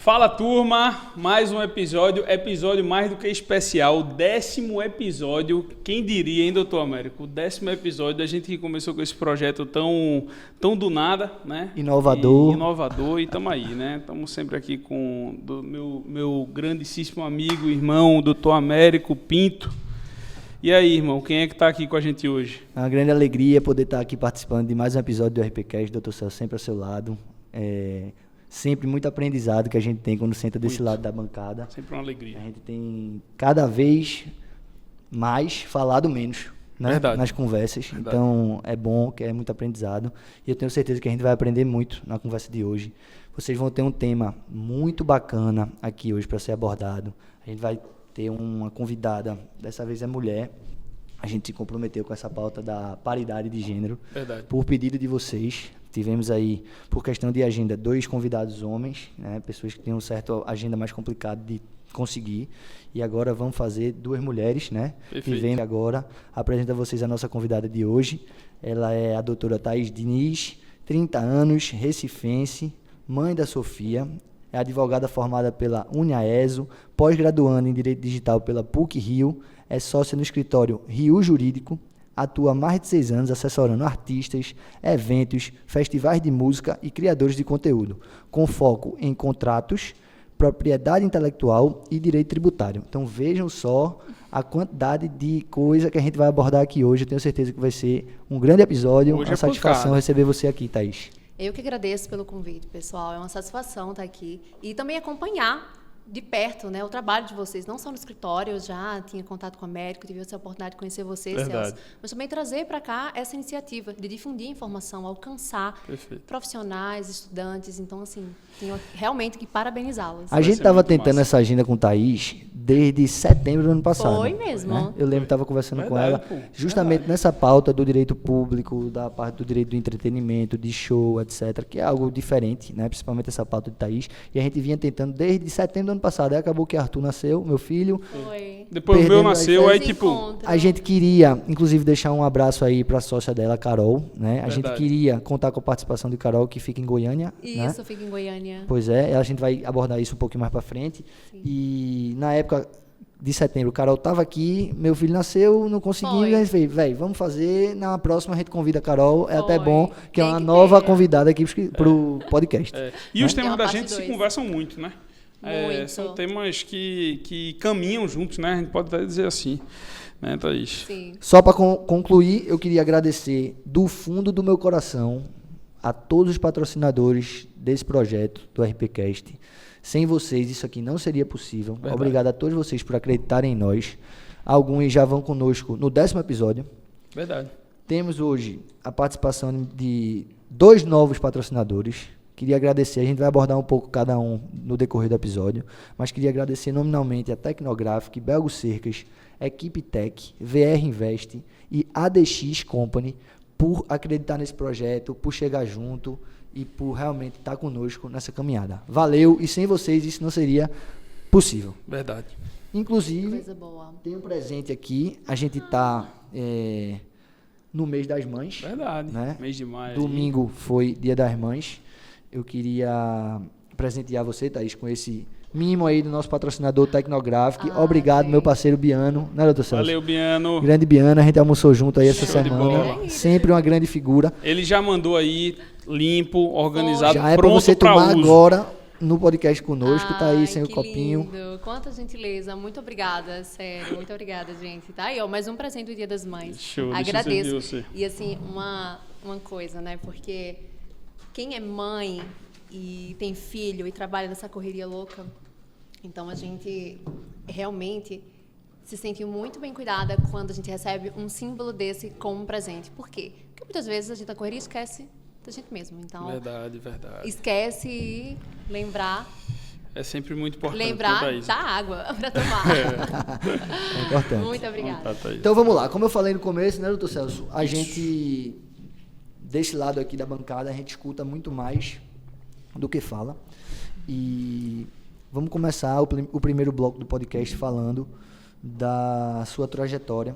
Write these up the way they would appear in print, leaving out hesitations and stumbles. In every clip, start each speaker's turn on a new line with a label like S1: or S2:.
S1: Fala, turma, mais um episódio mais do que especial, o 10º episódio, quem diria, hein, doutor Américo? O 10º episódio, a gente que começou com esse projeto tão do nada, né? Inovador, e estamos aí, né? Estamos sempre aqui com meu grandíssimo amigo, irmão, doutor Américo Pinto. E aí, irmão, quem é que está aqui com a gente hoje?
S2: É uma grande alegria poder estar aqui participando de mais um episódio do RPCast, doutor Celso, sempre ao seu lado. Sempre muito aprendizado que a gente tem quando senta desse lado da bancada.
S1: Sempre uma alegria.
S2: A gente tem cada vez mais falado menos, né? Nas conversas. Verdade. Então é bom, que é muito aprendizado. E eu tenho certeza que a gente vai aprender muito na conversa de hoje. Vocês vão ter um tema muito bacana aqui hoje para ser abordado. A gente vai ter uma convidada, dessa vez é mulher. A gente se comprometeu com essa pauta da paridade de gênero.
S1: Verdade.
S2: Por pedido de vocês. Tivemos aí, por questão de agenda, 2 convidados homens, né? Pessoas que têm uma certa agenda mais complicada de conseguir. E agora vamos fazer 2 mulheres, né?
S1: Perfeito.
S2: E vem agora, apresento a vocês a nossa convidada de hoje. Ela é a doutora Thaís Diniz, 30 anos, recifense, mãe da Sofia. É advogada formada pela UniaESO, pós-graduando em Direito Digital pela PUC-Rio, é sócia no escritório Rio Jurídico, atua há mais de 6 anos assessorando artistas, eventos, festivais de música e criadores de conteúdo, com foco em contratos, propriedade intelectual e direito tributário. Então vejam só a quantidade de coisa que a gente vai abordar aqui hoje. Eu tenho certeza que vai ser um grande episódio. Hoje uma satisfação receber você aqui, Thaís.
S3: Eu que agradeço pelo convite, pessoal. É uma satisfação estar aqui e também acompanhar de perto, né, o trabalho de vocês, não só no escritório. Eu já tinha contato com o Américo, tive essa oportunidade de conhecer vocês, Celso, mas também trazer para cá essa iniciativa de difundir informação, alcançar profissionais, estudantes. Então, assim, tenho realmente que parabenizá-los.
S2: A gente estava tentando essa agenda com Thaís desde setembro do ano passado.
S3: Foi mesmo.
S2: Né? Eu lembro que estava conversando com ela justamente nessa pauta do direito público, da parte do direito do entretenimento, de show, etc., que é algo diferente, né? Principalmente essa pauta de Thaís. E a gente vinha tentando desde setembro do ano passado. Aí acabou que Arthur nasceu, meu filho.
S3: Foi.
S1: Depois o meu nasceu, aí tipo...
S2: A gente queria, inclusive, deixar um abraço aí para a sócia dela, Carol, né? A gente queria contar com a participação de Carol, que fica em Goiânia.
S3: Isso, né? Fica em Goiânia.
S2: Pois é, a gente vai abordar isso um pouquinho mais para frente. Sim. E na época de setembro, Carol estava aqui, meu filho nasceu, não conseguimos, a gente fez, velho, vamos fazer, na próxima a gente convida a Carol, é até bom, que é uma nova convidada aqui pro podcast.
S1: E os temas da gente se conversam muito, né?
S3: Muito.
S1: São temas que caminham juntos, né? A gente pode até dizer assim, né, Thaís?
S3: Sim.
S2: Só para concluir, eu queria agradecer do fundo do meu coração a todos os patrocinadores desse projeto, do RPCast. Sem vocês, isso aqui não seria possível. Verdade. Obrigado a todos vocês por acreditarem em nós. Alguns já vão conosco no 10º episódio.
S1: Verdade.
S2: Temos hoje a participação de 2 novos patrocinadores. Queria agradecer, a gente vai abordar um pouco cada um no decorrer do episódio, mas queria agradecer nominalmente a Tecnographic, Belgo Cercas, Equipe Tech, VR Invest e ADX Company por acreditar nesse projeto, por chegar junto e por realmente estar conosco nessa caminhada. Valeu, e sem vocês isso não seria possível.
S1: Verdade.
S2: Inclusive,
S3: coisa boa.
S2: Tem um presente aqui, a gente está no mês das mães.
S1: Verdade,
S2: né?
S1: Mês de maio.
S2: Domingo foi Dia das Mães. Eu queria presentear você, Thaís, com esse mimo aí do nosso patrocinador Tecnographic. Obrigado, meu parceiro Biano. Né, doutor Celso?
S1: Valeu, Biano.
S2: Grande Biano, a gente almoçou junto aí essa
S1: Show de
S2: semana.
S1: bola.
S2: Sempre uma grande figura.
S1: Ele já mandou aí, limpo, organizado,
S2: já é
S1: pronto
S2: para você tomar
S1: uso.
S2: agora no podcast conosco. Tá aí sem o copinho.
S3: Lindo. Quanta gentileza. Muito obrigada, sério. Muito obrigada, gente. Tá aí, ó, mais um presente do Dia das Mães.
S1: Show,
S3: agradeço.
S1: Você.
S3: E assim, uma coisa, né? Porque quem é mãe e tem filho e trabalha nessa correria louca, então a gente realmente se sente muito bem cuidada quando a gente recebe um símbolo desse como um presente. Por quê? Porque muitas vezes a gente na correria esquece da gente mesmo. Então,
S1: Verdade.
S3: esquece e lembrar.
S1: É sempre muito importante.
S3: Lembrar da água para tomar.
S2: É importante.
S3: Muito obrigada.
S2: Então vamos lá. Como eu falei no começo, né, doutor Celso? A gente, desse lado aqui da bancada, a gente escuta muito mais do que fala. E vamos começar o primeiro bloco do podcast falando da sua trajetória.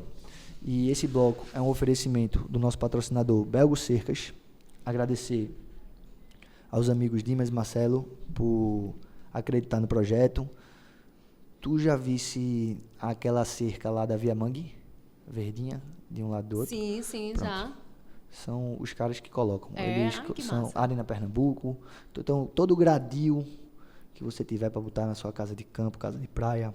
S2: E esse bloco é um oferecimento do nosso patrocinador Belgo Cercas. Agradecer aos amigos Dimas e Marcelo por acreditar no projeto. Tu já visse aquela cerca lá da Via Mangue? Verdinha, de um lado do outro?
S3: Sim, pronto. Já.
S2: São os caras que colocam.
S3: Eles
S2: são Arena Pernambuco. Então, todo o gradil que você tiver para botar na sua casa de campo, casa de praia,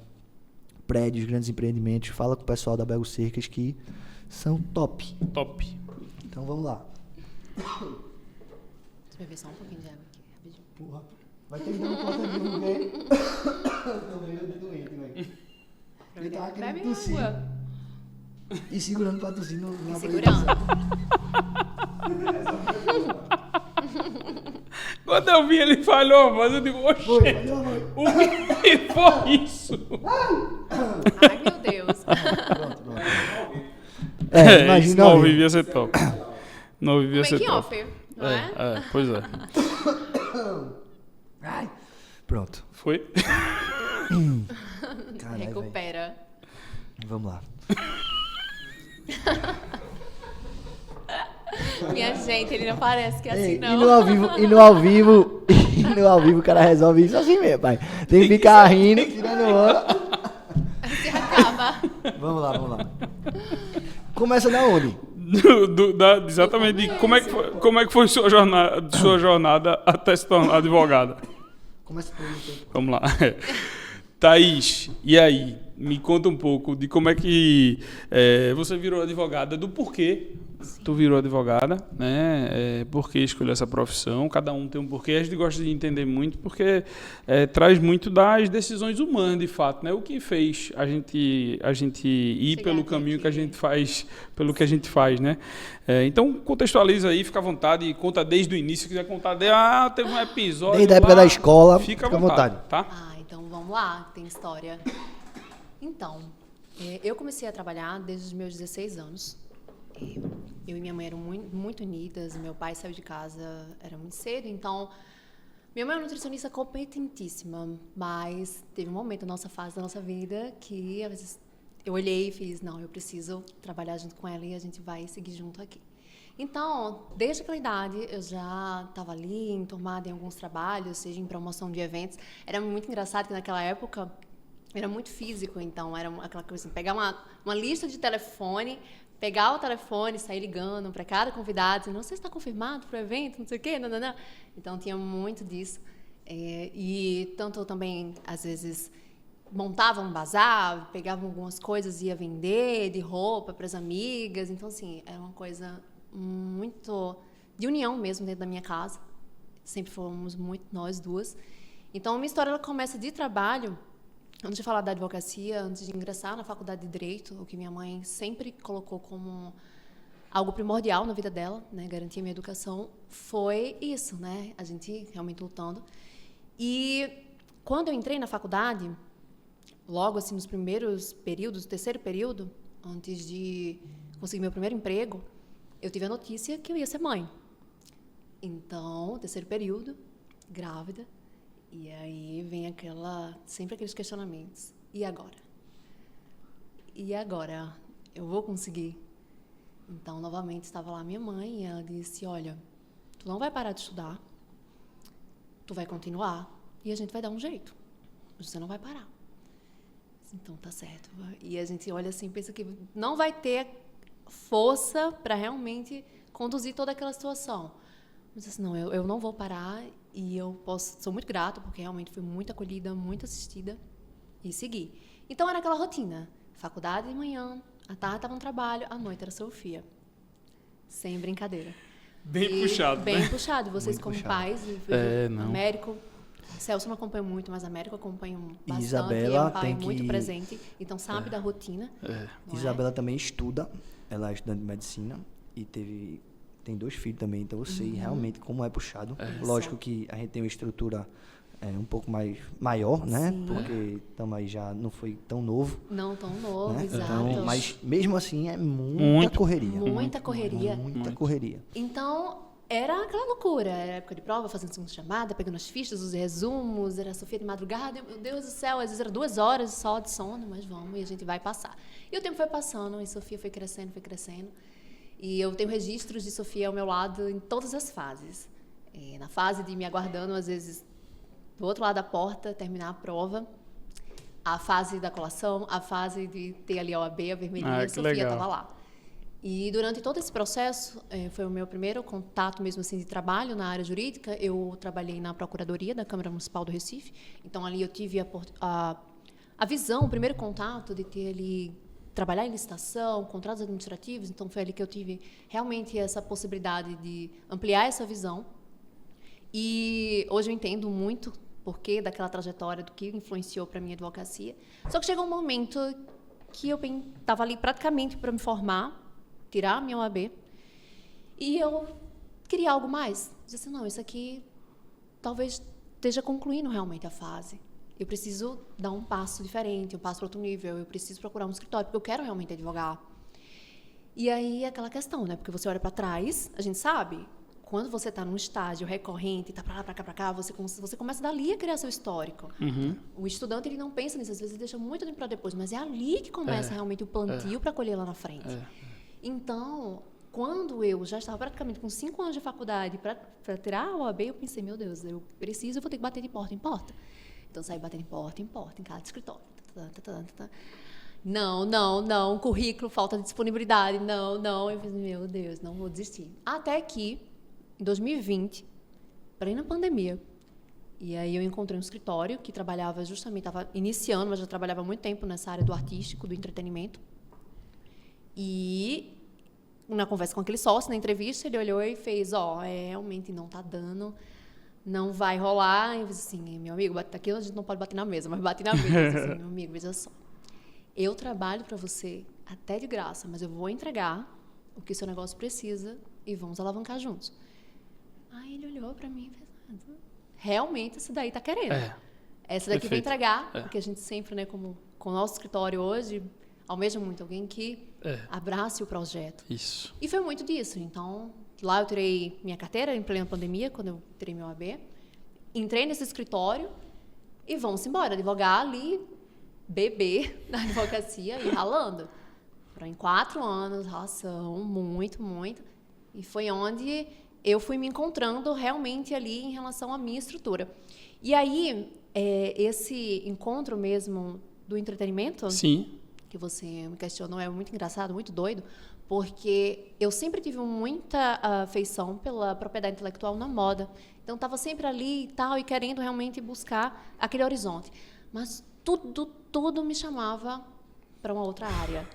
S2: prédios, grandes empreendimentos, fala com o pessoal da Belo Cercas que são top.
S1: Top.
S2: Então, vamos lá.
S3: Deixa eu beber só um pouquinho de água aqui, rapidinho.
S2: Porra, vai ter que dar uma conta de um, velho. Tô meio doente, velho. Ele tava querendo tossir. E segurando pra tossir no
S3: segurando.
S1: Quando eu vi ele falhou, mas eu digo, oxe, o que foi isso?
S3: Ai, meu Deus.
S2: Pronto.
S1: Imagina. Isso não vivia ser top. Não vivia ser top.
S3: Making off, não é?
S1: Pois é.
S2: Ai. Pronto.
S1: Foi?
S3: Caralho, recupera.
S2: Véio. Vamos lá.
S3: Minha gente, ele não parece que é assim, não.
S2: E no ao vivo o cara resolve isso assim mesmo, pai. Tem que ficar rindo, tirando onda.
S3: Se acaba.
S2: Vamos lá. Começa da onde?
S1: Exatamente. Como é que foi sua jornada até se tornar advogada?
S2: Começa por aí.
S1: Vamos lá. Thaís, e aí? Me conta um pouco de como é que você virou advogada, do porquê tu virou advogada, né? Por que escolher essa profissão? Cada um tem um porquê. A gente gosta de entender muito porque traz muito das decisões humanas, de fato, né? O que fez a gente ir chegar pelo caminho aqui que a gente faz, pelo que a gente faz, né? Então, contextualiza aí, fica à vontade, conta desde o início, se quiser contar, teve um episódio
S2: desde a época da escola,
S1: fica à vontade,
S3: tá? Então vamos lá, tem história. Então, eu comecei a trabalhar desde os meus 16 anos. Eu e minha mãe eram muito unidas, meu pai saiu de casa, era muito cedo, então minha mãe é uma nutricionista competentíssima, mas teve um momento na nossa fase da nossa vida que às vezes eu olhei e fiz, não, eu preciso trabalhar junto com ela e a gente vai seguir junto aqui. Então, desde aquela idade, eu já estava ali, enturmada em alguns trabalhos, seja em promoção de eventos. Era muito engraçado que naquela época era muito físico, então era aquela coisa assim, pegar uma lista de telefone, pegar o telefone, sair ligando para cada convidado, dizendo, não sei se está confirmado para o evento, não sei o quê, não. Então tinha muito disso. E tanto eu também, às vezes, montava um bazar, pegava algumas coisas e ia vender de roupa para as amigas. Então, assim, era uma coisa muito de união mesmo dentro da minha casa. Sempre fomos muito nós duas. Então, a minha história ela começa de trabalho. Antes de falar da advocacia, antes de ingressar na faculdade de Direito, o que minha mãe sempre colocou como algo primordial na vida dela, né, garantir a minha educação, foi isso, né, a gente realmente lutando. E quando eu entrei na faculdade, logo assim nos primeiros períodos, terceiro período, antes de conseguir meu primeiro emprego, eu tive a notícia que eu ia ser mãe. Então, terceiro período, grávida. E aí vem sempre aqueles questionamentos. E agora? E agora? Eu vou conseguir? Então, novamente, estava lá minha mãe e ela disse, olha, tu não vai parar de estudar, tu vai continuar e a gente vai dar um jeito. Você não vai parar. Então, tá certo. E a gente olha assim e pensa que não vai ter força para realmente conduzir toda aquela situação. Mas assim, não, eu não vou parar e sou muito grata, porque realmente fui muito acolhida, muito assistida e segui. Então, era aquela rotina. Faculdade de manhã, à tarde estava no trabalho, à noite era Sofia. Sem brincadeira.
S1: Bem puxado,
S3: bem
S1: né?
S3: puxado. Vocês
S2: Muito
S3: como
S2: puxado.
S3: pais, Américo, Celso não acompanha muito, mas Américo acompanha bastante.
S2: Isabela
S3: e é um pai
S2: tem
S3: muito
S2: que...
S3: presente, então sabe da rotina.
S2: Isabela também estuda, ela é estudante de medicina e tem 2 filhos também, então eu sei realmente como é puxado. Lógico que a gente tem uma estrutura um pouco maior, né?
S3: Sim.
S2: Porque também já não foi tão novo.
S3: Não tão novo,
S2: né?
S3: exato.
S2: Então, mas mesmo assim é muita correria.
S3: Muita correria.
S2: Muita correria.
S3: Então, era aquela loucura. Era época de prova, fazendo segunda chamada, pegando as fichas, os resumos, era a Sofia de madrugada. Meu Deus do céu, às vezes era 2 horas só de sono, mas vamos, e a gente vai passar. E o tempo foi passando, e Sofia foi crescendo. E eu tenho registros de Sofia ao meu lado em todas as fases. Na fase de me aguardando, às vezes, do outro lado da porta, terminar a prova, a fase da colação, a fase de ter ali a OAB, a vermelhinha, a Sofia estava lá. E durante todo esse processo, foi o meu primeiro contato mesmo assim de trabalho na área jurídica. Eu trabalhei na Procuradoria da Câmara Municipal do Recife, então ali eu tive a visão, o primeiro contato de ter ali, trabalhar em licitação, contratos administrativos, então foi ali que eu tive realmente essa possibilidade de ampliar essa visão. E hoje eu entendo muito porquê daquela trajetória, do que influenciou para a minha advocacia. Só que chegou um momento que eu estava ali praticamente para me formar, tirar a minha OAB, e eu queria algo mais. Eu disse assim, não, isso aqui talvez esteja concluindo realmente a fase. Eu preciso dar um passo diferente, um passo para outro nível, eu preciso procurar um escritório, porque eu quero realmente advogar. E aí, aquela questão, né? Porque você olha para trás, a gente sabe, quando você está num estágio recorrente, está para lá, para cá, você começa dali a criar seu histórico.
S1: Uhum.
S3: O estudante, ele não pensa nisso, às vezes ele deixa muito tempo para depois, mas é ali que começa realmente o plantio para colher lá na frente. Então, quando eu já estava praticamente com 5 anos de faculdade para tirar a OAB, eu pensei, meu Deus, eu vou ter que bater de porta em porta. Então, saí batendo em porta, em cada escritório. Não, currículo, falta de disponibilidade, não. Eu fiz, meu Deus, não vou desistir. Até que, em 2020, para ir na pandemia, e aí eu encontrei um escritório que trabalhava justamente, estava iniciando, mas já trabalhava há muito tempo nessa área do artístico, do entretenimento. E, na conversa com aquele sócio, na entrevista, ele olhou e fez, realmente não está dando, não vai rolar. E eu disse assim, meu amigo, aqui a gente não pode bater na mesa, mas bate na mesa. Eu disse assim, meu amigo, veja só, eu trabalho para você até de graça, mas eu vou entregar o que seu negócio precisa e vamos alavancar juntos. Aí ele olhou para mim e fez, realmente essa daí está querendo. Essa daqui vai entregar, porque a gente sempre, né, como com o nosso escritório hoje, almeja muito alguém que abrace o projeto.
S1: Isso.
S3: E foi muito disso. Então, lá eu tirei minha carteira em plena pandemia, quando eu tirei meu AB. Entrei nesse escritório e vamos embora, advogar ali, beber na advocacia e ralando. Foram em 4 anos, ralação, muito. E foi onde eu fui me encontrando realmente ali em relação à minha estrutura. E aí, esse encontro mesmo do entretenimento...
S1: Sim.
S3: Que você me questionou, é muito engraçado, muito doido, porque eu sempre tive muita afeição pela propriedade intelectual na moda. Então, estava sempre ali e tal, e querendo realmente buscar aquele horizonte. Mas tudo me chamava para uma outra área.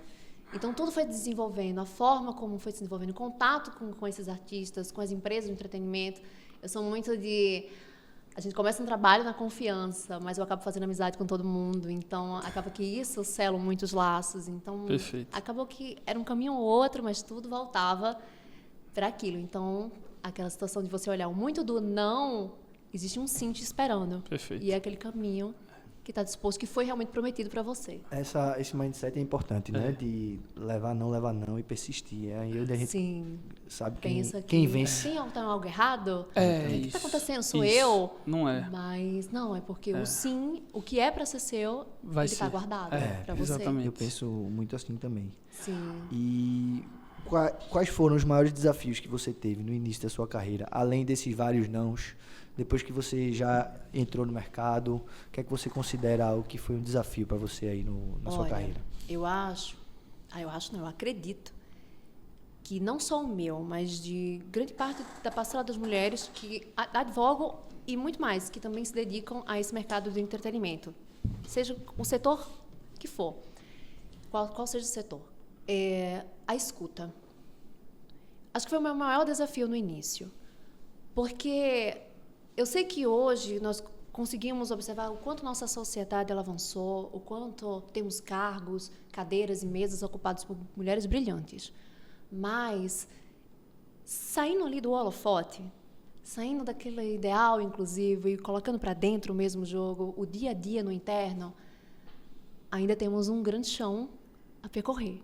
S3: Então, tudo foi desenvolvendo, a forma como foi se desenvolvendo, o contato com esses artistas, com as empresas de entretenimento. Eu sou muito de... A gente começa um trabalho na confiança, mas eu acabo fazendo amizade com todo mundo. Então, acaba que isso sela muitos laços. Então, acabou que era um caminho ou outro, mas tudo voltava para aquilo. Então, aquela situação de você olhar muito do não, existe um sim te esperando.
S1: Perfeito.
S3: E é aquele caminho que está disposto, que foi realmente prometido para você.
S2: Esse mindset é importante, né? De levar não e persistir. Aí a gente sabe quem vence.
S3: Sim, tem algo errado? O que está acontecendo? Sou
S1: isso.
S3: eu?
S1: Não é.
S3: Mas não, é porque o sim, o que é para ser seu, ele está guardado para você.
S1: Exatamente.
S2: Eu penso muito assim também.
S3: Sim.
S2: E quais foram os maiores desafios que você teve no início da sua carreira, além desses vários nãos? Depois que você já entrou no mercado, o que é que você considera o que foi um desafio para você aí na sua carreira?
S3: Eu acredito que não só o meu, mas de grande parte da parcela das mulheres que advogam e muito mais, que também se dedicam a esse mercado do entretenimento, seja o setor que for, qual seja o setor, a escuta. Acho que foi o meu maior desafio no início, porque eu sei que hoje nós conseguimos observar o quanto nossa sociedade ela avançou, o quanto temos cargos, cadeiras e mesas ocupados por mulheres brilhantes. Mas, saindo ali do holofote, saindo daquele ideal, inclusive, e colocando para dentro o mesmo jogo, o dia a dia no interno, ainda temos um grande chão a percorrer.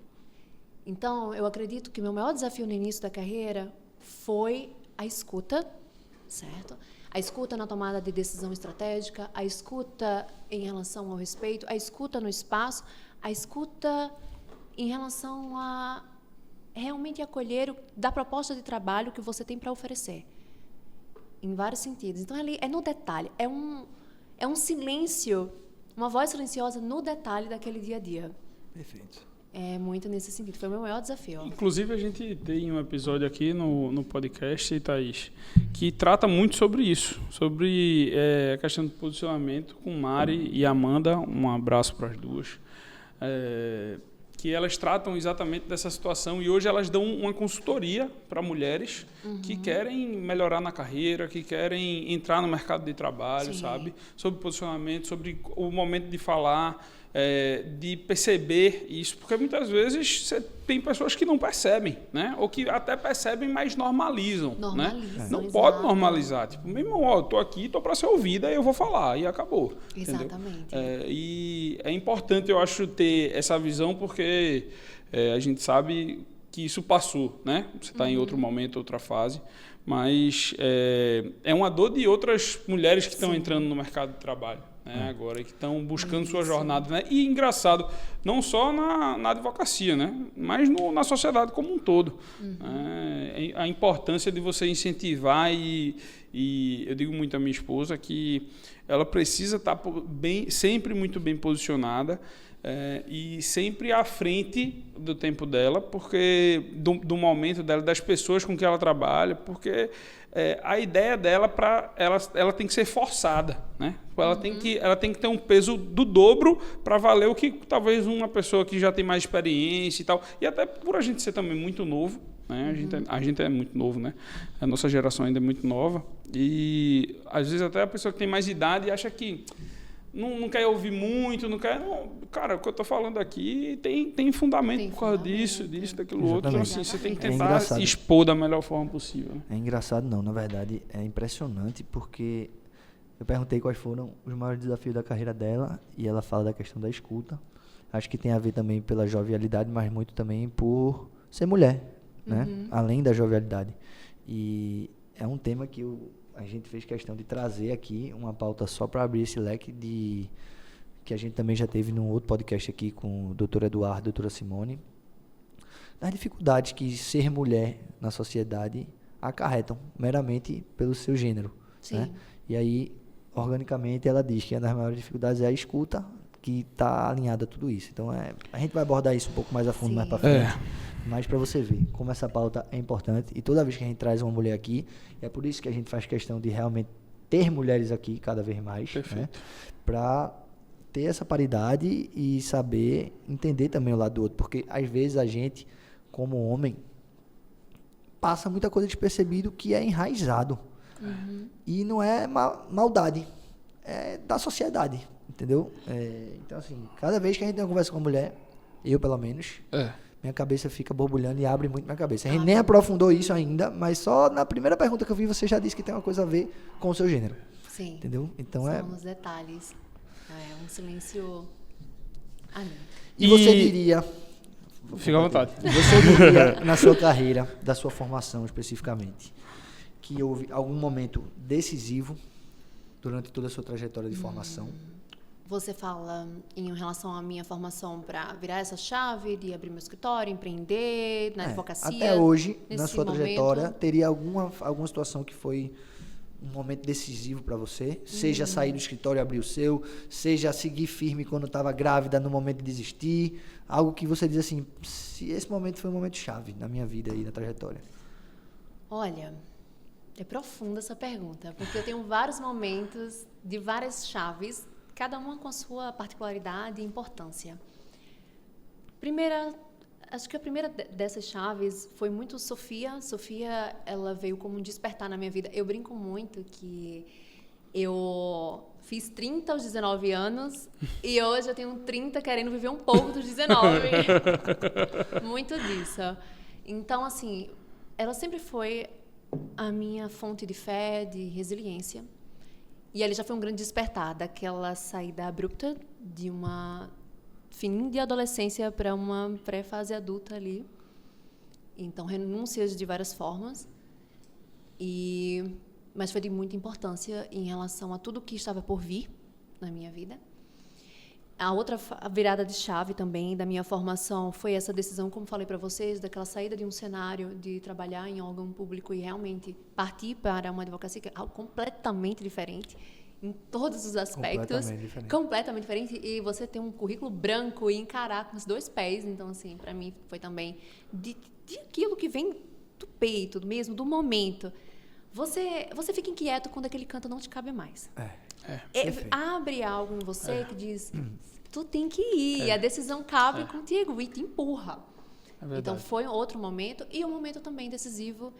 S3: Então, eu acredito que meu maior desafio no início da carreira foi a escuta, certo? A escuta na tomada de decisão estratégica, a escuta em relação ao respeito, a escuta no espaço, a escuta em relação a realmente acolher da proposta de trabalho que você tem para oferecer, em vários sentidos. Então, ali é no detalhe, é um silêncio, uma voz silenciosa no detalhe daquele dia a dia.
S2: Perfeito.
S3: É muito nesse sentido. Foi o meu maior desafio.
S1: Inclusive, a gente tem um episódio aqui no podcast, Thaís, que trata muito sobre isso, sobre a questão do posicionamento com Mari e Amanda. Um abraço para as duas. Que elas tratam exatamente dessa situação e hoje elas dão uma consultoria para mulheres que querem melhorar na carreira, que querem entrar no mercado de trabalho,
S3: Sim.
S1: sabe? Sobre posicionamento, sobre o momento de falar, de perceber isso, porque muitas vezes você tem pessoas que não percebem, né? Ou que até percebem, mas normalizam, né? Não
S3: exato.
S1: pode normalizar. Tipo, meu irmão, ó, eu tô aqui, tô para ser ouvida e eu vou falar e acabou.
S3: Exatamente.
S1: E é importante, eu acho, ter essa visão porque a gente sabe que isso passou, né? Você está em outro momento, outra fase, mas é uma dor de outras mulheres que estão entrando no mercado de trabalho. Agora, que estão buscando sua jornada, né? E engraçado, não só na advocacia, né? Mas na sociedade como um todo. A importância de você incentivar e eu digo muito à minha esposa que ela precisa estar sempre muito bem posicionada e sempre à frente do tempo dela, porque do momento dela, das pessoas com que ela trabalha, porque a ideia dela ela tem que ser forçada, né? Ela tem que ter um peso do dobro para valer o que talvez uma pessoa que já tem mais experiência e tal, e até por a gente ser também muito novo, né? A gente é muito novo, né? A nossa geração ainda é muito nova e às vezes até a pessoa que tem mais idade acha que não quer ouvir muito, não quer... Não, cara, o que eu estou falando aqui tem fundamento por causa disso, daquilo outro. Então, assim, você tem que tentar se expor da melhor forma possível. Né?
S2: É engraçado não, na verdade, é impressionante porque eu perguntei quais foram os maiores desafios da carreira dela e ela fala da questão da escuta. Acho que tem a ver também pela jovialidade, mas muito também por ser mulher, né? Além da jovialidade. E é um tema que a gente fez questão de trazer aqui uma pauta só para abrir esse leque que a gente também já teve num outro podcast aqui com o Dr. Eduardo e a doutora Simone, das dificuldades que ser mulher na sociedade acarretam meramente pelo seu gênero. Né? E aí, organicamente, ela diz que uma das maiores dificuldades é a escuta, que está alinhada a tudo isso. Então, a gente vai abordar isso um pouco mais a fundo mais para frente. Mas para você ver como essa pauta é importante, e toda vez que a gente traz uma mulher aqui, é por isso que a gente faz questão de realmente ter mulheres aqui cada vez mais, né? Para ter essa paridade e saber entender também o lado do outro, porque às vezes a gente, como homem, passa muita coisa despercebido que é enraizado. E não é maldade, é da sociedade, entendeu? Então, assim, cada vez que a gente tem uma conversa com a mulher, eu pelo menos, minha cabeça fica borbulhando e abre muito minha cabeça. A gente nem aprofundou isso ainda, mas só na primeira pergunta que eu vi, você já disse que tem uma coisa a ver com o seu gênero.
S3: Sim.
S2: Entendeu? Então
S3: são os detalhes. É um silêncio...
S2: E você diria...
S1: Fica à vontade.
S2: Você diria, na sua carreira, da sua formação especificamente, que houve algum momento decisivo durante toda a sua trajetória de formação?
S3: Você fala em relação à minha formação para virar essa chave de abrir meu escritório, empreender na advocacia?
S2: Até hoje, na sua
S3: momento,
S2: trajetória, teria alguma situação que foi um momento decisivo para você? Seja sair do escritório e abrir o seu, seja seguir firme quando estava grávida no momento de desistir, algo que você diz assim, se esse momento foi um momento chave na minha vida e na trajetória.
S3: Olha, é profunda essa pergunta, porque eu tenho vários momentos de várias chaves, cada uma com a sua particularidade e importância. Acho que a primeira dessas chaves foi muito Sofia. Sofia, ela veio como um despertar na minha vida. Eu brinco muito que eu fiz 30 aos 19 anos e hoje eu tenho 30 querendo viver um pouco dos 19. Muito disso. Então, assim, ela sempre foi a minha fonte de fé, de resiliência. E ali já foi um grande despertar daquela saída abrupta de uma fim de adolescência para uma pré-fase adulta ali. Então, renúncias de várias formas. Mas foi de muita importância em relação a tudo que estava por vir na minha vida. A outra virada de chave também da minha formação foi essa decisão, como falei para vocês, daquela saída de um cenário de trabalhar em órgão público e realmente partir para uma advocacia que é algo completamente diferente. em todos os aspectos. Completamente diferente. E você ter um currículo branco e encarar com os 2 pés. Então, assim, para mim foi também de aquilo que vem do peito mesmo, do momento. Você fica inquieto quando aquele canto não te cabe mais. Abre algo em você que diz, tu tem que ir, a decisão cabe contigo e te empurra. Então, foi outro momento. E um momento também decisivo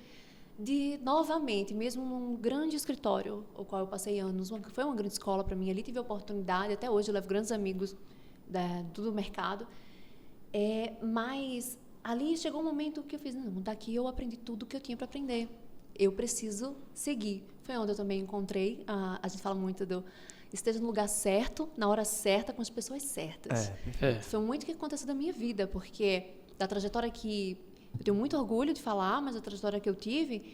S3: de, novamente, mesmo num grande escritório, o qual eu passei anos, foi uma grande escola para mim, ali tive a oportunidade, até hoje eu levo grandes amigos do mercado, mas ali chegou um momento que eu fiz, não, daqui eu aprendi tudo que eu tinha para aprender, eu preciso seguir. Foi onde eu também encontrei, a gente fala muito do esteja no lugar certo, na hora certa, com as pessoas certas. Foi muito o que aconteceu da minha vida, porque da trajetória que eu tenho muito orgulho de falar, mas a trajetória que eu tive,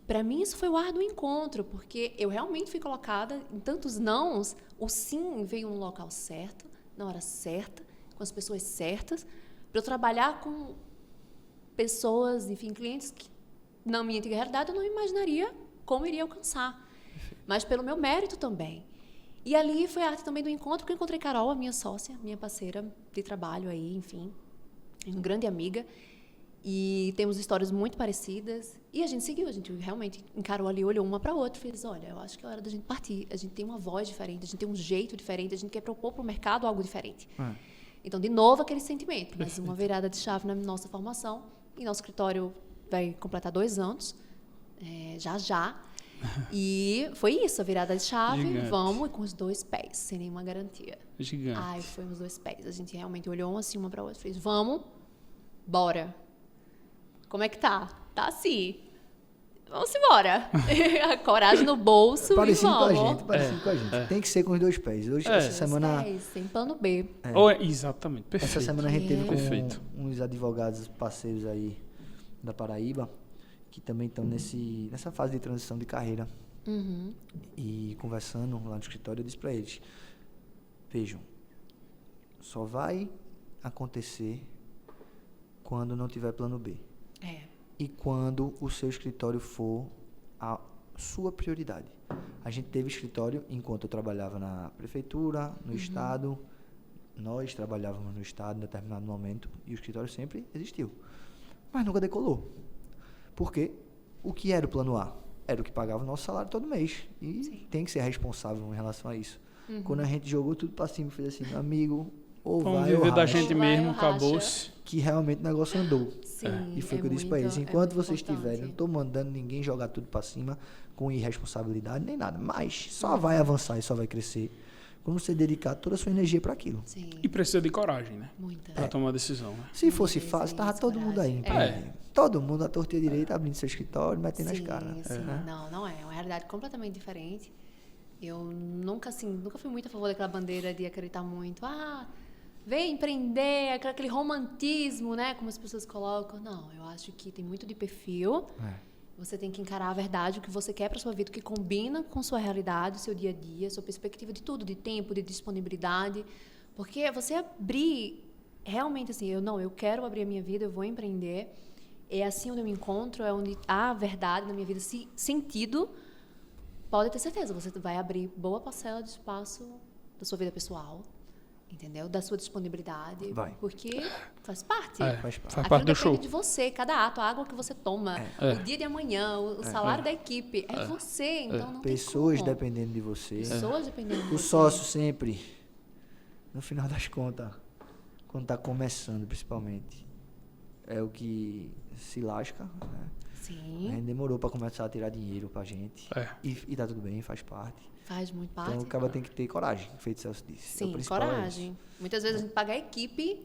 S3: para mim isso foi o ar do encontro, porque eu realmente fui colocada em tantos nãos, o sim veio no local certo, na hora certa, com as pessoas certas, para eu trabalhar com pessoas, enfim, clientes que, na minha antiga realidade, eu não imaginaria como iria alcançar, mas pelo meu mérito também. E ali foi a arte também do encontro, porque eu encontrei Carol, a minha sócia, minha parceira de trabalho aí, enfim, uma grande amiga, e temos histórias muito parecidas. E a gente seguiu, a gente realmente encarou ali, olhou uma para a outra e fez, olha, eu acho que é hora da gente partir. A gente tem uma voz diferente, a gente tem um jeito diferente, a gente quer propor para o mercado algo diferente. Então, de novo, aquele sentimento. Mas uma virada de chave na nossa formação. E nosso escritório vai completar 2 anos, já. E foi isso, a virada de chave.
S1: Gigante.
S3: Vamos com os 2 pés, sem nenhuma garantia.
S1: Gigante.
S3: Ai, foi os 2 pés. A gente realmente olhou assim, uma para a outra e fez, vamos, bora. Como é que tá? Tá assim. Vamos embora. A coragem no bolso
S2: Parecido
S3: e vamos.
S2: Com a gente. Tem que ser com os 2 pés. Hoje, essa semana...
S3: Sem plano B.
S1: Exatamente, perfeito.
S2: Essa semana a gente teve
S1: Perfeito.
S2: com uns advogados parceiros aí da Paraíba, que também estão nessa fase de transição de carreira. E conversando lá no escritório, eu disse para eles, vejam, só vai acontecer quando não tiver plano B. E quando o seu escritório for a sua prioridade. A gente teve escritório enquanto eu trabalhava na prefeitura, no estado. Nós trabalhávamos no estado em determinado momento e o escritório sempre existiu. Mas nunca decolou. Porque o que era o plano A? Era o que pagava o nosso salário todo mês. E tem que ser responsável em relação a isso. Quando a gente jogou tudo para cima e fez assim, meu amigo, ou
S1: Vamos
S2: vai ou
S1: viver da
S2: racha.
S1: gente mesmo, acabou-se.
S2: Que realmente o negócio andou.
S3: Sim,
S2: E foi o que eu disse para eles. Enquanto vocês estiverem, não estou mandando ninguém jogar tudo para cima com irresponsabilidade nem nada. Mas só vai avançar e só vai crescer quando você dedicar toda a sua energia para aquilo.
S3: Sim.
S1: E precisa de coragem, né?
S3: Muita.
S1: Para tomar decisão, né?
S2: Se fosse fácil, tava todo mundo aí. Todo mundo à torta e à direita, abrindo seu escritório, metendo as caras.
S3: Sim. Não é. É uma realidade completamente diferente. Eu nunca fui muito a favor daquela bandeira de acreditar muito. Vem empreender, aquele romantismo, né? Como as pessoas colocam. Não, eu acho que tem muito de perfil. Você tem que encarar a verdade, o que você quer para sua vida, o que combina com sua realidade, seu dia a dia, sua perspectiva de tudo, de tempo, de disponibilidade. Porque você abrir, realmente assim, eu quero abrir a minha vida, eu vou empreender. É assim onde eu me encontro, é onde há a verdade na minha vida, sentido. Pode ter certeza, você vai abrir boa parcela de espaço da sua vida pessoal, entendeu? Da sua disponibilidade. Porque faz parte.
S2: Faz parte.
S1: Faz parte do show.
S3: Depende de você, cada ato, a água que você toma, o dia de amanhã, o salário da equipe, é você, então não
S2: Pessoas
S3: tem como.
S2: dependendo de você.
S3: Pessoas dependendo de você.
S2: O sócio sempre, no final das contas, quando está começando principalmente, é o que se lasca, né?
S3: Sim.
S2: A gente demorou para começar a tirar dinheiro pra gente. E tá tudo bem, faz parte.
S3: Faz muito parte.
S2: Então o cara tem que ter coragem, feito o Celso disse.
S3: Sim, coragem. Muitas vezes a gente paga a equipe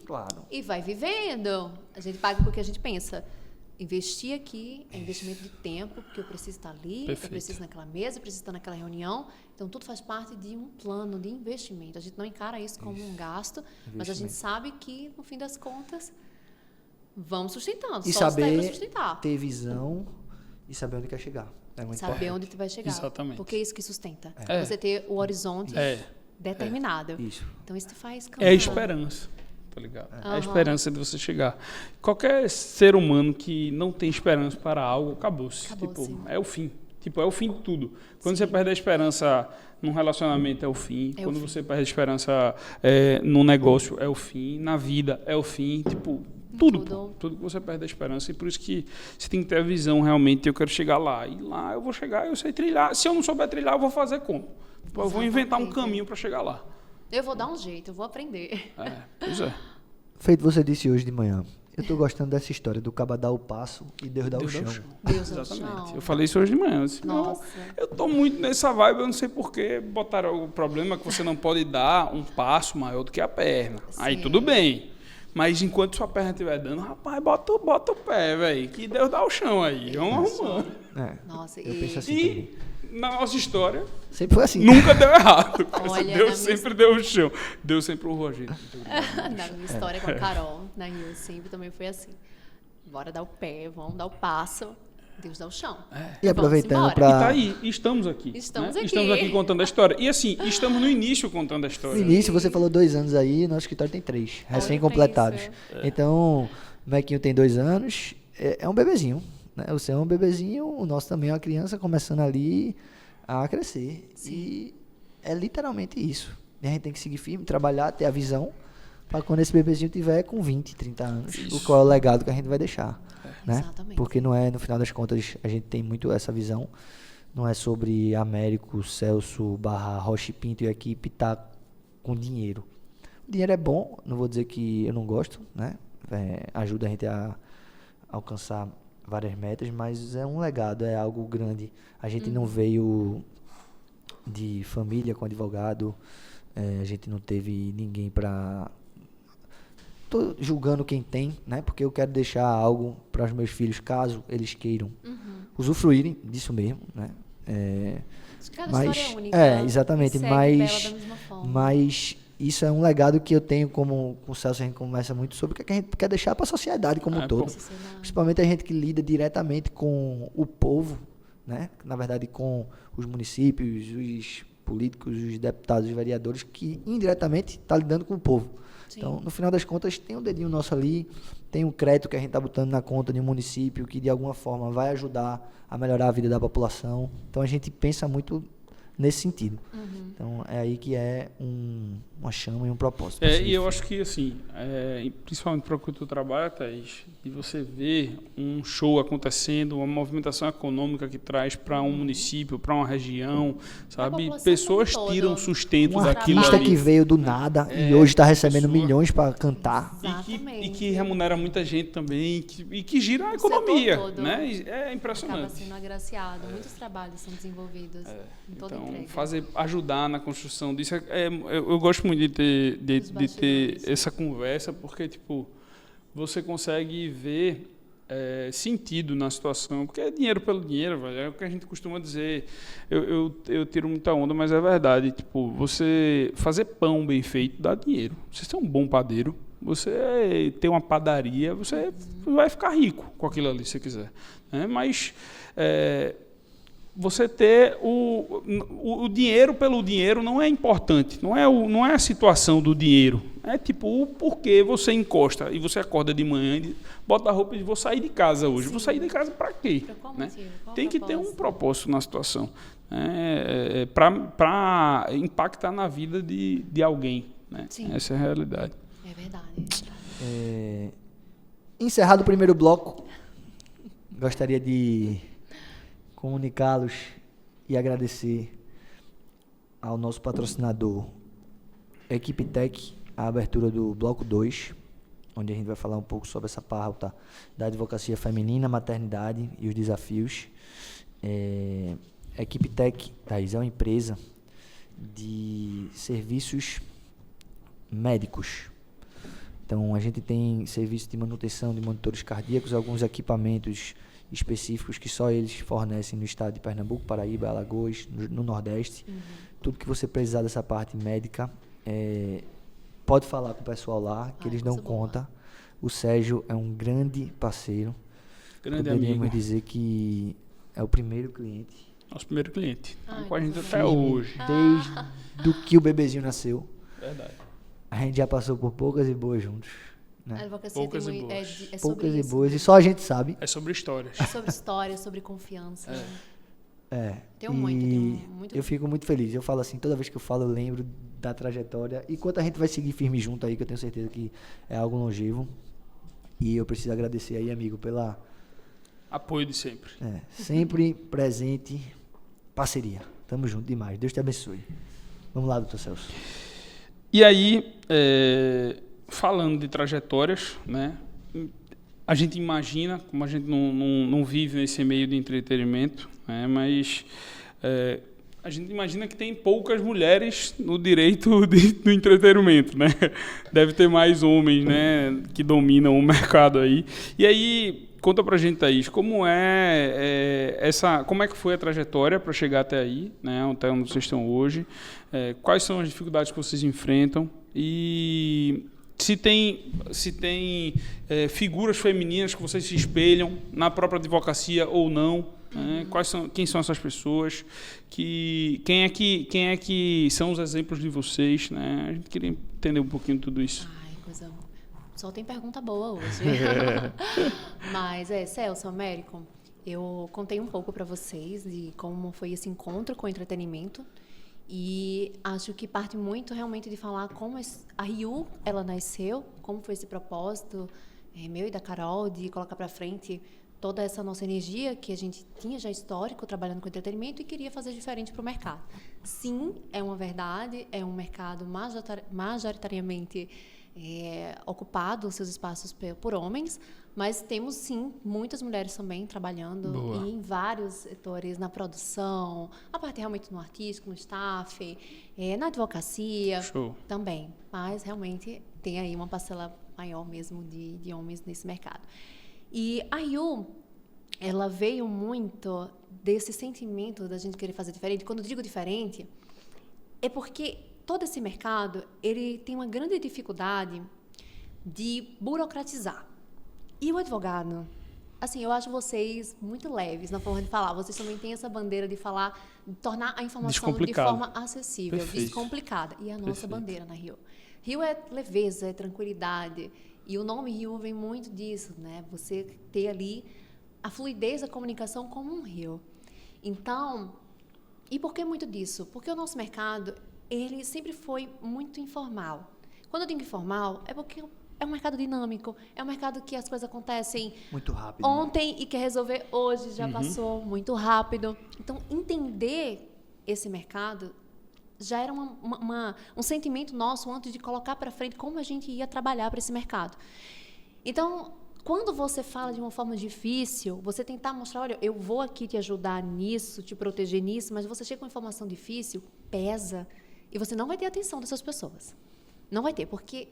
S3: e vai vivendo. A gente paga porque a gente pensa, investir aqui é investimento de tempo, porque eu preciso estar ali, eu preciso naquela mesa, eu preciso estar naquela reunião. Então tudo faz parte de um plano de investimento. A gente não encara isso como um gasto, mas a gente sabe que, no fim das contas, vamos sustentando.
S2: E
S3: só
S2: saber
S3: sustentar.
S2: ter visão e saber onde quer chegar. É muito
S3: Saber
S2: importante.
S3: onde tu vai chegar.
S1: Exatamente.
S3: Porque é isso que sustenta. Você ter o horizonte determinado.
S2: Isso.
S3: Então isso te faz
S1: É
S3: caminhar.
S1: a esperança, tá ligado? É a esperança de você chegar. Qualquer ser humano que não tem esperança para algo, acabou-se. Tipo, é o fim. Tipo, é o fim de tudo. Quando você perde a esperança num relacionamento, é o fim. Quando você perde a esperança num negócio, é o fim. Na vida, é o fim. Tipo, tudo que você perde a esperança. E por isso que você tem que ter a visão, realmente, eu quero chegar lá. E lá eu vou chegar, eu sei trilhar. Se eu não souber trilhar, eu vou fazer como? Tipo, eu vou inventar um caminho para chegar lá.
S3: Eu vou dar um jeito, eu vou aprender.
S1: Pois é.
S2: Feito você disse hoje de manhã. Eu tô gostando dessa história do caba dar o passo e Deus dá o chão.
S3: Deus dá o
S1: Exatamente.
S3: chão.
S1: Eu falei isso hoje de manhã. Eu disse,
S3: Nossa.
S1: eu tô muito nessa vibe, eu não sei por que botaram o problema que você não pode dar um passo maior do que a perna.
S3: Sim.
S1: Aí tudo bem. Mas enquanto sua perna estiver dando, rapaz, bota o pé, velho. Que Deus dá o chão aí. Vamos arrumando.
S3: Nossa,
S2: Eu penso assim
S1: E
S2: também.
S1: na nossa história,
S2: Sempre foi assim.
S1: nunca deu errado.
S3: Olha,
S1: Deus sempre deu o chão. Deus sempre o Rogério.
S3: na minha história com a Carol, na Rio, sempre também foi assim. Bora dar o pé, vamos dar o passo, Deus dá o chão.
S2: E aproveitando
S1: E
S2: para...
S1: tá aí, estamos aqui.
S3: Estamos
S1: né?
S3: aqui.
S1: Estamos aqui contando a história. E assim, estamos no início contando a história.
S2: No início, você falou 2 anos aí, nosso escritório tem 3, recém-completados. Então, o Mequinho tem 2 anos, é um bebezinho. Né? Você é um bebezinho, o nosso também é uma criança começando ali a crescer.
S3: Sim.
S2: E é literalmente isso. E a gente tem que seguir firme, trabalhar, ter a visão, para quando esse bebezinho tiver com 20, 30 anos, qual é o legado que a gente vai deixar. Né?
S3: Exatamente.
S2: Porque não é, no final das contas, a gente tem muito essa visão. Não é sobre Américo, Celso, Rocha Pinto e a equipe tá com dinheiro. O dinheiro é bom, não vou dizer que eu não gosto, né? Ajuda a gente a alcançar várias metas, mas é um legado, é algo grande. A gente não veio de família com advogado, a gente não teve ninguém para... Tô julgando quem tem, né? Porque eu quero deixar algo para os meus filhos, caso eles queiram usufruírem disso mesmo, né?
S3: Cada história é única.
S2: Exatamente.
S3: Segue ela da mesma forma.
S2: Mas isso é um legado que eu tenho com o Celso, a gente conversa muito sobre o que a gente quer deixar para a sociedade como um todo. Principalmente a gente que lida diretamente com o povo, né? Na verdade, com os municípios, os políticos, os deputados, os vereadores, que indiretamente está lidando com o povo. Sim. Então, no final das contas, tem um dedinho nosso ali, tem um crédito que a gente está botando na conta de um município que, de alguma forma, vai ajudar a melhorar a vida da população. Então, a gente pensa muito nesse sentido. Então, é aí que é uma chama e um propósito.
S1: E eu acho que, assim, principalmente para o que tu trabalha, Thaís, e você vê um show acontecendo, uma movimentação econômica que traz para um município, para uma região, sabe? Pessoas tiram sustento daquilo
S2: artista
S1: ali.
S2: Que veio do nada e hoje está recebendo milhões para cantar.
S1: E que remunera muita gente também, e que gira a economia, né? É impressionante.
S3: Acaba sendo agraciado, muitos trabalhos são desenvolvidos em toda
S1: então,
S3: entrega.
S1: ajudar na construção disso, eu gosto muito de ter essa conversa, porque tipo, você consegue ver sentido na situação, porque é dinheiro pelo dinheiro, velho, é o que a gente costuma dizer. Eu tiro muita onda, mas é verdade. Tipo, você fazer pão bem feito dá dinheiro. Você ser um bom padeiro, você ter uma padaria, você vai ficar rico com aquilo ali, se você quiser. Né? Mas você ter o dinheiro pelo dinheiro não é importante, não é a situação do dinheiro, é tipo o porquê você encosta e você acorda de manhã e bota a roupa e diz, vou sair de casa hoje. Sim. Vou sair de casa para quê? Né? Tem que ter um propósito na situação, para impactar na vida de alguém. Né? Essa é a realidade.
S3: É verdade.
S2: Encerrado o primeiro bloco, gostaria de comunicá-los e agradecer ao nosso patrocinador, Equipe Tech, a abertura do bloco 2, onde a gente vai falar um pouco sobre essa pauta da advocacia feminina, maternidade e os desafios. Equipe Tech, Thaís, é uma empresa de serviços médicos. Então, a gente tem serviço de manutenção de monitores cardíacos, alguns equipamentos específicos que só eles fornecem no estado de Pernambuco, Paraíba, Alagoas, no Nordeste. Tudo que você precisar dessa parte médica, pode falar com o pessoal lá, que eles dão conta. O Sérgio é um grande parceiro.
S1: Grande
S2: Poderíamos
S1: amigo.
S2: dizer que é o primeiro cliente.
S1: Nosso primeiro cliente. Com a gente até hoje.
S2: Desde que o bebezinho nasceu.
S1: Verdade.
S2: A gente já passou por poucas e boas juntos. Né?
S3: A advocacia
S1: Poucas
S3: tem
S1: e boas.
S3: é
S2: Poucas
S3: sobre
S2: e
S3: isso.
S2: boas. E só a gente sabe.
S1: É sobre histórias.
S3: Sobre história, sobre confiança. Tenho muito.
S2: Eu fico muito feliz. Eu falo assim, toda vez que eu falo, eu lembro da trajetória. E quanto a gente vai seguir firme junto aí, que eu tenho certeza que é algo longevo. E eu preciso agradecer aí, amigo, pela...
S1: Apoio de sempre.
S2: Sempre presente, parceria. Tamo junto demais. Deus te abençoe. Vamos lá, doutor Celso.
S1: E aí, falando de trajetórias, né? A gente imagina, como a gente não vive nesse meio de entretenimento, né? Mas a gente imagina que tem poucas mulheres no direito do entretenimento, né? Deve ter mais homens, né, que dominam o mercado aí. E aí, conta pra gente, Thaís, como é que foi a trajetória para chegar até aí, né, até onde vocês estão hoje? Quais são as dificuldades que vocês enfrentam? E se tem figuras femininas que vocês se espelham na própria advocacia ou não? Quem são essas pessoas? Quem é que são os exemplos de vocês? Né? A gente queria entender um pouquinho de tudo isso.
S3: Ai, coisa... Só tem pergunta boa hoje. Mas, Celso, Américo, eu contei um pouco para vocês de como foi esse encontro com o entretenimento. E acho que parte muito realmente de falar como a RIU, ela nasceu, como foi esse propósito meu e da Carol de colocar para frente toda essa nossa energia que a gente tinha já histórico trabalhando com entretenimento e queria fazer diferente para o mercado. Sim, é uma verdade, é um mercado majoritariamente ocupado, os seus espaços por homens, mas temos sim muitas mulheres também trabalhando em vários setores, na produção, a parte realmente no artístico, no staff, na advocacia.
S1: Show.
S3: Também, mas realmente tem aí uma parcela maior mesmo de homens nesse mercado. E a RIU, ela veio muito desse sentimento da gente querer fazer diferente. Quando eu digo diferente, é porque todo esse mercado, ele tem uma grande dificuldade de burocratizar. E o advogado, assim, eu acho vocês muito leves na forma de falar. Vocês também têm essa bandeira de falar, de tornar a informação de forma acessível, descomplicada. E a nossa bandeira na RIU. RIU é leveza, é tranquilidade. E o nome RIU vem muito disso, né? Você ter ali a fluidez da comunicação como um rio. Então, e por que muito disso? Porque o nosso mercado, ele sempre foi muito informal. Quando eu digo informal, é porque é um mercado dinâmico, é um mercado que as coisas acontecem
S2: muito rápido,
S3: ontem, né? E quer resolver hoje, já passou muito rápido. Então, entender esse mercado já era um sentimento nosso antes de colocar para frente como a gente ia trabalhar para esse mercado. Então, quando você fala de uma forma difícil, você tentar mostrar, olha, eu vou aqui te ajudar nisso, te proteger nisso, mas você chega com informação difícil, pesa, e você não vai ter atenção dessas pessoas. Não vai ter, porque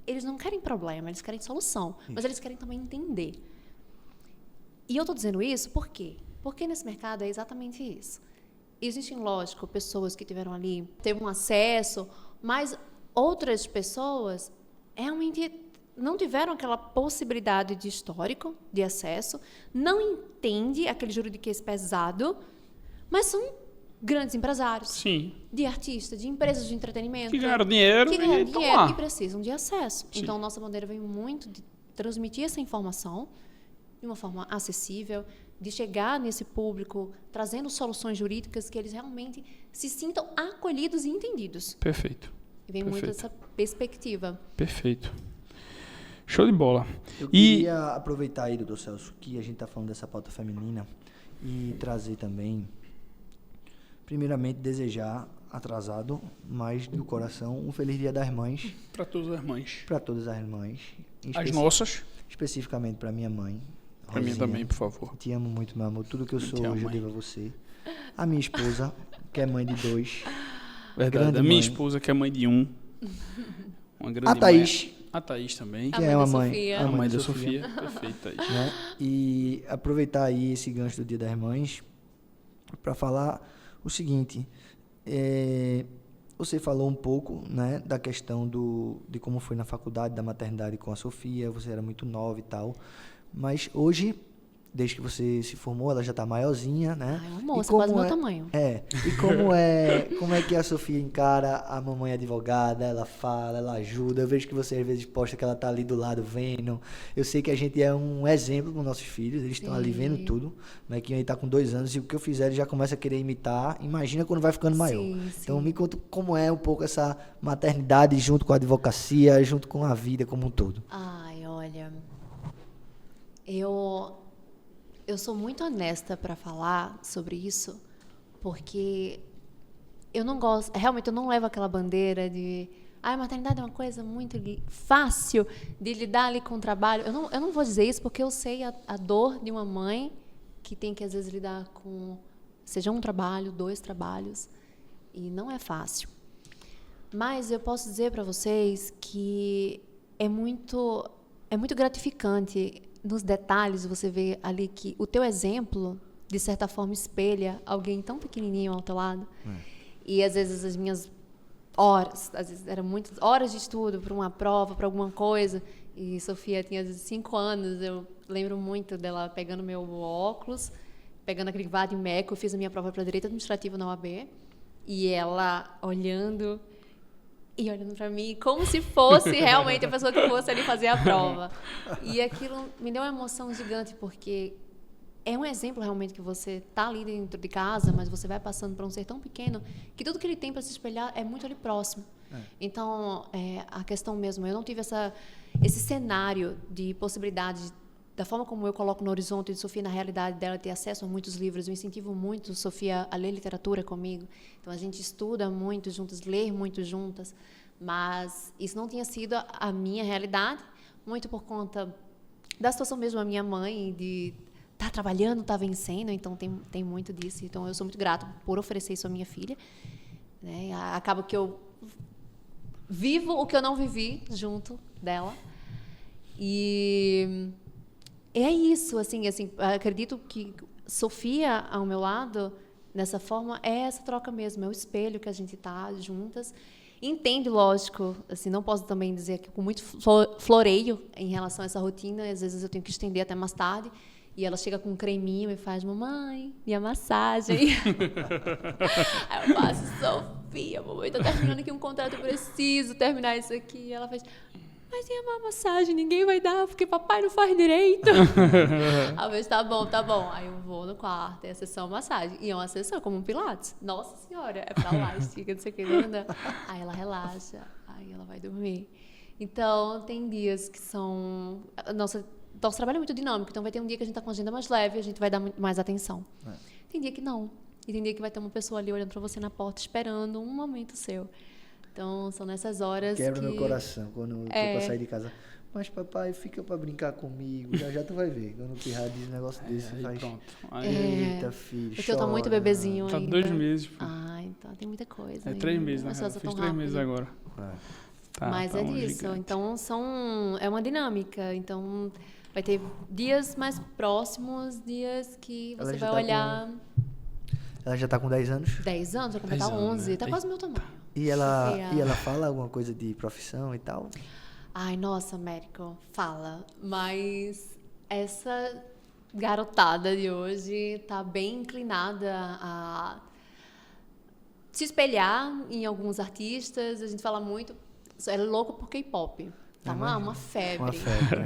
S3: eles não querem problema, eles querem solução, mas eles querem também entender. E eu estou dizendo isso por quê? Porque nesse mercado é exatamente isso. Existem, lógico, pessoas que tiveram ali, teve um acesso, mas outras pessoas realmente não tiveram aquela possibilidade de histórico, de acesso, não entende aquele juridiquês pesado, mas são grandes empresários,
S1: sim,
S3: de artistas, de empresas de entretenimento.
S1: Que ganharam dinheiro
S3: e precisam de acesso. Sim. Então, nossa bandeira vem muito de transmitir essa informação de uma forma acessível, de chegar nesse público trazendo soluções jurídicas que eles realmente se sintam acolhidos e entendidos.
S1: Perfeito.
S3: E vem muito dessa perspectiva.
S1: Perfeito. Show de bola.
S2: Eu queria aproveitar aí, doutor Celso, que a gente está falando dessa pauta feminina e trazer também, primeiramente, desejar, atrasado, mas do coração, um feliz Dia das Mães.
S1: Para todas as mães.
S2: Para todas as mães.
S1: As nossas.
S2: Especificamente para minha mãe.
S1: Para mim também, por favor.
S2: Te amo muito, meu amor. Tudo que eu sou hoje eu devo a você. A minha esposa, que é mãe de 2.
S1: Verdade. A minha esposa, que é mãe de 1. Uma grande
S2: a Thaís.
S1: Mãe. A Thaís também.
S2: Que é uma mãe.
S3: Sofia.
S1: A mãe da Sofia. Perfeito, Thaís.
S2: Né? E aproveitar aí esse gancho do Dia das Mães para falar o seguinte. Você falou um pouco, né, da questão de como foi na faculdade da maternidade com a Sofia. Você era muito nova e tal. Mas hoje, desde que você se formou, ela já tá maiorzinha, né?
S3: Ai, uma moça, quase meu tamanho.
S2: E como é que a Sofia encara a mamãe advogada? Ela fala, ela ajuda. Eu vejo que você às vezes posta que ela tá ali do lado vendo. Eu sei que a gente é um exemplo para nossos filhos, eles estão ali vendo tudo. O Mequinho aí tá com 2 anos e o que eu fizer ele já começa a querer imitar. Imagina quando vai ficando maior. Então me conta como é um pouco essa maternidade junto com a advocacia, junto com a vida como um todo.
S3: Ai, olha, eu sou muito honesta para falar sobre isso, porque eu não gosto, realmente eu não levo aquela bandeira de a maternidade é uma coisa muito fácil de lidar ali com o trabalho. Eu não vou dizer isso porque eu sei a dor de uma mãe que tem que às vezes lidar com, seja um trabalho, 2 trabalhos, e não é fácil. Mas eu posso dizer para vocês que é muito gratificante nos detalhes você vê ali que o teu exemplo, de certa forma, espelha alguém tão pequenininho ao teu lado. E às vezes as minhas horas, às vezes eram muitas horas de estudo para uma prova, para alguma coisa, e Sofia tinha 5 anos, eu lembro muito dela pegando meu óculos, pegando aquele vade-mecum, eu fiz a minha prova para Direito Administrativo na UAB, e ela olhando para mim como se fosse realmente a pessoa que fosse ali fazer a prova. E aquilo me deu uma emoção gigante, porque é um exemplo realmente que você está ali dentro de casa, mas você vai passando por um ser tão pequeno que tudo que ele tem para se espelhar é muito ali próximo. Então, a questão mesmo, eu não tive esse cenário de possibilidade da forma como eu coloco no horizonte de Sofia, na realidade dela, ter acesso a muitos livros. Eu incentivo muito Sofia a ler literatura comigo. Então, a gente estuda muito juntas, lê muito juntas. Mas isso não tinha sido a minha realidade, muito por conta da situação mesmo da minha mãe, de estar trabalhando, estar vencendo. Então, tem muito disso. Então, eu sou muito grata por oferecer isso à minha filha. Né? Acaba que eu vivo o que eu não vivi junto dela. E é isso, assim, acredito que Sofia ao meu lado, dessa forma, é essa troca mesmo, é o espelho que a gente está juntas. Entendo, lógico, assim, não posso também dizer que com muito floreio em relação a essa rotina, às vezes eu tenho que estender até mais tarde, e ela chega com um creminho e faz, mamãe, minha massagem. Aí eu faço, Sofia, mamãe, tô terminando aqui um contrato, eu preciso terminar isso aqui. E ela faz, mas e a massagem? Ninguém vai dar, porque papai não faz direito. Aí eu vejo, tá bom. Aí eu vou no quarto, é a sessão massagem. E é uma sessão, como um pilates. Nossa Senhora, é pra lá, estica, não sei o que, anda. Aí ela relaxa, aí ela vai dormir. Então, tem dias que são... Nosso trabalho é muito dinâmico, então vai ter um dia que a gente tá com a agenda mais leve, a gente vai dar mais atenção. Tem dia que não. E tem dia que vai ter uma pessoa ali olhando pra você na porta, esperando um momento seu. Então, são nessas horas
S2: Quebra meu coração quando eu tô pra sair de casa. Mas papai, fica pra brincar comigo. Já tu vai ver. Quando o Pirra diz um negócio desse, faz...
S1: Pronto.
S2: Eita, filho,
S3: porque eu tô muito bebezinho
S1: tá
S3: ainda.
S1: 2 meses. Pô.
S3: Então tem muita coisa.
S1: 3 meses, na real. Fiz 3 meses agora.
S3: Mas é disso. Gigante. Então, é uma dinâmica. Então, vai ter dias mais próximos, dias que você vai olhar...
S2: Ela já tá com 10 anos?
S3: 10 anos, vai completar 11. Né? Tá quase o meu tamanho.
S2: E ela fala alguma coisa de profissão e tal?
S3: Ai, nossa, Américo, fala. Mas essa garotada de hoje tá bem inclinada a se espelhar em alguns artistas. A gente fala muito... Ela é louca por K-pop. Tá uma febre.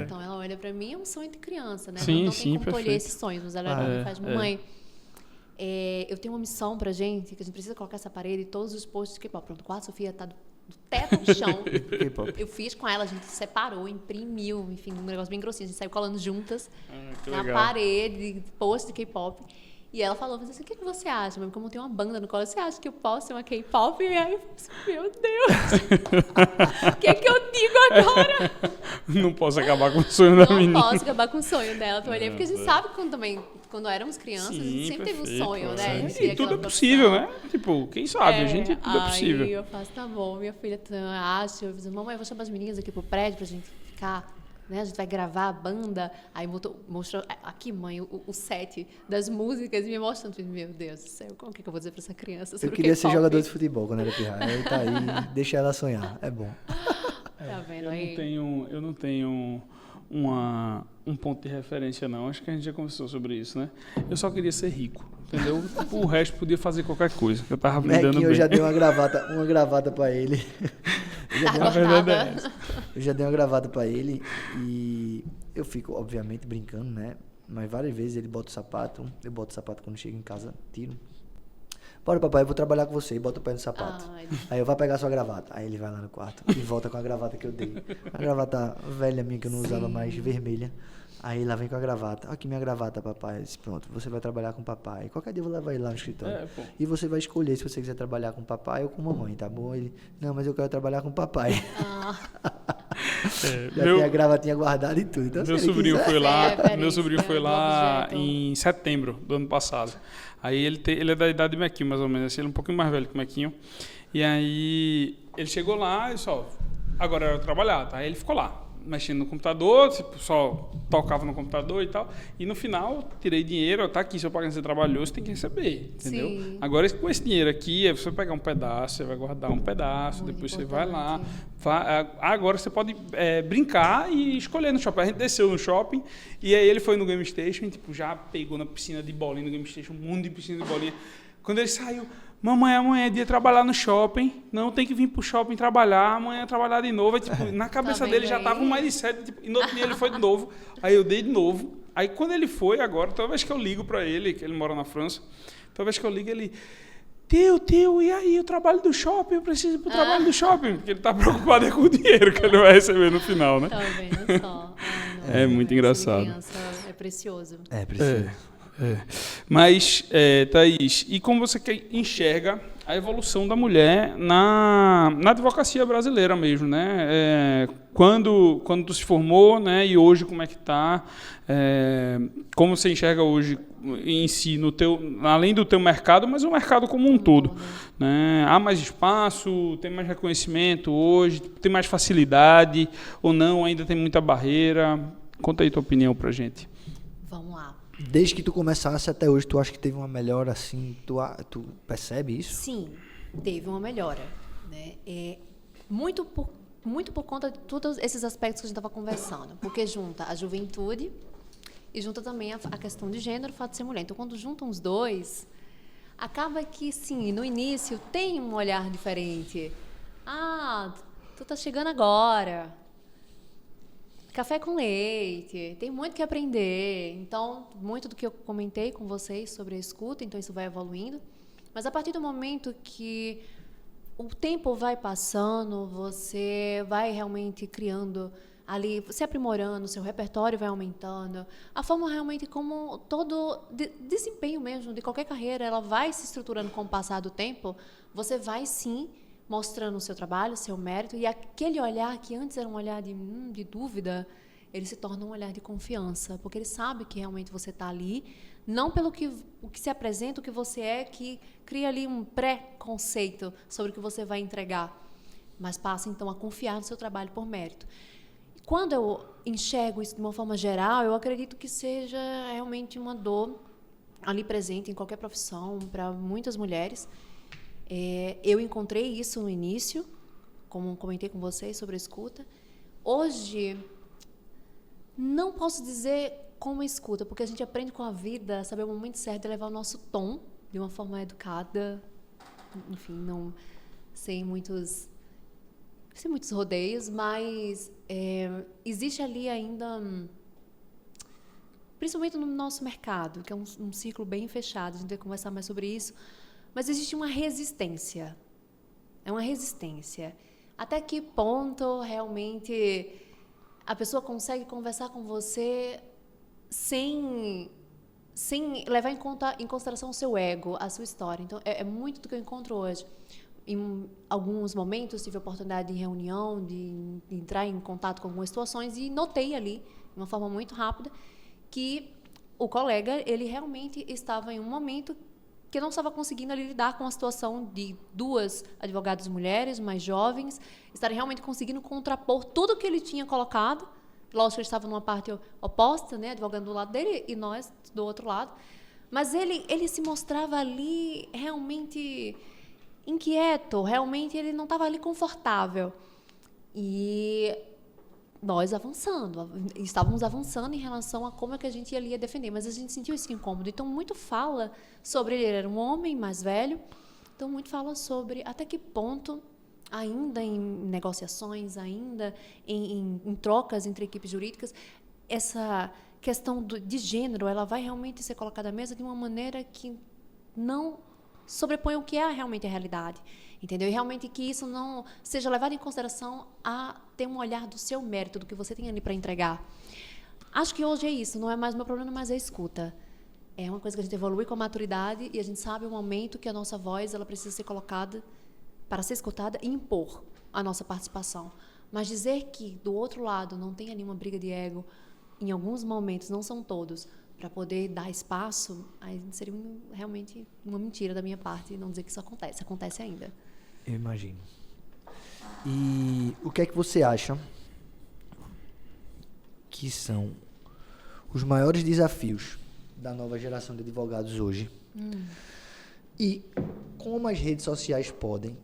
S3: Então, ela olha pra mim, é um sonho de criança, né?
S1: Sim,
S3: não tem como
S1: perfeito.
S3: colher esses sonhos. Mas ela me faz, mamãe... eu tenho uma missão pra gente, que a gente precisa colocar essa parede e todos os posts de K-pop. Pronto, a Sofia tá do teto ao chão. Eu fiz com ela, a gente separou, imprimiu, enfim, um negócio bem grossinho. A gente saiu colando juntas na parede, post de K-pop. E ela falou, mas assim, o que você acha? Mas como tem uma banda no colo, você acha que eu posso ser uma K-pop? E aí eu falei assim, meu Deus! O que eu digo agora?
S1: Não posso acabar com o sonho da menina.
S3: Não posso acabar com o sonho dela. Eu olhei, porque a gente sabe quando éramos crianças, a gente sempre teve um sonho, né?
S1: E tudo é possível, né? Tipo, quem sabe? A gente, tudo é possível.
S3: Aí eu faço, tá bom, minha filha acha. Eu digo, mamãe, eu vou chamar as meninas aqui pro prédio pra gente ficar... Né? A gente vai gravar a banda, aí mostrou aqui, mãe, o set das músicas, e me mostrando, meu Deus do céu, como que eu vou dizer pra essa criança sobre
S2: Eu queria ser jogador de futebol quando era pirra. Aí tá aí, deixa ela sonhar, é bom.
S3: Tá vendo aí?
S1: Eu não tenho um ponto de referência, não. Acho que a gente já conversou sobre isso, né? Eu só queria ser rico, entendeu? O resto podia fazer qualquer coisa, que eu tava aprendendo bem.
S2: Eu já dei uma gravata para ele. Eu já dei uma gravata para ele e eu fico, obviamente, brincando, né? Mas várias vezes ele bota o sapato, eu boto o sapato quando chego em casa, tiro. Bora, papai, eu vou trabalhar com você. E bota o pé no sapato. Aí eu vou pegar sua gravata. Aí ele vai lá no quarto e volta com a gravata que eu dei. A gravata velha minha que eu não usava mais, vermelha. Aí lá vem com a gravata. Aqui minha gravata, papai. Eu disse, pronto, você vai trabalhar com o papai. Qualquer dia eu vou levar ele lá no escritório. E você vai escolher se você quiser trabalhar com o papai ou com a mamãe, tá bom? Ele, não, mas eu quero trabalhar com o papai. Já tem a gravatinha guardada e tudo. Então,
S1: meu sobrinho foi lá em setembro do ano passado. Aí ele é da idade do Mequinho, mais ou menos. Ele é um pouquinho mais velho que o Mequinho. E aí ele chegou lá e só, agora era trabalhar, tá? Aí ele ficou lá, mexendo no computador, tipo, só tocava no computador e tal. E no final, tirei dinheiro, tá aqui, se eu pagar você trabalhou, você tem que receber, entendeu? Sim. Agora, com esse dinheiro aqui, você vai pegar um pedaço, você vai guardar um pedaço, muito depois importante. Você vai lá. Agora você pode brincar e escolher no shopping. A gente desceu no shopping e aí ele foi no Game Station e tipo, já pegou na piscina de bolinha no Game Station, um mundo de piscina de bolinha. Quando ele saiu, mamãe, amanhã é dia de trabalhar no shopping, não tem que vir pro shopping trabalhar, amanhã trabalhar de novo. Aí, tipo, na cabeça dele já tava um mindset, tipo, e no outro dia ele foi de novo, aí eu dei de novo. Aí quando ele foi agora, toda vez que eu ligo para ele, que ele mora na França, toda vez que eu ligo ele... Tio, e aí, o trabalho do shopping? Eu preciso ir pro trabalho do shopping. Porque ele tá preocupado com o dinheiro que ele vai receber no final, né?
S3: Tá vendo só?
S1: É muito engraçado.
S3: É precioso.
S2: É precioso.
S1: Mas, Thaís, e como você enxerga a evolução da mulher na advocacia brasileira mesmo, né? Quando tu se formou, né? E hoje como é que tá? Como você enxerga hoje em si, além do teu mercado, mas o mercado como um todo, né? Há mais espaço, tem mais reconhecimento hoje, tem mais facilidade ou não? Ainda tem muita barreira? Conta aí tua opinião pra gente.
S3: Vamos lá.
S2: Desde que tu começasse até hoje, tu acha que teve uma melhora assim? Tu percebe isso?
S3: Sim, teve uma melhora, né? Muito por conta de todos esses aspectos que a gente estava conversando, porque junta a juventude e junta também a questão de gênero, o fato de ser mulher. Então, quando juntam os dois, acaba que, sim, no início tem um olhar diferente. Ah, tu tá chegando agora. Café com leite, tem muito que aprender. Então, muito do que eu comentei com vocês sobre a escuta, então isso vai evoluindo. Mas a partir do momento que o tempo vai passando, você vai realmente criando ali, se aprimorando, seu repertório vai aumentando. A forma realmente como todo desempenho mesmo de qualquer carreira, ela vai se estruturando com o passar do tempo, você vai sim mostrando o seu trabalho, o seu mérito, e aquele olhar que antes era um olhar de dúvida, ele se torna um olhar de confiança, porque ele sabe que realmente você está ali, não pelo o que se apresenta, o que você é, que cria ali um pré-conceito sobre o que você vai entregar, mas passa então a confiar no seu trabalho por mérito. Quando eu enxergo isso de uma forma geral, eu acredito que seja realmente uma dor ali presente em qualquer profissão, para muitas mulheres. Eu encontrei isso no início, como comentei com vocês sobre a escuta. Hoje, não posso dizer como escuta, porque a gente aprende com a vida a saber o momento certo de levar o nosso tom de uma forma educada, enfim, não sem muitos rodeios, mas existe ali ainda, principalmente no nosso mercado, que é um ciclo bem fechado, a gente vai conversar mais sobre isso, mas existe uma resistência. É uma resistência. Até que ponto realmente a pessoa consegue conversar com você sem levar em consideração o seu ego, a sua história. Então, é muito do que eu encontro hoje. Em alguns momentos, tive a oportunidade de reunião, de entrar em contato com algumas situações e notei ali, de uma forma muito rápida, que o colega, ele realmente estava em um momento que não estava conseguindo ali lidar com a situação de duas advogadas mulheres mais jovens, estarem realmente conseguindo contrapor tudo que ele tinha colocado. Lógico que ele estava numa parte oposta, né, advogando do lado dele e nós do outro lado. Mas ele se mostrava ali realmente inquieto, realmente ele não estava ali confortável. E nós estávamos avançando em relação a como é que a gente ia defender, mas a gente sentiu esse incômodo. Então, muito fala sobre ele era um homem mais velho, então muito fala sobre até que ponto, ainda em negociações, ainda em trocas entre equipes jurídicas, essa questão de gênero, ela vai realmente ser colocada à mesa de uma maneira que não sobrepõe o que é realmente a realidade, entendeu? E realmente que isso não seja levado em consideração a ter um olhar do seu mérito, do que você tem ali para entregar. Acho que hoje é isso, não é mais meu problema, mas é a escuta. É uma coisa que a gente evolui com a maturidade e a gente sabe o momento que a nossa voz ela precisa ser colocada para ser escutada e impor a nossa participação. Mas dizer que, do outro lado, não tem ali uma briga de ego, em alguns momentos, não são todos, para poder dar espaço, aí seria realmente uma mentira da minha parte não dizer que isso acontece. Acontece ainda.
S2: Eu imagino. E o que é que você acha que são os maiores desafios da nova geração de advogados hoje? E como as redes sociais podem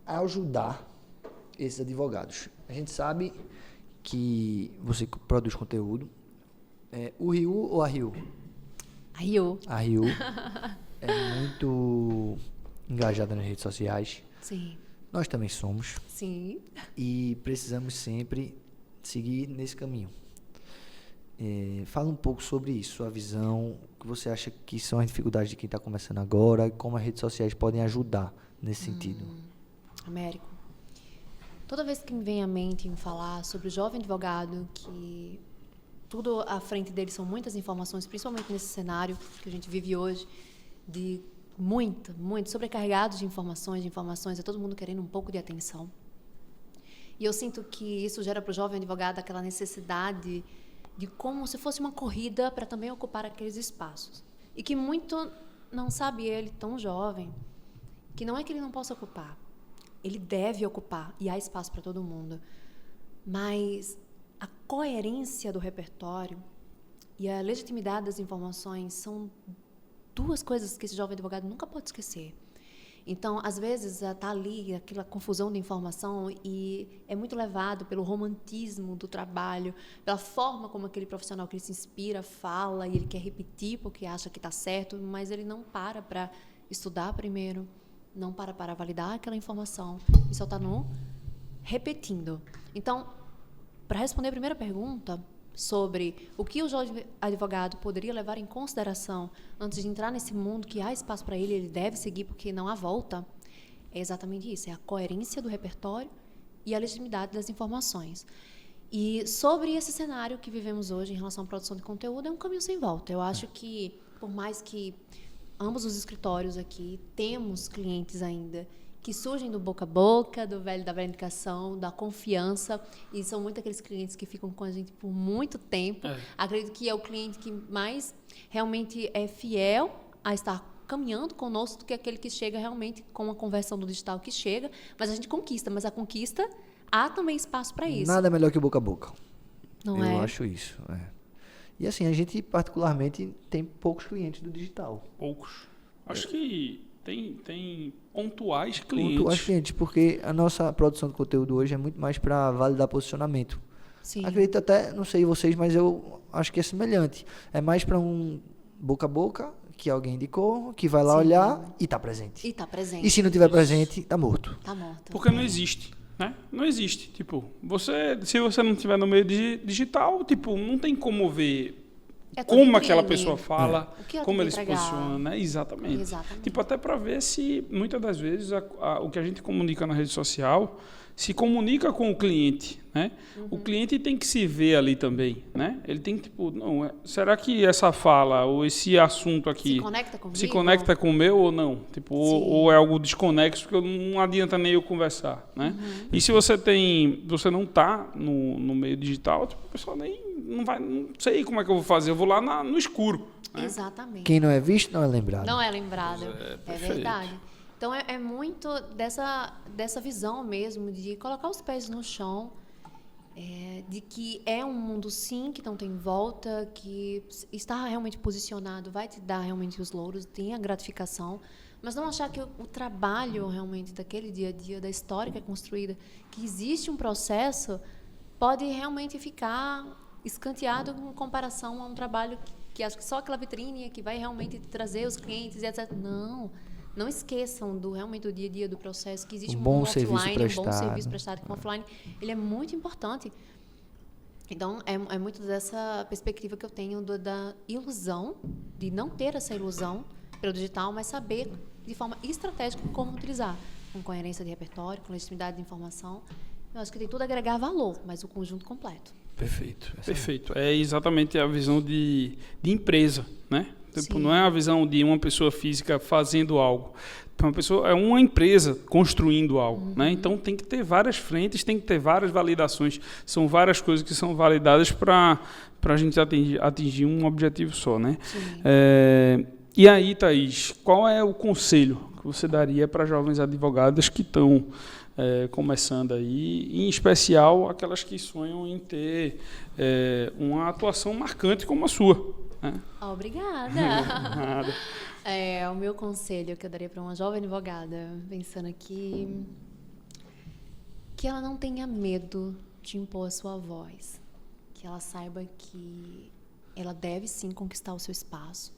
S2: ajudar esses advogados? A gente sabe que você produz conteúdo. O Ryu ou a Ryu?
S3: A Ryu.
S2: A Ryu é muito engajada nas redes sociais.
S3: Sim.
S2: Nós também somos.
S3: Sim.
S2: E precisamos sempre seguir nesse caminho. Fala um pouco sobre isso, sua visão, o que você acha que são as dificuldades de quem está começando agora e como as redes sociais podem ajudar nesse sentido.
S3: Américo, toda vez que me vem à mente em falar sobre o jovem advogado, que tudo à frente dele são muitas informações, principalmente nesse cenário que a gente vive hoje, de muito sobrecarregado de informações, é todo mundo querendo um pouco de atenção. E eu sinto que isso gera para o jovem advogado aquela necessidade de como se fosse uma corrida para também ocupar aqueles espaços. E que muito não sabe ele, tão jovem, que não é que ele não possa ocupar, ele deve ocupar, e há espaço para todo mundo. Mas a coerência do repertório e a legitimidade das informações são duas coisas que esse jovem advogado nunca pode esquecer. Então, às vezes, está ali aquela confusão de informação e é muito levado pelo romantismo do trabalho, pela forma como aquele profissional que ele se inspira fala e ele quer repetir porque acha que está certo, mas ele não para estudar primeiro, não para validar aquela informação e só está repetindo. Então, para responder a primeira pergunta sobre o que o jovem advogado poderia levar em consideração antes de entrar nesse mundo que há espaço para ele, ele deve seguir porque não há volta, é exatamente isso, é a coerência do repertório e a legitimidade das informações. E sobre esse cenário que vivemos hoje em relação à produção de conteúdo, é um caminho sem volta. Eu acho que, por mais que ambos os escritórios aqui temos clientes ainda que surgem do boca a boca, da velha indicação, da confiança, e são muito aqueles clientes que ficam com a gente por muito tempo. Acredito que é o cliente que mais realmente é fiel a estar caminhando conosco do que aquele que chega realmente com a conversão do digital que chega, mas a gente conquista, mas a conquista há também espaço para isso.
S2: Nada melhor que o boca a boca.
S3: Não é?
S2: Eu acho isso. E assim, a gente particularmente tem poucos clientes do digital.
S1: Poucos. Acho que tem pontuais clientes.
S2: Pontuais clientes, porque a nossa produção de conteúdo hoje é muito mais para validar posicionamento.
S3: Sim.
S2: Acredito até, não sei vocês, mas eu acho que é semelhante. É mais para um boca a boca, que alguém indicou, que vai lá olhar e está presente.
S3: E está presente.
S2: E se não tiver presente, está morto.
S3: Está morto.
S1: Porque não existe, né? Não existe. Tipo, se você não estiver no meio digital, tipo, não tem como ver como aquela pessoa fala, como ele se posiciona, né? Exatamente. Tipo, até para ver se, muitas das vezes, o que a gente comunica na rede social se comunica com o cliente, né? O cliente tem que se ver ali também, né? Ele tem que, tipo, será que essa fala ou esse assunto aqui se conecta com o meu ou não? Tipo, ou é algo desconexo, porque não adianta nem eu conversar, né? E se você não está no meio digital, tipo, a pessoa não sei como é que eu vou fazer, eu vou lá no escuro. Né?
S3: Exatamente.
S2: Quem não é visto não é lembrado.
S3: Não é lembrado, é verdade. Então, é muito dessa visão mesmo, de colocar os pés no chão, de que é um mundo, sim, que não tem volta, que está realmente posicionado, vai te dar realmente os louros, tem a gratificação, mas não achar que o trabalho realmente daquele dia a dia, da história que é construída, que existe um processo pode realmente ficar escanteado em comparação a um trabalho que acho que só aquela vitrine é que vai realmente trazer os clientes e etc. Não esqueçam realmente do dia a dia do processo, que existe um bom offline, um bom serviço prestado, que o offline ele é muito importante. Então, é muito dessa perspectiva que eu tenho da ilusão, de não ter essa ilusão pelo digital, mas saber de forma estratégica como utilizar, com coerência de repertório, com legitimidade de informação. Eu acho que tem tudo a agregar valor, mas o conjunto completo.
S1: Perfeito, perfeito. É exatamente a visão de empresa, né? Tipo, não é a visão de uma pessoa física fazendo algo. É uma empresa construindo algo, né? Então tem que ter várias frentes, tem que ter várias validações. São várias coisas que são validadas para a gente atingir um objetivo só, né? E aí, Thaís, qual é o conselho que você daria para jovens advogadas que estão começando aí, em especial aquelas que sonham em ter uma atuação marcante como a sua?
S3: Obrigada. O meu conselho que eu daria para uma jovem advogada, pensando aqui, que ela não tenha medo de impor a sua voz, que ela saiba que ela deve sim conquistar o seu espaço,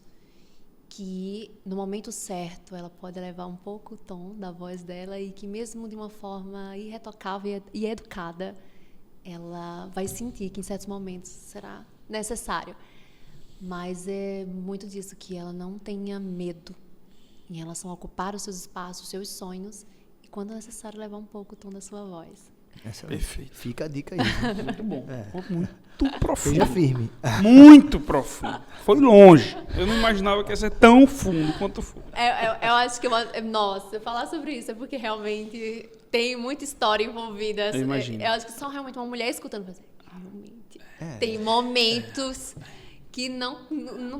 S3: que no momento certo ela pode elevar um pouco o tom da voz dela e que mesmo de uma forma irretocável e educada, ela vai sentir que em certos momentos será necessário. Mas é muito disso, que ela não tenha medo em relação a ocupar os seus espaços, os seus sonhos, e quando necessário levar um pouco o tom da sua voz.
S2: Perfeito. Fica a dica aí.
S1: Muito bom. Muito profundo.
S2: Seja firme.
S1: Muito profundo. Foi longe. Eu não imaginava que ia ser tão fundo quanto foi.
S3: Eu acho que, nossa, falar sobre isso é porque realmente tem muita história envolvida.
S1: Eu imagino.
S3: Eu acho que só realmente uma mulher escutando vai dizer, realmente. Tem momentos que não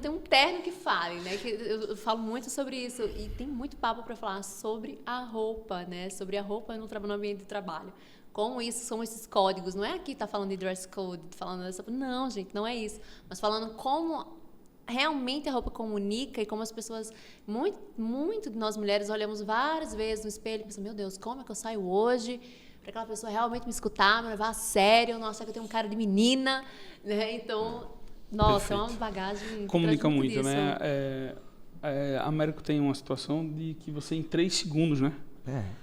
S3: tem um terno que fale, né? Que eu falo muito sobre isso e tem muito papo para falar sobre a roupa, né? Sobre a roupa no ambiente de trabalho. Como isso são esses códigos. Não é aqui tá falando de dress code, falando dessa... Não, gente, não é isso. Mas falando como realmente a roupa comunica e como as pessoas... Muito de nós mulheres olhamos várias vezes no espelho e pensamos, meu Deus, como é que eu saio hoje? Para aquela pessoa realmente me escutar, me levar a sério, não achar que eu tenho um cara de menina, né? Então... Nossa, perfeito. É uma bagagem...
S1: Comunica muito, disso. Né? A Américo tem uma situação de que você em 3 segundos, né?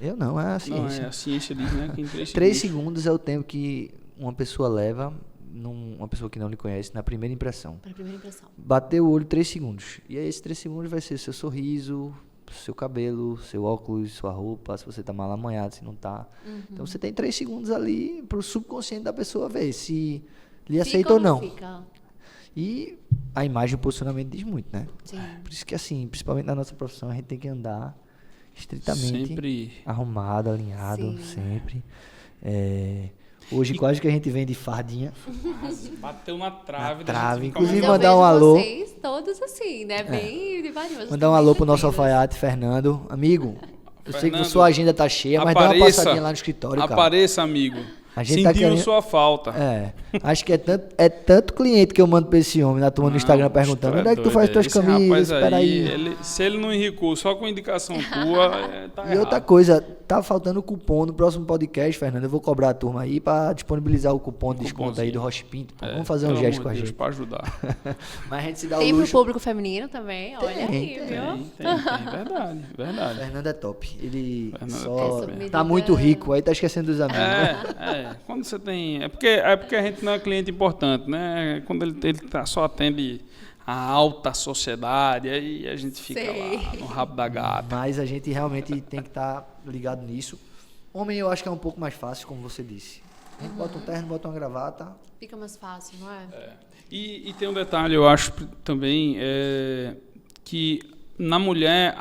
S2: Eu não, é a ciência.
S1: Não, a ciência diz, né? Que em
S2: 3 segundos é o tempo que uma pessoa leva, uma pessoa que não lhe conhece, na primeira impressão.
S3: Na primeira impressão.
S2: Bater o olho 3 segundos. E aí esses 3 segundos vai ser seu sorriso, seu cabelo, seu óculos, sua roupa, se você tá mal amanhado, se não tá. Então você tem 3 segundos ali pro subconsciente da pessoa ver se lhe aceita ou não.
S3: Fica.
S2: E a imagem e o posicionamento diz muito, né?
S3: Sim.
S2: Por isso que, assim, principalmente na nossa profissão, a gente tem que andar estritamente
S1: sempre
S2: arrumado, alinhado,
S3: Sim.
S2: sempre. Hoje quase que a gente vem de fardinha.
S1: Bateu na trave.
S2: Inclusive
S3: mas
S2: mandar um alô.
S3: Vocês todos assim, né? Bem devagarinho.
S2: Mandar um alô pro nosso alfaiate, Fernando. Amigo, eu sei que sua agenda tá cheia, mas dá uma passadinha lá no escritório, cara.
S1: Apareça, amigo.
S2: A gente
S1: Sentiu
S2: tá querendo...
S1: sua falta.
S2: Acho que é tanto cliente que eu mando pra esse homem na turma no Instagram perguntando onde é que tu faz tuas camisas, espera aí.
S1: Se ele não enricou só com indicação tua, tá errado.
S2: E outra coisa, tá faltando cupom no próximo podcast, Fernando, eu vou cobrar a turma aí pra disponibilizar o cupom de desconto aí do Roche Pinto. Vamos fazer um gesto com a gente.
S1: Pra ajudar.
S2: Mas a gente se dá
S3: tem
S2: o luxo.
S3: Tem pro público feminino também, olha aí, viu?
S1: Tem, verdade.
S2: Fernando é top. Ele
S1: só
S2: tá muito rico, aí tá esquecendo dos amigos.
S1: Quando você tem... É porque a gente não é cliente importante, né? Quando ele só atende a alta sociedade, aí a gente fica lá no rabo da gata.
S2: Mas a gente realmente tem que estar ligado nisso. Homem, eu acho que é um pouco mais fácil, como você disse. A gente bota um terno, bota uma gravata.
S3: Fica mais fácil, não é?
S1: E tem um detalhe, eu acho também, que na mulher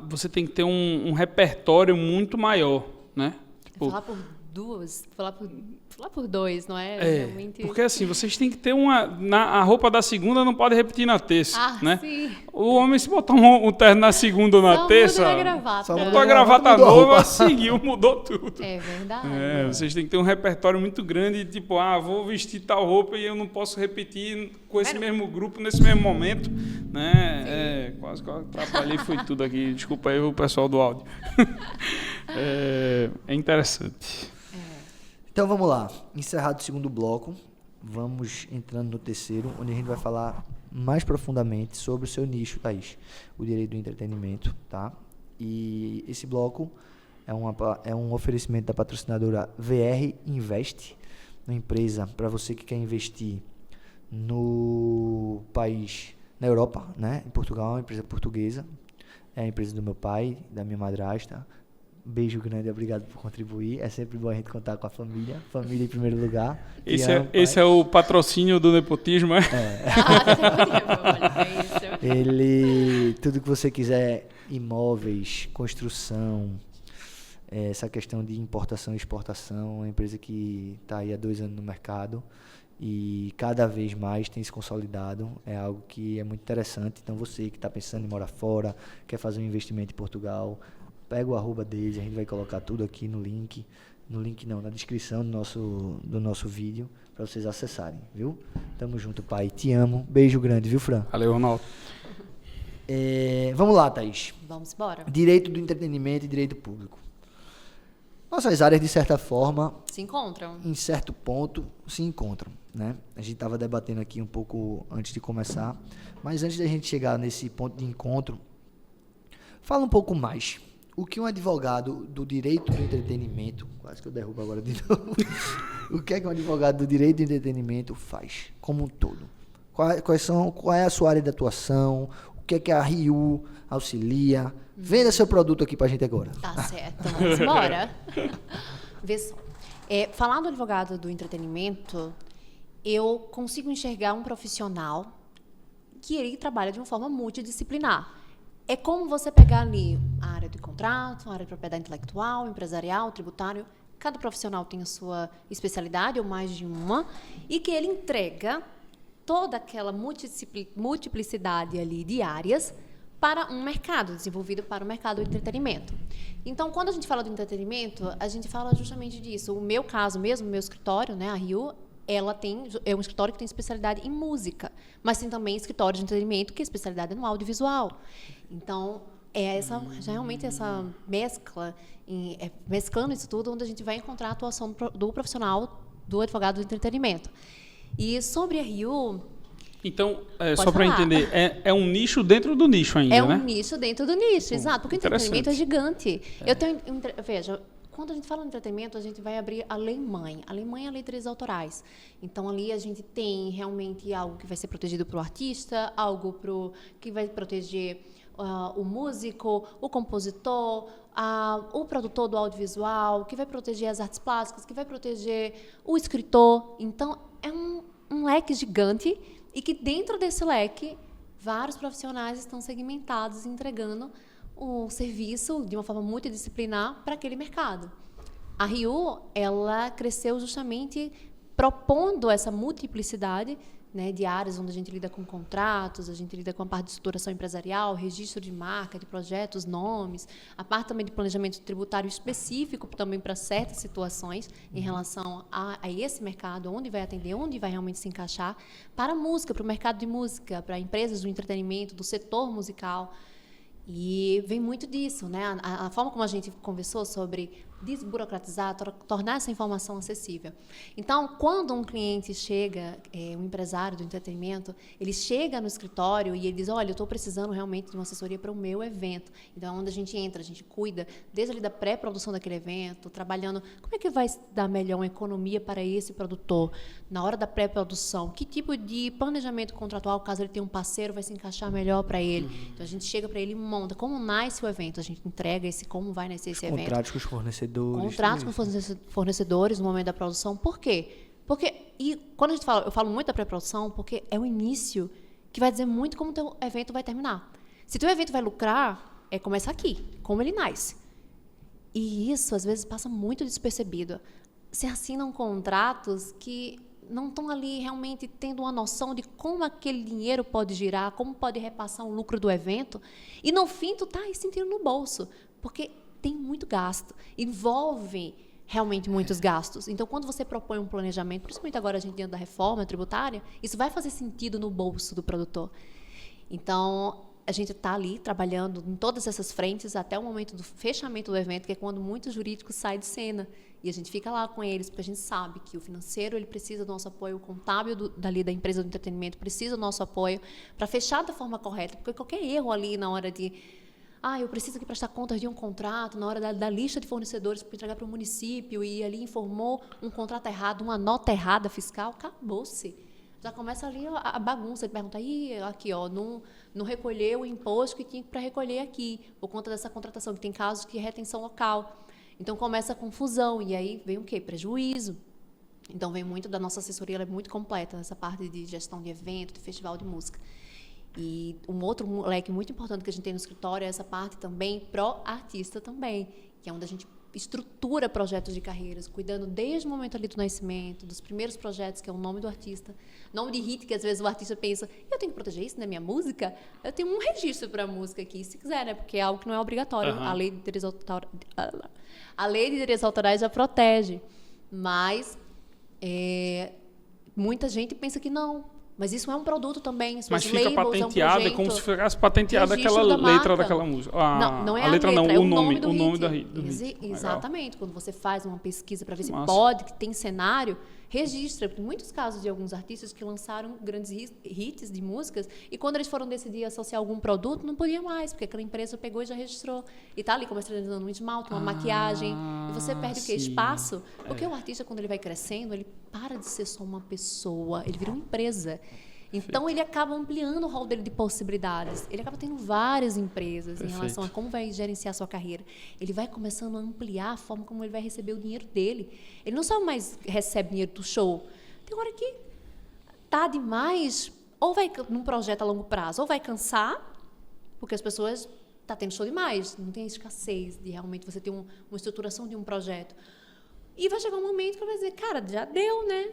S1: você tem que ter um repertório muito maior, né? Tipo,
S3: falar por duas, falar por dois, não é?
S1: Realmente... Porque assim, vocês têm que ter a roupa da segunda não pode repetir na terça, né?
S3: Sim.
S1: O homem, se botar um terno na segunda ou na terça,
S3: só
S1: botou a gravata nova, seguiu, mudou tudo.
S3: É verdade.
S1: Vocês têm que ter um repertório muito grande, tipo, vou vestir tal roupa e eu não posso repetir com esse mesmo grupo, nesse mesmo momento, né? Quase que eu atrapalhei, foi tudo aqui. Desculpa aí o pessoal do áudio. É interessante.
S2: Então vamos lá. Encerrado o segundo bloco, vamos entrando no terceiro, onde a gente vai falar mais profundamente sobre o seu nicho, Thaís, o direito do entretenimento, tá? E esse bloco é um oferecimento da patrocinadora VR Invest, uma empresa para você que quer investir no país, na Europa, né? Em Portugal, uma empresa portuguesa, é a empresa do meu pai, da minha madrasta. Beijo grande, obrigado por contribuir. É sempre bom a gente contar com a família em primeiro lugar.
S1: Esse é o patrocínio do nepotismo, é?
S2: Tudo que você quiser, imóveis, construção, essa questão de importação e exportação, é uma empresa que está aí há 2 anos no mercado e cada vez mais tem se consolidado, é algo que é muito interessante. Então você que está pensando em morar fora, quer fazer um investimento em Portugal, pega o @ deles, a gente vai colocar tudo aqui no link não, na descrição do nosso vídeo, para vocês acessarem, viu? Tamo junto, pai, te amo, beijo grande, viu, Fran?
S1: Valeu, Ronaldo.
S2: Vamos lá, Thaís.
S3: Vamos embora.
S2: Direito do entretenimento e direito público. Nossas áreas, de certa forma,
S3: se encontram.
S2: Em certo ponto, se encontram, né? A gente estava debatendo aqui um pouco antes de começar, mas antes da gente chegar nesse ponto de encontro, fala um pouco mais. O que um advogado do direito do entretenimento, quase que eu derrubo agora de novo, o que é que um advogado do direito do entretenimento faz, como um todo? Qual é a sua área de atuação? O que é que a RIU auxilia? Venda seu produto aqui pra gente agora.
S3: Tá certo, vamos embora. Vê só. Falar do advogado do entretenimento, eu consigo enxergar um profissional que ele trabalha de uma forma multidisciplinar. É como você pegar ali a área de contrato, a área de propriedade intelectual, empresarial, tributário. Cada profissional tem a sua especialidade, ou mais de uma, e que ele entrega toda aquela multiplicidade ali de áreas para um mercado, desenvolvido para o mercado do entretenimento. Então, quando a gente fala do entretenimento, a gente fala justamente disso. O meu caso mesmo, o meu escritório, né, a RIU, é um escritório que tem especialidade em música, mas tem também escritório de entretenimento que é especialidade no audiovisual. Então, realmente essa mescla, mesclando isso tudo, onde a gente vai encontrar a atuação do profissional, do advogado do entretenimento. E sobre a RIU...
S1: Então, só para entender, é um nicho dentro do nicho ainda, né?
S3: É um nicho dentro do nicho, exato, porque o entretenimento é gigante. Veja, quando a gente fala em entretenimento, a gente vai abrir a Lei Mãe. A Lei Mãe é a Lei de Direitos Autorais. Então, ali a gente tem realmente algo que vai ser protegido para o artista, algo que vai proteger o músico, o compositor, o produtor do audiovisual, que vai proteger as artes plásticas, que vai proteger o escritor. Então, é um leque gigante e que dentro desse leque, vários profissionais estão segmentados, entregando o serviço de uma forma multidisciplinar para aquele mercado. A RIU, ela cresceu justamente propondo essa multiplicidade, né, de áreas onde a gente lida com contratos, a gente lida com a parte de estruturação empresarial, registro de marca, de projetos, nomes, a parte também de planejamento tributário específico também para certas situações em relação a esse mercado, onde vai atender, onde vai realmente se encaixar, para a música, para o mercado de música, para empresas do entretenimento, do setor musical. E vem muito disso, né? A forma como a gente conversou sobre desburocratizar, tornar essa informação acessível. Então, quando um cliente chega, um empresário do entretenimento, ele chega no escritório e ele diz, olha, eu estou precisando realmente de uma assessoria para o meu evento. Então, onde a gente entra, a gente cuida desde ali da pré-produção daquele evento, trabalhando como é que vai dar melhor uma economia para esse produtor na hora da pré-produção, que tipo de planejamento contratual, caso ele tenha um parceiro, vai se encaixar melhor para ele. Então, a gente chega para ele e monta como nasce o evento, a gente entrega como vai nascer esse evento.
S2: Contratos com os fornecedores.
S3: Contratos com fornecedores no momento da produção. Por quê? E quando eu falo muito da pré-produção, porque é o início que vai dizer muito como o teu evento vai terminar. Se teu evento vai lucrar, começa aqui, como ele nasce. E isso, às vezes, passa muito despercebido. Se assinam contratos que não estão ali realmente tendo uma noção de como aquele dinheiro pode girar, como pode repassar o lucro do evento. E, no fim, tu tá aí sentindo no bolso, porque tem muito gasto, envolve realmente muitos gastos. Então, quando você propõe um planejamento, principalmente agora a gente dentro da reforma tributária, isso vai fazer sentido no bolso do produtor. Então, a gente está ali trabalhando em todas essas frentes até o momento do fechamento do evento, que é quando muitos jurídicos saem de cena. E a gente fica lá com eles, porque a gente sabe que o financeiro ele precisa do nosso apoio, o contábil dali da empresa do entretenimento precisa do nosso apoio para fechar da forma correta, porque qualquer erro ali na hora de... eu preciso aqui prestar contas de um contrato, na hora da lista de fornecedores para entregar para o município, e ali informou um contrato errado, uma nota errada fiscal, acabou-se. Já começa ali a bagunça, ele pergunta, aqui, não recolheu o imposto que tinha para recolher aqui, por conta dessa contratação, que tem casos de retenção local. Então, começa a confusão, e aí vem o quê? Prejuízo. Então, vem muito da nossa assessoria, ela é muito completa, nessa parte de gestão de evento, de festival de música. E um outro leque muito importante que a gente tem no escritório é essa parte também pró-artista também, que é onde a gente estrutura projetos de carreiras, cuidando desde o momento ali do nascimento, dos primeiros projetos, que é o nome do artista, nome de hit, que às vezes o artista pensa, eu tenho que proteger isso na minha música? Eu tenho um registro para a música aqui, se quiser, né? Porque é algo que não é obrigatório. A lei de direitos autorais já protege, mas muita gente pensa que não. Mas isso é um produto também.
S1: Mas fica patenteado, é como se ficasse patenteada aquela letra daquela música.
S3: Não é a letra, não, o nome do hit. Exatamente. Quando você faz uma pesquisa para ver se pode, que tem cenário, registra. Tem muitos casos de alguns artistas que lançaram grandes hits de músicas e quando eles foram decidir associar algum produto, não podia mais, porque aquela empresa pegou e já registrou. E está ali comercializando um esmalte, uma maquiagem. E você perde o quê? Espaço. Porque o artista, quando ele vai crescendo, ele para de ser só uma pessoa, ele vira uma empresa. Então, ele acaba ampliando o rol dele de possibilidades. Ele acaba tendo várias empresas em relação a como vai gerenciar a sua carreira. Ele vai começando a ampliar a forma como ele vai receber o dinheiro dele. Ele não só mais recebe dinheiro do show. Tem hora que tá demais, ou vai num projeto a longo prazo, ou vai cansar, porque as pessoas tá tendo show demais, não tem escassez de realmente você ter uma estruturação de um projeto. E vai chegar um momento que vai dizer, cara, já deu, né?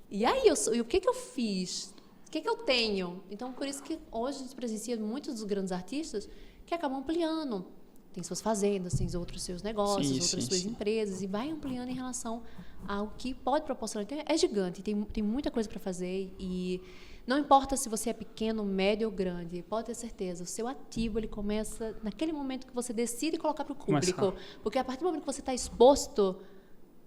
S3: E aí, e o que eu fiz? O que eu tenho? Então, por isso que hoje a gente presencia muitos dos grandes artistas que acabam ampliando. Tem suas fazendas, tem outros seus negócios, outras suas empresas, e vai ampliando em relação ao que pode proporcionar. Então, é gigante, tem muita coisa para fazer, e não importa se você é pequeno, médio ou grande, pode ter certeza, o seu ativo ele começa naquele momento que você decide colocar para o público. Porque a partir do momento que você está exposto,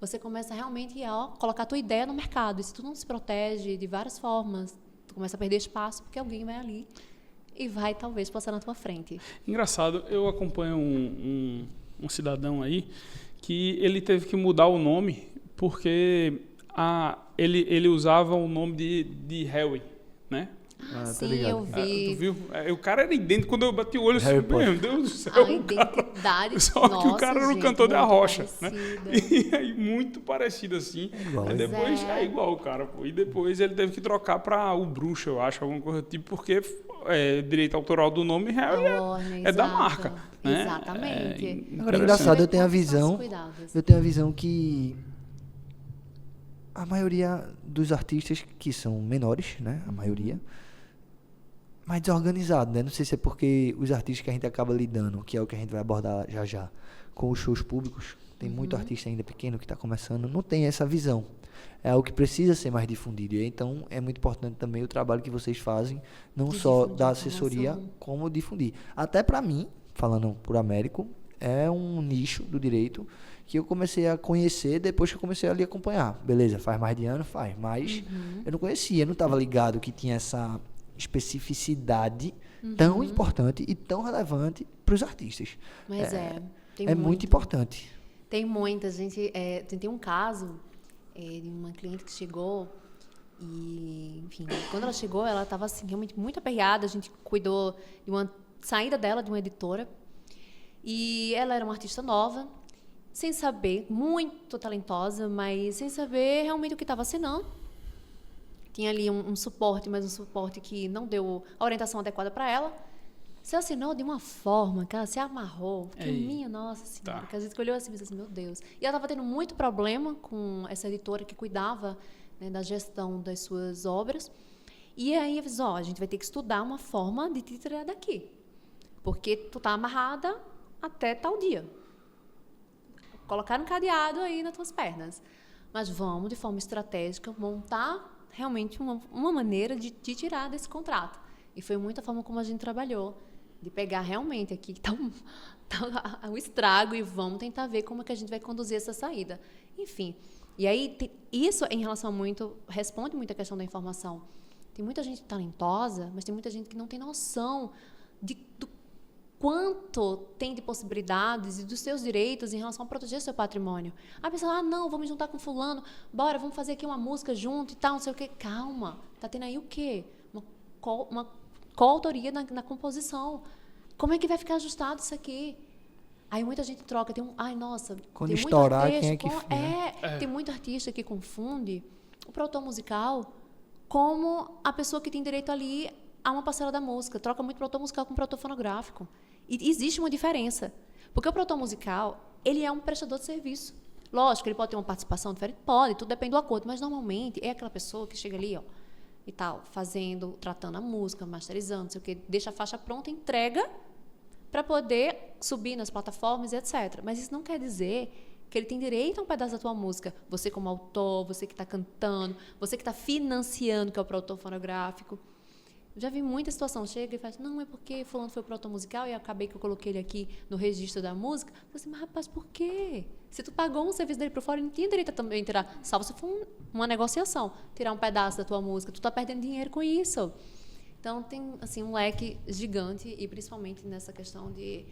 S3: você começa realmente a colocar a tua ideia no mercado. E se tu não se protege de várias formas, tu começa a perder espaço, porque alguém vai ali e vai, talvez, passar na tua frente.
S1: Engraçado, eu acompanho um cidadão aí que ele teve que mudar o nome porque ele usava o nome de Harry, né?
S3: Sim, eu vi.
S1: Tu viu? O cara era idêntico. Quando eu bati o olho, assim, meu Deus do céu.
S3: A identidade.
S1: Só que o cara era o cantor da Rocha, né? E aí, muito parecido assim. Aí depois, é igual o cara, pô. E depois ele teve que trocar para o Bruxo, eu acho, alguma coisa do tipo, porque direito autoral do nome Harry é da marca. Né?
S3: Exatamente.
S2: Agora, engraçado, eu tenho a visão que a maioria dos artistas que são menores, né? A maioria, mais desorganizado, né? Não sei se é porque os artistas que a gente acaba lidando, que é o que a gente vai abordar já, com os shows públicos, tem muito artista ainda pequeno que está começando, não tem essa visão. É algo que precisa ser mais difundido. E então, é muito importante também o trabalho que vocês fazem, não só da assessoria, como difundir. Até para mim, falando por Américo, é um nicho do direito que eu comecei a conhecer depois que eu comecei a lhe acompanhar. Beleza, faz mais de ano? Faz. Mas eu não conhecia, não estava ligado que tinha essa especificidade tão importante e tão relevante para os artistas.
S3: Mas
S2: tem muito importante.
S3: Tem muita. A gente tem um caso de uma cliente que chegou e, enfim, quando ela chegou, ela estava assim, realmente muito aperreada. A gente cuidou de uma saída dela de uma editora e ela era uma artista nova, sem saber, muito talentosa, mas sem saber realmente o que estava assinando. Tinha ali um suporte, mas um suporte que não deu a orientação adequada para ela. Se assinou de uma forma que ela se amarrou, que minha nossa senhora, que a gente olhou assim e disse assim, meu Deus. E ela estava tendo muito problema com essa editora que cuidava, né, da gestão das suas obras. E aí eu disse, a gente vai ter que estudar uma forma de te tirar daqui. Porque tu tá amarrada até tal dia. Colocar um cadeado aí nas tuas pernas. Mas vamos, de forma estratégica, montar realmente uma maneira de te tirar desse contrato. E foi muita forma como a gente trabalhou. de pegar realmente aqui que tá o estrago e vamos tentar ver como é que a gente vai conduzir essa saída. Enfim, e aí isso em relação a responde muito a questão da informação. Tem muita gente talentosa, mas tem muita gente que não tem noção do quanto tem de possibilidades e dos seus direitos em relação a proteger seu patrimônio. A pessoa, não, vou me juntar com fulano, bora, vamos fazer aqui uma música junto e tal, não sei o quê. Calma, tá tendo aí o quê? Uma coautoria na composição. Como é que vai ficar ajustado isso aqui? Aí muita gente troca,
S2: quando
S3: tem
S2: estourar,
S3: muito artista,
S2: quem é que
S3: tem muito artista que confunde o produtor musical como a pessoa que tem direito ali a uma parcela da música. Troca muito produtor musical com produtor fonográfico. E existe uma diferença. Porque o produtor musical, ele é um prestador de serviço. Lógico, ele pode ter uma participação diferente? Pode, tudo depende do acordo. Mas, normalmente, é aquela pessoa que chega ali, e tal, tratando a música, masterizando, não sei o quê, deixa a faixa pronta, entrega para poder subir nas plataformas e etc. Mas isso não quer dizer que ele tem direito a um pedaço da tua música. Você como autor, você que está cantando, você que está financiando, que é o produtor fonográfico. Eu já vi muita situação, chega e faz, não, é porque fulano foi o produtor musical e acabei que eu coloquei ele aqui no registro da música. Eu falei assim, mas rapaz, por quê? Se tu pagou um serviço dele por fora, ele não tinha direito a também tirar, salvo se for uma negociação, tirar um pedaço da tua música, tu tá perdendo dinheiro com isso. Então, tem assim, um leque gigante e principalmente nessa questão de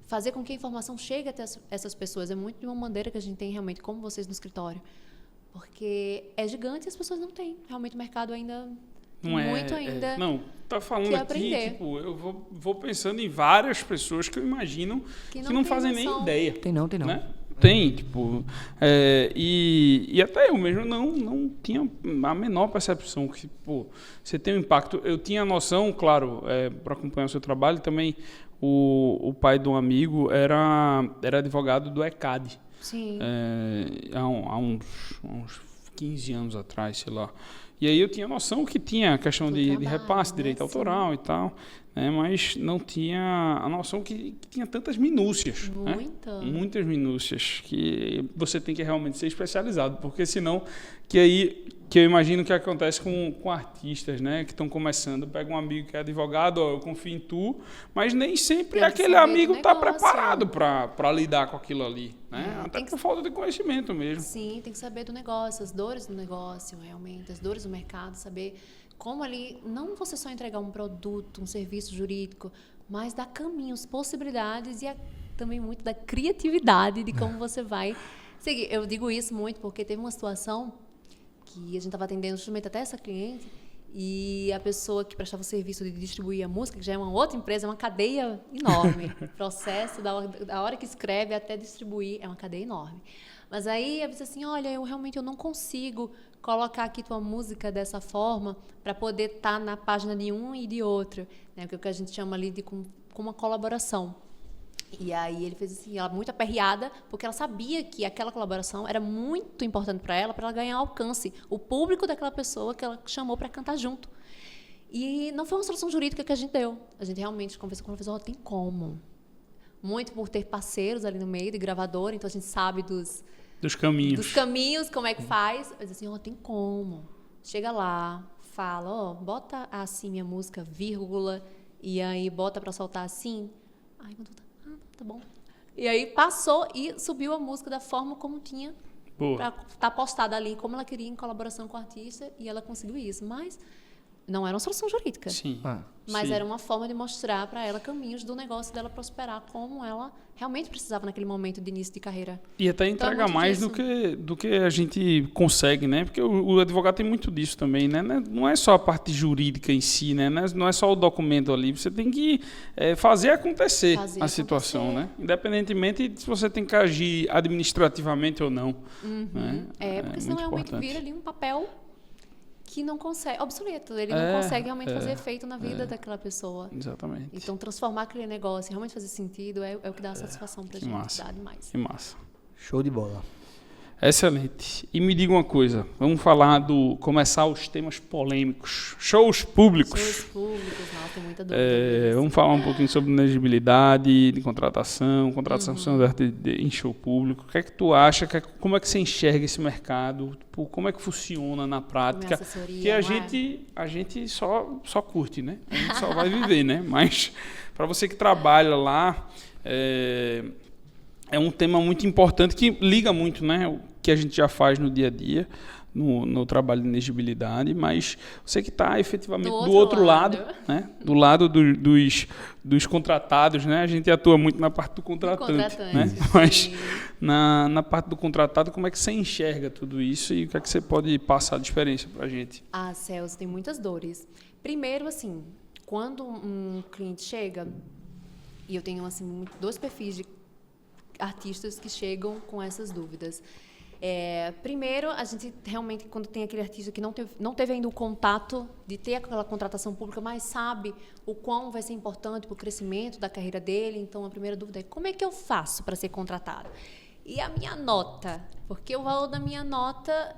S3: fazer com que a informação chegue até essas pessoas. É muito de uma maneira que a gente tem realmente, como vocês no escritório, porque é gigante e as pessoas não têm. Realmente o mercado ainda...
S1: Não, tá falando aqui, tipo, eu vou pensando em várias pessoas que eu imagino que não fazem nem ideia.
S2: Tem não.
S1: Né? Tem, tipo, e até eu mesmo não tinha a menor percepção que, pô, você tem um impacto. Eu tinha noção, claro, para acompanhar o seu trabalho também, o pai de um amigo era advogado do ECAD.
S3: Sim.
S1: Há uns 15 anos atrás, sei lá. E aí eu tinha noção que tinha a questão de repasse, direito autoral e tal, né? Mas não tinha a noção que tinha tantas minúcias. Muitas minúcias que você tem que realmente ser especializado, porque senão, que eu imagino que acontece com artistas, né? Que estão começando, pega um amigo que é advogado, eu confio em tu, mas nem sempre aquele amigo está preparado para lidar com aquilo ali, né? Até por falta de conhecimento mesmo.
S3: Sim, tem que saber do negócio, as dores do negócio, realmente, as dores do mercado, saber como ali, não você só entregar um produto, um serviço jurídico, mas dar caminhos, possibilidades e também muito da criatividade de como você vai seguir. Eu digo isso muito porque teve uma situação que a gente estava atendendo justamente até essa cliente e a pessoa que prestava o serviço de distribuir a música, que já é uma outra empresa, é uma cadeia enorme. O processo da hora que escreve até distribuir é uma cadeia enorme. Mas aí ela disse assim, olha, eu não consigo colocar aqui tua música dessa forma para poder estar na página de um e de outro, né? O que a gente chama ali de com uma colaboração. E aí ele fez assim, ela muito aperreada, porque ela sabia que aquela colaboração era muito importante para ela ganhar alcance, o público daquela pessoa que ela chamou para cantar junto. E não foi uma solução jurídica que a gente deu. A gente realmente conversou com o professor, tem como. Muito por ter parceiros ali no meio de gravador, então a gente sabe dos caminhos, como é que faz. Mas assim, tem como. Chega lá, fala, bota assim minha música, vírgula, e aí bota para soltar assim. Ai, tá bom. E aí passou e subiu a música da forma como tinha para estar postada ali, como ela queria, em colaboração com o artista, e ela conseguiu isso. Mas não era uma solução jurídica.
S1: Sim.
S3: Mas era uma forma de mostrar para ela caminhos do negócio dela prosperar, como ela realmente precisava naquele momento de início de carreira.
S1: E até entrega mais do que a gente consegue, né? Porque o advogado tem muito disso também, né? Não é só a parte jurídica em si, né? Não é só o documento ali. Você tem que fazer acontecer a situação, né? Independentemente se você tem que agir administrativamente ou não. Né?
S3: Porque senão realmente vira ali um papel que não consegue, obsoleto, ele não consegue realmente fazer efeito na vida daquela pessoa.
S1: Exatamente.
S3: Então, transformar aquele negócio e realmente fazer sentido é o que dá a satisfação pra gente, dá demais.
S1: Que massa.
S2: Show de bola.
S1: Excelente. E me diga uma coisa, vamos falar começar os temas polêmicos. Shows públicos.
S3: Shows públicos, não, tem muita dúvida.
S1: Vamos falar um pouquinho sobre elegibilidade de contratação em show público. O que é que tu acha? Como é que você enxerga esse mercado? Tipo, como é que funciona na prática? Porque a gente só curte, né? A gente só vai viver, né? Mas Para você que trabalha lá, é um tema muito importante que liga muito, né, o que a gente já faz no dia a dia, no trabalho de inegibilidade, mas você que está efetivamente do outro lado, né, do lado dos contratados, né, a gente atua muito na parte do contratante, né, mas na parte do contratado, como é que você enxerga tudo isso e o que é que você pode passar de experiência para a gente?
S3: Celso, tem muitas dores. Primeiro, assim, quando um cliente chega, e eu tenho assim, 2 perfis de artistas que chegam com essas dúvidas. Primeiro, a gente realmente, quando tem aquele artista que não teve ainda o contato de ter aquela contratação pública, mas sabe o quão vai ser importante para o crescimento da carreira dele, então a primeira dúvida é como é que eu faço para ser contratado? E a minha nota? Porque o valor da minha nota,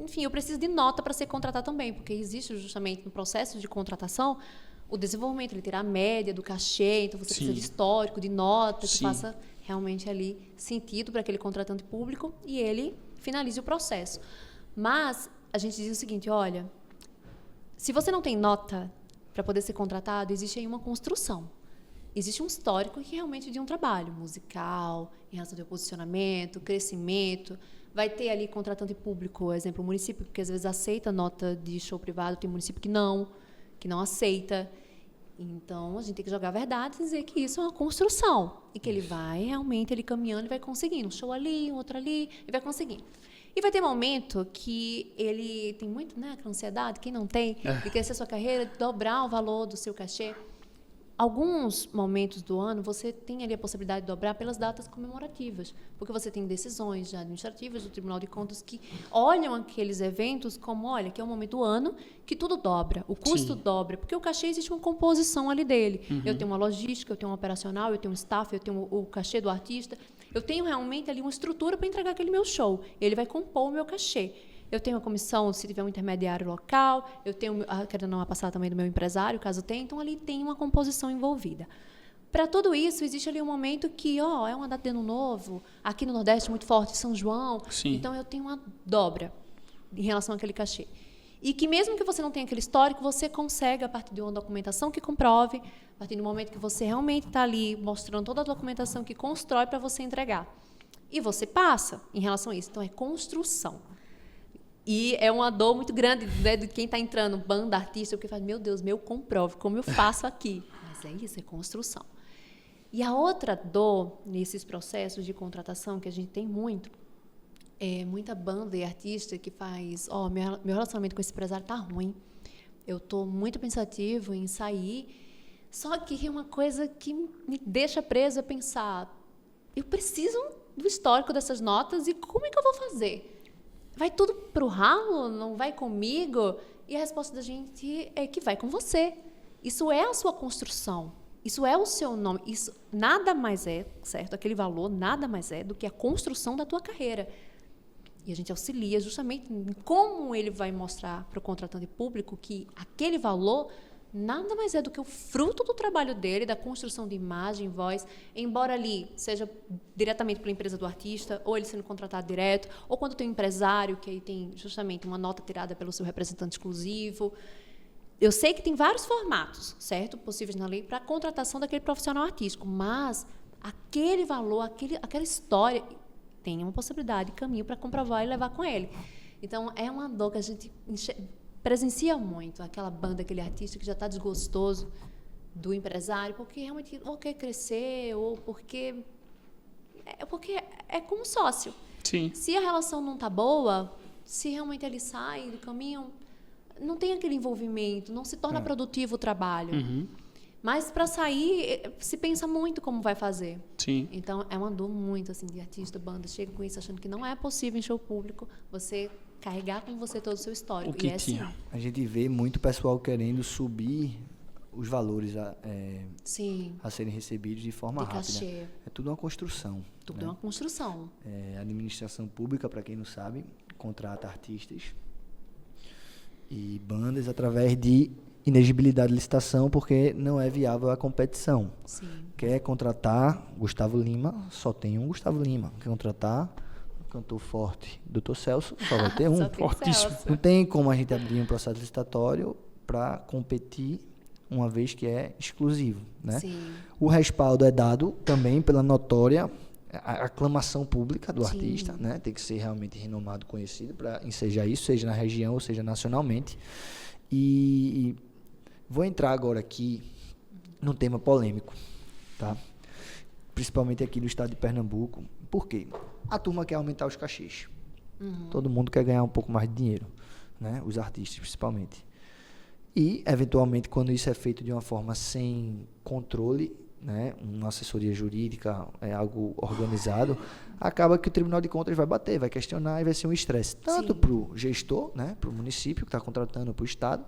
S3: enfim, eu preciso de nota para ser contratado também, porque existe justamente no processo de contratação o desenvolvimento, ele terá a média do cachê, então você precisa de histórico, de nota, que faça realmente ali sentido para aquele contratante público e ele finalize o processo. Mas a gente diz o seguinte, olha, se você não tem nota para poder ser contratado, existe aí uma construção. Existe um histórico que realmente de um trabalho musical, em relação ao seu posicionamento, crescimento. Vai ter ali contratante público, exemplo, o município, que às vezes aceita nota de show privado, tem município que não aceita. Então, a gente tem que jogar a verdade e dizer que isso é uma construção. E que ele vai realmente caminhando e vai conseguindo. Um show ali, um outro ali, e vai conseguindo. E vai ter momento que ele tem muito, né, aquela ansiedade, quem não tem, de crescer a sua carreira, de dobrar o valor do seu cachê. Alguns momentos do ano, você tem ali a possibilidade de dobrar pelas datas comemorativas, porque você tem decisões administrativas do Tribunal de Contas que olham aqueles eventos como, olha, que é um momento do ano que tudo dobra, o custo dobra, porque o cachê existe uma composição ali dele. Eu tenho uma logística, eu tenho um operacional, eu tenho um staff, eu tenho o cachê do artista, eu tenho realmente ali uma estrutura para entregar aquele meu show. Ele vai compor o meu cachê. Eu tenho a comissão, se tiver um intermediário local, eu tenho, querendo não, a passada também do meu empresário, caso tenha, então ali tem uma composição envolvida. Para tudo isso, existe ali um momento que, é uma data de ano novo, aqui no Nordeste muito forte, São João, então eu tenho uma dobra em relação àquele cachê. E que mesmo que você não tenha aquele histórico, você consegue, a partir de uma documentação que comprove, a partir do momento que você realmente está ali mostrando toda a documentação que constrói para você entregar. E você passa em relação a isso. Então, é construção. E é uma dor muito grande, né, de quem está entrando, banda, artista, porque faz, meu Deus, comprove, como eu faço aqui? Mas é isso, é construção. E a outra dor nesses processos de contratação, que a gente tem muito, é muita banda e artista que faz, meu relacionamento com esse empresário está ruim, eu estou muito pensativo em sair, só que é uma coisa que me deixa presa a pensar, eu preciso do histórico dessas notas e como é que eu vou fazer? Vai tudo para o ralo? Não vai comigo? E a resposta da gente é que vai com você. Isso é a sua construção. Isso é o seu nome. Isso nada mais é, certo? Aquele valor nada mais é do que a construção da tua carreira. E a gente auxilia justamente em como ele vai mostrar para o contratante público que aquele valor nada mais é do que o fruto do trabalho dele, da construção de imagem, voz, embora ali seja diretamente pela empresa do artista, ou ele sendo contratado direto, ou quando tem um empresário, que aí tem justamente uma nota tirada pelo seu representante exclusivo. Eu sei que tem vários formatos, certo, possíveis na lei para a contratação daquele profissional artístico, mas aquele valor, aquela história, tem uma possibilidade, caminho para comprovar e levar com ele. Então, é uma dor que a gente presencia muito, aquela banda, aquele artista que já está desgostoso do empresário, porque realmente ou quer crescer, ou porque é como sócio.
S1: Sim.
S3: Se a relação não está boa, se realmente ele sai do caminho, não tem aquele envolvimento, não se torna produtivo o trabalho. Mas para sair, se pensa muito como vai fazer.
S1: Sim.
S3: Então, é uma dor muito assim, de artista, banda, chega com isso achando que não é possível em show público você carregar com você todo o seu histórico.
S1: O que tinha.
S3: Assim.
S2: A gente vê muito pessoal querendo subir os valores a serem recebidos de forma rápida.
S3: Cachê.
S2: É tudo uma construção.
S3: Tudo é uma construção.
S2: A administração pública, para quem não sabe, contrata artistas e bandas através de inegibilidade de licitação, porque não é viável a competição.
S3: Sim.
S2: Quer contratar Gustavo Lima, só tem um Gustavo Lima. Quer contratar cantor forte, Dr. Celso, só vai ter um.
S1: Fortíssimo.
S2: Não tem como a gente abrir um processo licitatório para competir uma vez que é exclusivo, né?
S3: Sim.
S2: O respaldo é dado também pela notória aclamação pública do artista, né? Tem que ser realmente renomado, conhecido para ensejar isso, seja na região ou seja nacionalmente. E vou entrar agora aqui num tema polêmico, tá? Principalmente aqui no estado de Pernambuco. Por quê? A turma quer aumentar os cachês. Todo mundo quer ganhar um pouco mais de dinheiro, né? Os artistas principalmente. E, eventualmente, quando isso é feito de uma forma sem controle, né, uma assessoria jurídica, algo organizado, acaba que o Tribunal de Contas vai bater, vai questionar e vai ser um estresse, tanto para o gestor, né, para o município que está contratando, para o Estado,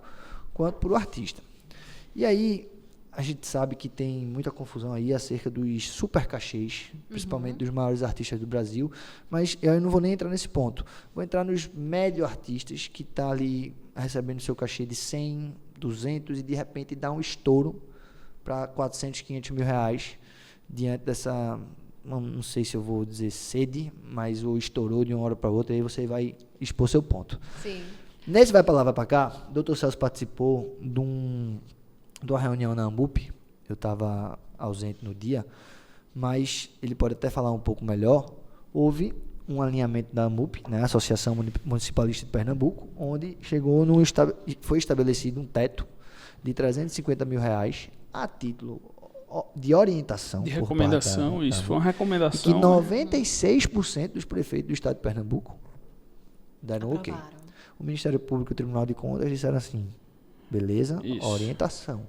S2: quanto para o artista. E aí, a gente sabe que tem muita confusão aí acerca dos super cachês, principalmente dos maiores artistas do Brasil, mas eu não vou nem entrar nesse ponto. Vou entrar nos médio artistas que estão ali recebendo seu cachê de 100, 200 e de repente dá um estouro para 400, 500 mil reais diante dessa, não sei se eu vou dizer sede, mas o estourou de uma hora para outra e aí você vai expor seu ponto.
S3: Sim.
S2: Nesse Vai Pra Lá, Vai Pra Cá, o Dr. Celso participou de uma reunião na AMUP. Eu estava ausente no dia, mas ele pode até falar um pouco melhor. Houve um alinhamento da AMUP, né, Associação Municipalista de Pernambuco, onde foi estabelecido um teto de 350 mil reais a título de orientação.
S1: De recomendação, isso foi uma recomendação.
S2: E que 96% dos prefeitos do estado de Pernambuco deram o quê? O Ministério Público e o Tribunal de Contas disseram assim, beleza, isso. Orientação.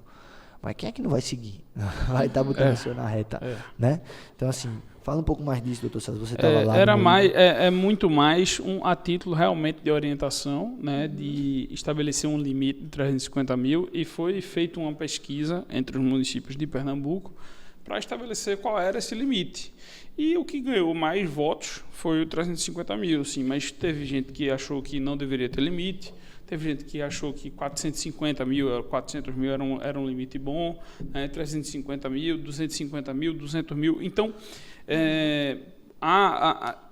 S2: Mas quem é que não vai seguir? Vai estar botando o senhor na reta, né? Então, assim, fala um pouco mais disso, doutor Celso. Você estava lá.
S1: É muito mais a título realmente de orientação, né, de estabelecer um limite de 350 mil e foi feita uma pesquisa entre os municípios de Pernambuco para estabelecer qual era esse limite. E o que ganhou mais votos foi o 350 mil, sim, mas teve gente que achou que não deveria ter limite. Teve gente que achou que 450 mil, 400 mil era um limite bom, né? 350 mil, 250 mil, 200 mil. Então,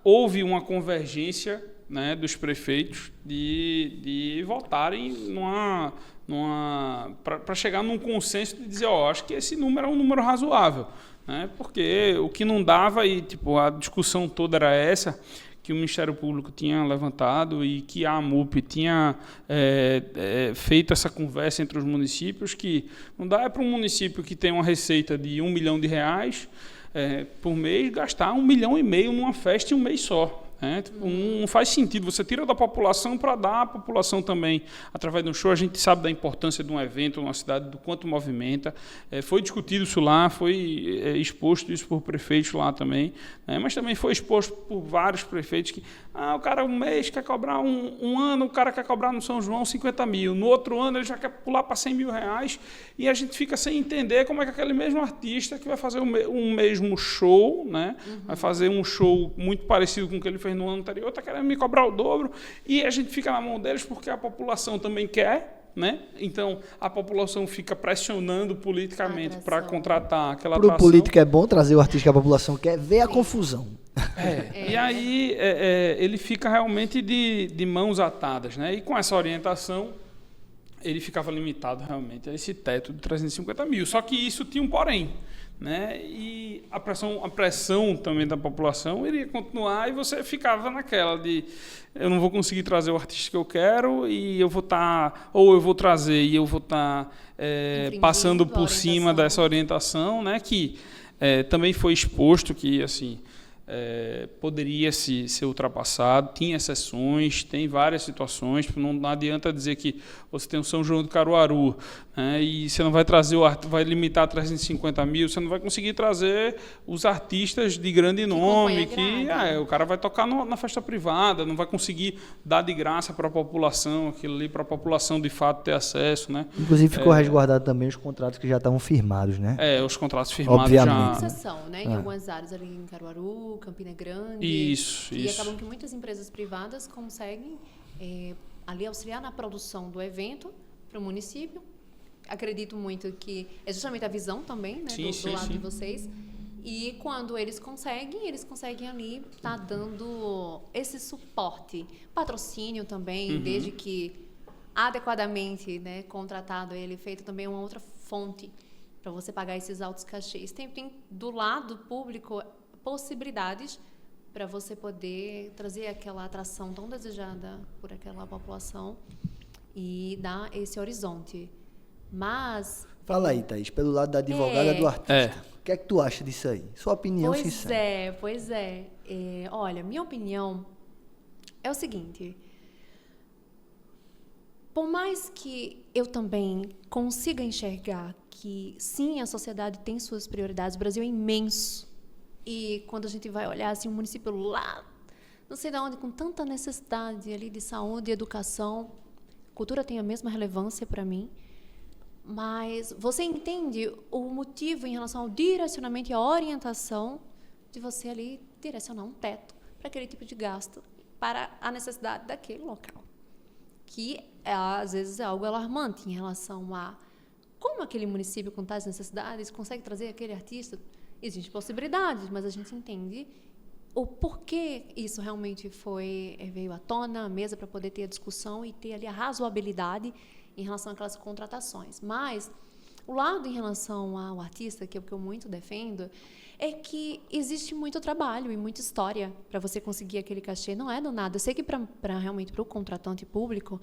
S1: houve uma convergência, né, dos prefeitos de votarem para chegar num consenso de dizer, acho que esse número é um número razoável, né? Porque o que não dava, e tipo, a discussão toda era essa, que o Ministério Público tinha levantado e que a AMUP tinha feito essa conversa entre os municípios, que não dá para um município que tem uma receita de R$1 milhão por mês gastar R$1,5 milhão numa festa em um mês só. Não faz sentido, você tira da população para dar à população também, através de um show. A gente sabe da importância de um evento numa cidade, do quanto movimenta, foi discutido isso lá, foi exposto isso por prefeitos lá também, mas também foi exposto por vários prefeitos que, o cara um mês quer cobrar um ano, o cara quer cobrar no São João 50 mil, no outro ano ele já quer pular para 100 mil reais, e a gente fica sem entender como é que aquele mesmo artista que vai fazer um mesmo show, né, vai fazer um show muito parecido com o que ele fez no ano anterior, está querendo me cobrar o dobro, e a gente fica na mão deles porque a população também quer, né? Então a população fica pressionando politicamente para contratar aquela atração.
S2: Para o político é bom trazer o artista que a população quer ver a confusão.
S1: E aí ele fica realmente de mãos atadas, né? E com essa orientação ele ficava limitado realmente a esse teto de 350 mil. Só que isso tinha um porém, né? E a pressão também da população iria continuar e você ficava naquela de eu não vou conseguir trazer o artista que eu quero e eu vou estar, ou eu vou trazer e eu vou estar passando por cima dessa orientação, né? Que também foi exposto que assim poderia ser ultrapassado, tinha exceções, tem várias situações, não adianta dizer que você tem o São João do Caruaru, né, e você não vai trazer vai limitar a 350 mil, você não vai conseguir trazer os artistas de grande nome, que o cara vai tocar na festa privada, não vai conseguir dar de graça para a população, aquilo ali, para a população de fato ter acesso, né?
S2: Inclusive ficou resguardado também os contratos que já estavam firmados, né?
S1: Os contratos firmados.
S2: Obviamente,
S3: já... exceção, né? Em algumas áreas ali em Caruaru, Campina Grande.
S1: Isso.
S3: E acabam que muitas empresas privadas conseguem ali auxiliar na produção do evento para o município. Acredito muito que é justamente a visão também, né, do lado de vocês. E quando eles conseguem ali estar dando esse suporte. Patrocínio também, desde que adequadamente, né, contratado ele, feito também uma outra fonte para você pagar esses altos cachês. Tem do lado público possibilidades para você poder trazer aquela atração tão desejada por aquela população e dar esse horizonte. Mas...
S2: Fala aí, Thaís, pelo lado da advogada do artista. O que é que tu acha disso aí? Sua opinião sincera.
S3: Pois é. Olha, minha opinião é o seguinte. Por mais que eu também consiga enxergar que, sim, a sociedade tem suas prioridades, o Brasil é imenso. E quando a gente vai olhar assim, um município lá, não sei de onde, com tanta necessidade ali de saúde e educação, cultura tem a mesma relevância para mim. Mas você entende o motivo em relação ao direcionamento e à orientação de você ali direcionar um teto para aquele tipo de gasto, para a necessidade daquele local. Que, às vezes, é algo alarmante em relação a como aquele município com tais necessidades consegue trazer aquele artista. Existem possibilidades, mas a gente entende o porquê isso realmente veio à tona, à mesa, para poder ter a discussão e ter ali a razoabilidade em relação àquelas contratações. Mas o lado em relação ao artista, que é o que eu muito defendo, é que existe muito trabalho e muita história para você conseguir aquele cachê. Não é do nada. Eu sei que realmente para o contratante público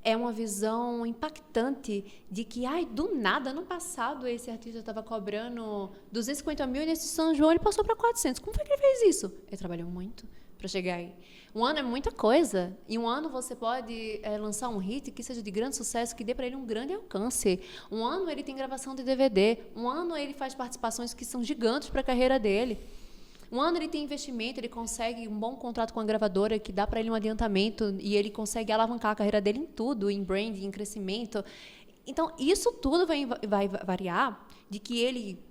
S3: é uma visão impactante de que, do nada, ano passado, esse artista estava cobrando 250 mil e nesse São João ele passou para 400. Como foi que ele fez isso? Ele trabalhou muito para chegar aí. Um ano é muita coisa. E um ano você pode lançar um hit que seja de grande sucesso, que dê para ele um grande alcance. Um ano ele tem gravação de DVD. Um ano ele faz participações que são gigantes para a carreira dele. Um ano ele tem investimento, ele consegue um bom contrato com a gravadora que dá para ele um adiantamento e ele consegue alavancar a carreira dele em tudo, em branding, em crescimento. Então, isso tudo vai variar de que ele,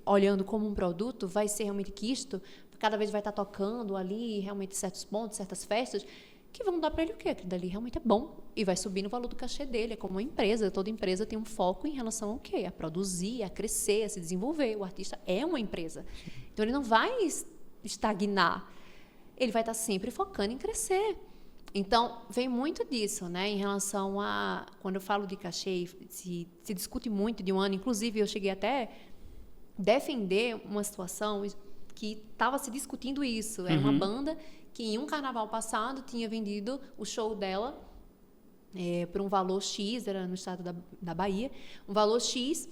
S3: olhando como um produto, vai ser realmente quisto, cada vez vai estar tocando ali realmente certos pontos, certas festas, que vão dar para ele o quê? Aquilo dali realmente é bom e vai subir no valor do cachê dele. É como uma empresa, toda empresa tem um foco em relação ao quê? A produzir, a crescer, a se desenvolver. O artista é uma empresa. Então, ele não vai estagnar. Ele vai estar sempre focando em crescer. Então, vem muito disso, né? Em relação a... Quando eu falo de cachê, se discute muito de um ano. Inclusive, eu cheguei até defender uma situação que estava se discutindo isso. Era uma banda que em um carnaval passado tinha vendido o show dela por um valor X, era no estado da Bahia, um valor X,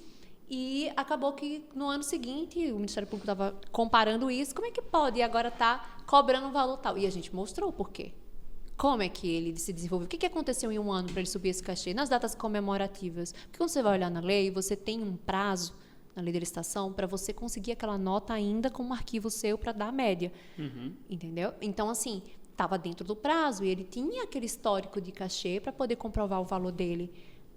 S3: e acabou que no ano seguinte o Ministério Público estava comparando isso, como é que pode e agora está cobrando um valor tal? E a gente mostrou o porquê. Como é que ele se desenvolveu? O que aconteceu em um ano para ele subir esse cachê? Nas datas comemorativas. Porque quando você vai olhar na lei, você tem um prazo na lei da licitação, para você conseguir aquela nota ainda como arquivo seu para dar a média. Entendeu? Então, assim, estava dentro do prazo e ele tinha aquele histórico de cachê para poder comprovar o valor dele.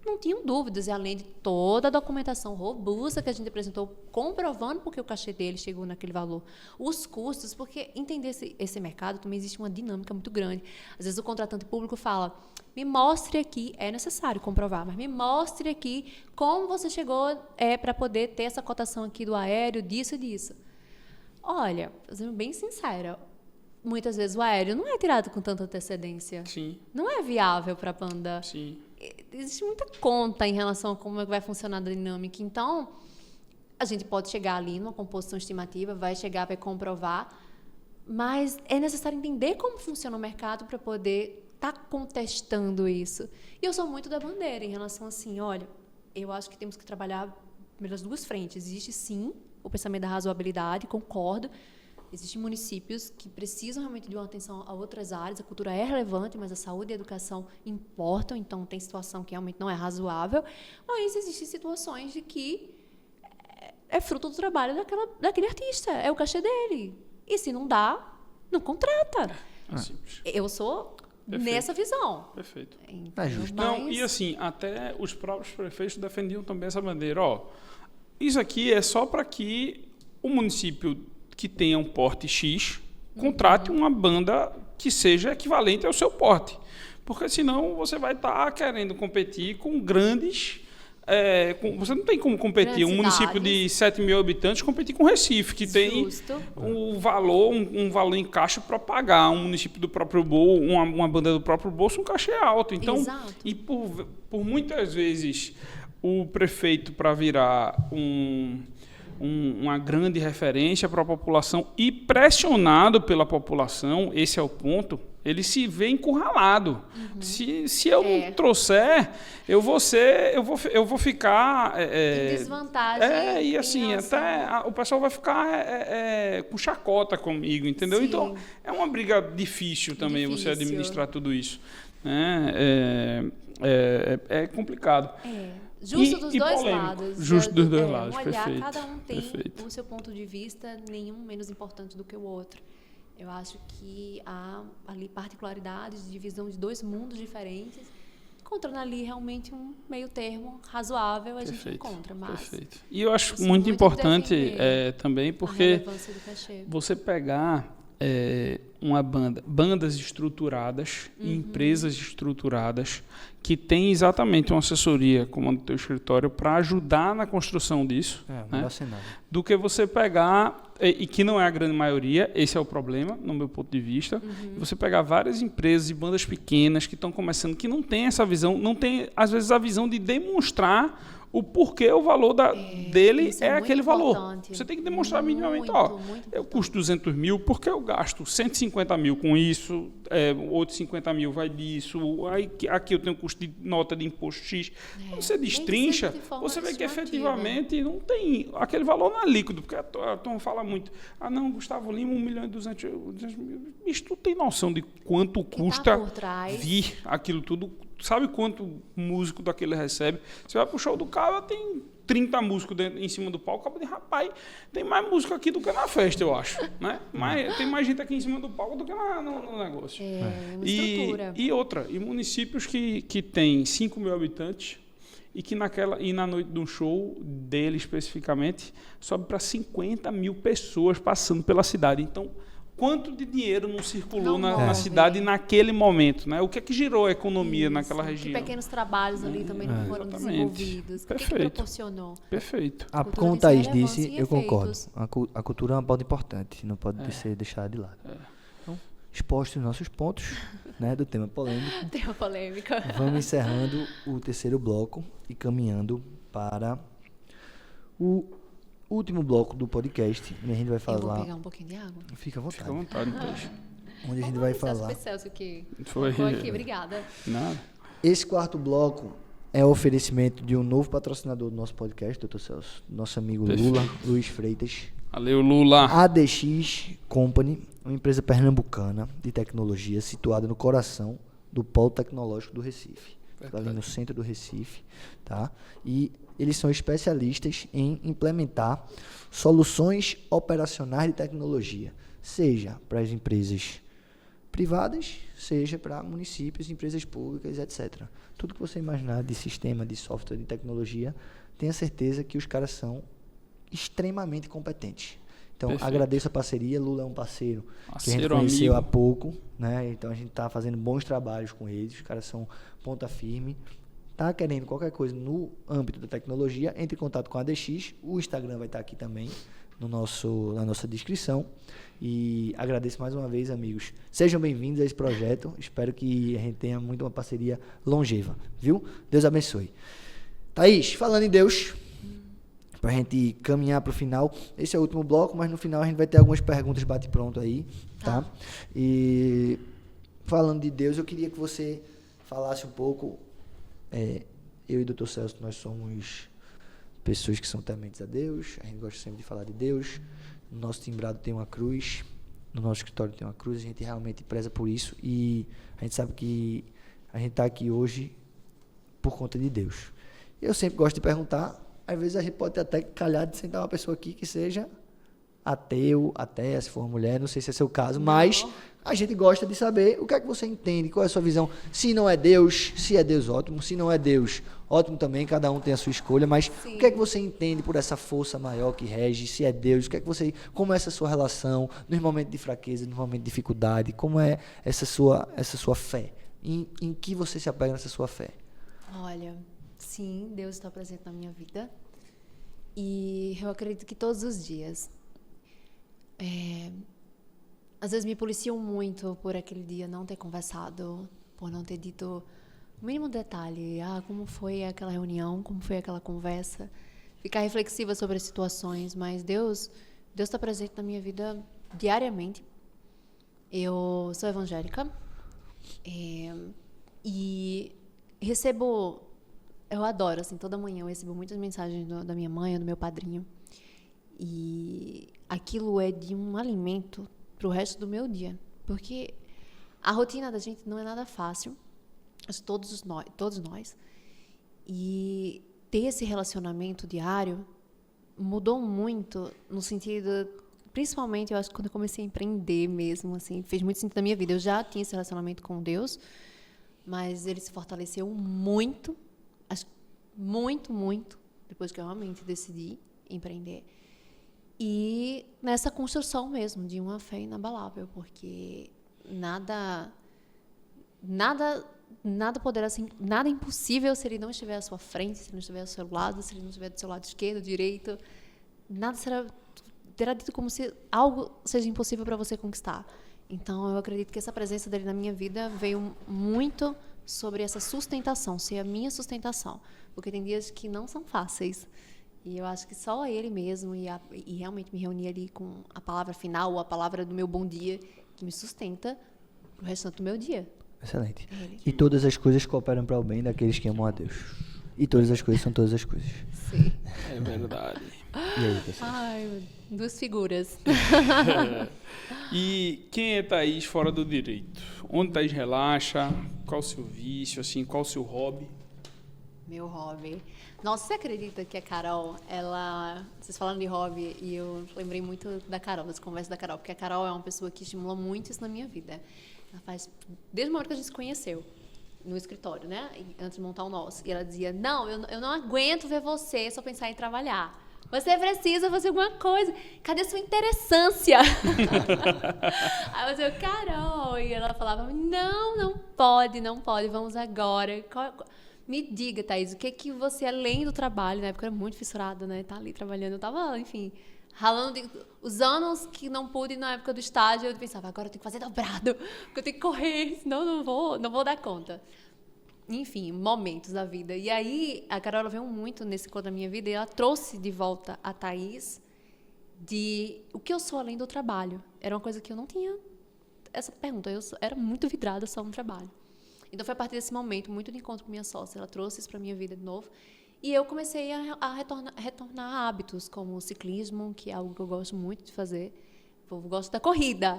S3: Não tinham dúvidas, e além de toda a documentação robusta que a gente apresentou, comprovando porque o cachê dele chegou naquele valor. Os custos, porque entender esse mercado também existe uma dinâmica muito grande. Às vezes o contratante público fala, me mostre aqui, é necessário comprovar, mas me mostre aqui como você chegou para poder ter essa cotação aqui do aéreo, disso e disso. Olha, sendo bem sincera, muitas vezes o aéreo não é tirado com tanta antecedência.
S1: Sim.
S3: Não é viável para a banda.
S1: Sim.
S3: Existe muita conta em relação a como vai funcionar a dinâmica. Então, a gente pode chegar ali numa composição estimativa, vai chegar para comprovar, mas é necessário entender como funciona o mercado para poder estar contestando isso. E eu sou muito da bandeira em relação assim, olha, eu acho que temos que trabalhar pelas duas frentes. Existe, sim, o pensamento da razoabilidade, concordo. Existem municípios que precisam realmente de uma atenção a outras áreas. A cultura é relevante, mas a saúde e a educação importam. Então, tem situação que realmente não é razoável. Mas existem situações de que é fruto do trabalho daquele artista. É o cachê dele. E se não dá, não contrata.
S1: É simples.
S3: Eu sou nessa visão.
S1: Perfeito.
S3: Então,
S2: É justo.
S1: Não, e assim, até os próprios prefeitos defendiam também essa bandeira. Isso aqui é só para que o município que tenha um porte X, contrate uma banda que seja equivalente ao seu porte. Porque senão você vai estar querendo competir com grandes Você não tem como competir. Um município de 7 mil habitantes competir com Recife, que tem um valor em caixa para pagar. Um município do próprio bolso, uma banda do próprio bolso, um cachê alto. Então,
S3: exato.
S1: E por muitas vezes o prefeito, para virar uma grande referência para a população e pressionado pela população, esse é o ponto, ele se vê encurralado. Se eu não trouxer, eu vou ficar
S3: em desvantagem.
S1: E assim, o pessoal vai ficar com chacota comigo, entendeu?
S3: Sim.
S1: Então, é uma briga difícil também você administrar tudo isso. É complicado.
S3: Justo dos dois
S1: polêmico.
S3: lados.
S1: Justo dos dois lados,
S3: Olhar,
S1: perfeito.
S3: cada um tem
S1: Perfeito.
S3: o seu ponto de vista, nenhum menos importante do que o outro. Eu acho que há ali particularidades de visão de dois mundos diferentes, encontrando ali realmente um meio termo razoável, a gente encontra. Mas
S1: perfeito. E eu acho muito importante também, porque você pegar bandas estruturadas, empresas estruturadas, que têm exatamente uma assessoria, como a do teu escritório, para ajudar na construção disso, né? Do que você pegar, e que não é a grande maioria, esse é o problema, no meu ponto de vista, você pegar várias empresas e bandas pequenas que estão começando, que não tem essa visão, não tem, às vezes, a visão de demonstrar o porquê o valor dele é aquele valor. Você tem que demonstrar minimamente, eu custo 200 mil, porque eu gasto 150 mil com isso, outros 50 mil vai disso, aqui eu tenho custo de nota de imposto X. Quando você destrincha, você vê que efetivamente não tem, aquele valor não é líquido, porque a turma fala muito, não, Gustavo Lima, 1 milhão e 200 mil. Bicho, tu tem noção de quanto custa vir aquilo tudo? Sabe quanto músico daquele recebe? Você vai pro show do cara, tem 30 músicos em cima do palco, acaba de rapaz, tem mais músico aqui do que na festa, eu acho, né? Tem mais gente aqui em cima do palco do que no negócio.
S3: Uma estrutura.
S1: E municípios que tem 5 mil habitantes e que na noite de um show dele especificamente sobe para 50 mil pessoas passando pela cidade. Então, quanto de dinheiro não circulou na cidade naquele momento, né? O que é que girou a economia naquela região?
S3: Que pequenos trabalhos ali também não foram desenvolvidos. O que proporcionou?
S1: Perfeito.
S2: Como o Thaís disse, eu concordo. A cultura é uma pauta importante, não pode ser deixada de lado. Então, expostos os nossos pontos, né, do tema polêmico.
S3: Tema polêmica.
S2: Vamos encerrando o terceiro bloco e caminhando para o último bloco do podcast, onde a gente vai falar...
S3: Eu vou pegar um pouquinho de água.
S2: Fica à vontade.
S1: Fica à vontade, Thaís.
S2: Onde a gente vai falar...
S3: Celso que
S1: foi
S3: aqui, obrigada.
S1: Nada.
S2: Esse quarto bloco é o oferecimento de um novo patrocinador do nosso podcast, Dr. Celso, nosso amigo Lula, Luiz Freitas.
S1: Valeu, Lula.
S2: ADX Company, uma empresa pernambucana de tecnologia situada no coração do polo tecnológico do Recife. Ali no centro do Recife, tá? E eles são especialistas em implementar soluções operacionais de tecnologia, seja para as empresas privadas, seja para municípios, empresas públicas, etc. Tudo que você imaginar de sistema, de software, de tecnologia, tenha certeza que os caras são extremamente competentes. Então, agradeço a parceria. Lula é um parceiro que a gente conheceu há pouco, né? Então, a gente está fazendo bons trabalhos com eles. Os caras são ponta firme. Tá querendo qualquer coisa no âmbito da tecnologia, entre em contato com a ADX. O Instagram vai estar aqui também na nossa descrição. E agradeço mais uma vez, amigos. Sejam bem-vindos a esse projeto. Espero que a gente tenha muito uma parceria longeva, viu? Deus abençoe. Thaís, falando em Deus, para a gente caminhar para o final, esse é o último bloco, mas no final a gente vai ter algumas perguntas bate-pronto aí, tá? E falando de Deus, eu queria que você falasse um pouco. Eu e o Dr. Celso, nós somos pessoas que são tementes a Deus, a gente gosta sempre de falar de Deus. No nosso timbrado tem uma cruz, no nosso escritório tem uma cruz, a gente realmente preza por isso e a gente sabe que a gente está aqui hoje por conta de Deus. Eu sempre gosto de perguntar, às vezes a gente pode até calhar de sentar uma pessoa aqui que seja ateu, ateia, se for mulher, não sei se é seu caso, mas a gente gosta de saber o que é que você entende, qual é a sua visão. Se não é Deus, se é Deus, ótimo. Se não é Deus, ótimo também, cada um tem a sua escolha, mas o que é que você entende por essa força maior que rege? Se é Deus, o que é que você, como é essa sua relação nos momentos de fraqueza, nos momentos de dificuldade? Como é essa sua fé? Em que você se apega nessa sua fé?
S3: Olha, sim, Deus está presente na minha vida. E eu acredito que todos os dias. Às vezes me policiam muito por aquele dia não ter conversado, por não ter dito o mínimo detalhe. Como foi aquela reunião, como foi aquela conversa. Ficar reflexiva sobre as situações, mas Deus está presente na minha vida diariamente. Eu sou evangélica e recebo, eu adoro, assim, toda manhã eu recebo muitas mensagens da minha mãe, do meu padrinho, e aquilo é de um alimento para o resto do meu dia, porque a rotina da gente não é nada fácil, todos nós, e ter esse relacionamento diário mudou muito no sentido, principalmente eu acho que quando eu comecei a empreender mesmo, assim, fez muito sentido na minha vida. Eu já tinha esse relacionamento com Deus, mas ele se fortaleceu muito, acho muito, muito, depois que eu realmente decidi empreender. E nessa construção mesmo de uma fé inabalável, porque nada poderá ser, nada impossível se ele não estiver à sua frente, se ele não estiver ao seu lado, se ele não estiver do seu lado esquerdo, direito. Nada terá dito como se algo seja impossível para você conquistar. Então, eu acredito que essa presença dele na minha vida veio muito sobre essa sustentação, ser a minha sustentação. Porque tem dias que não são fáceis. E eu acho que só ele mesmo e realmente me reunir ali com a palavra final, ou a palavra do meu bom dia, que me sustenta pro restante do meu dia.
S2: Excelente. E todas as coisas cooperam para o bem daqueles que amam a Deus. E todas as coisas são todas as coisas.
S3: Sim.
S1: É verdade.
S2: E aí, pessoal?
S3: Duas figuras.
S1: E quem é Thaís fora do direito? Onde Thaís relaxa? Qual o seu vício? Assim, qual o seu hobby?
S3: Meu hobby. Nossa, você acredita que a Carol, vocês falando de hobby, e eu lembrei muito da Carol, das conversas da Carol, porque a Carol é uma pessoa que estimula muito isso na minha vida. Ela faz, desde o momento que a gente se conheceu, no escritório, né? Antes de montar o nosso. E ela dizia, não, eu não aguento ver você só pensar em trabalhar. Você precisa fazer alguma coisa. Cadê sua interessância? Aí eu dizia, Carol. E ela falava, não pode, vamos agora. Me diga, Thaís, o que você, além do trabalho, na época eu era muito fissurada, né? Tá ali trabalhando, eu tava, enfim, ralando. Os anos que não pude na época do estágio, eu pensava, agora eu tenho que fazer dobrado, porque eu tenho que correr, senão eu não vou dar conta. Enfim, momentos da vida. E aí, a Carol veio muito nesse quadro da minha vida e ela trouxe de volta a Thaís de o que eu sou além do trabalho. Era uma coisa que eu não tinha essa pergunta. Eu era muito vidrada só no trabalho. Então, foi a partir desse momento, muito de encontro com minha sócia. Ela trouxe isso para a minha vida de novo. E eu comecei a retornar a hábitos, como o ciclismo, que é algo que eu gosto muito de fazer. Eu gosto da corrida.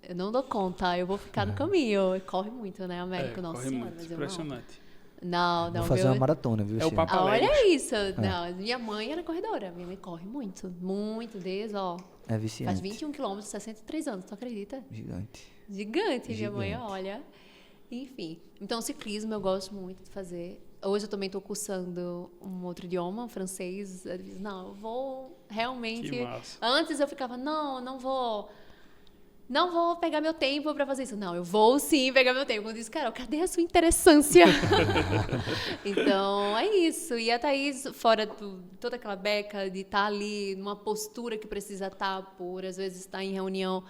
S3: Eu não dou conta, eu vou ficar no caminho. Corre muito, né, Américo? Nossa
S1: corre
S3: senhora,
S1: muito,
S3: mas eu
S1: impressionante.
S3: não.
S2: Vou fazer uma maratona, viu?
S1: É o Papa Léguas.
S3: Olha isso. Não, minha mãe era corredora. Minha mãe corre muito, desde,
S2: É viciante.
S3: faz 21 quilômetros, 63 anos, tu acredita?
S2: Gigante.
S3: Minha mãe, olha. Enfim, então ciclismo eu gosto muito de fazer. Hoje eu também estou cursando um outro idioma, francês. Eu disse, não, eu vou realmente...
S1: Que massa.
S3: Antes eu ficava, não vou pegar meu tempo para fazer isso. Não, eu vou sim pegar meu tempo. Eu disse, Carol, cadê a sua interessância? Então, é isso. E a Thaís, fora toda aquela beca de estar ali numa postura que precisa estar, por às vezes estar em reunião.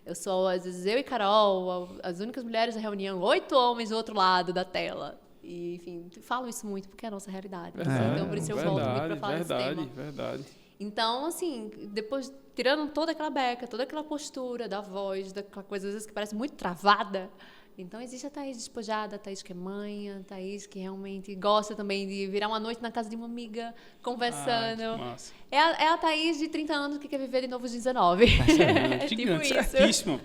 S3: Às vezes, eu e Carol, as únicas mulheres da reunião, 8 homens do outro lado da tela. E, enfim, falo isso muito porque é a nossa realidade. Então, por isso eu volto muito para falar desse tema.
S1: Verdade.
S3: Então, assim, depois, tirando toda aquela beca, toda aquela postura da voz, daquela coisa, às vezes, que parece muito travada. Então, existe a Thaís despojada, a Thaís que é mãe, a Thaís que realmente gosta também de virar uma noite na casa de uma amiga, conversando.
S1: Que massa.
S3: É a Thaís de 30 anos que quer viver de novo aos 19.
S1: É
S3: tipo
S1: gigante,
S3: isso.
S1: Certíssimo.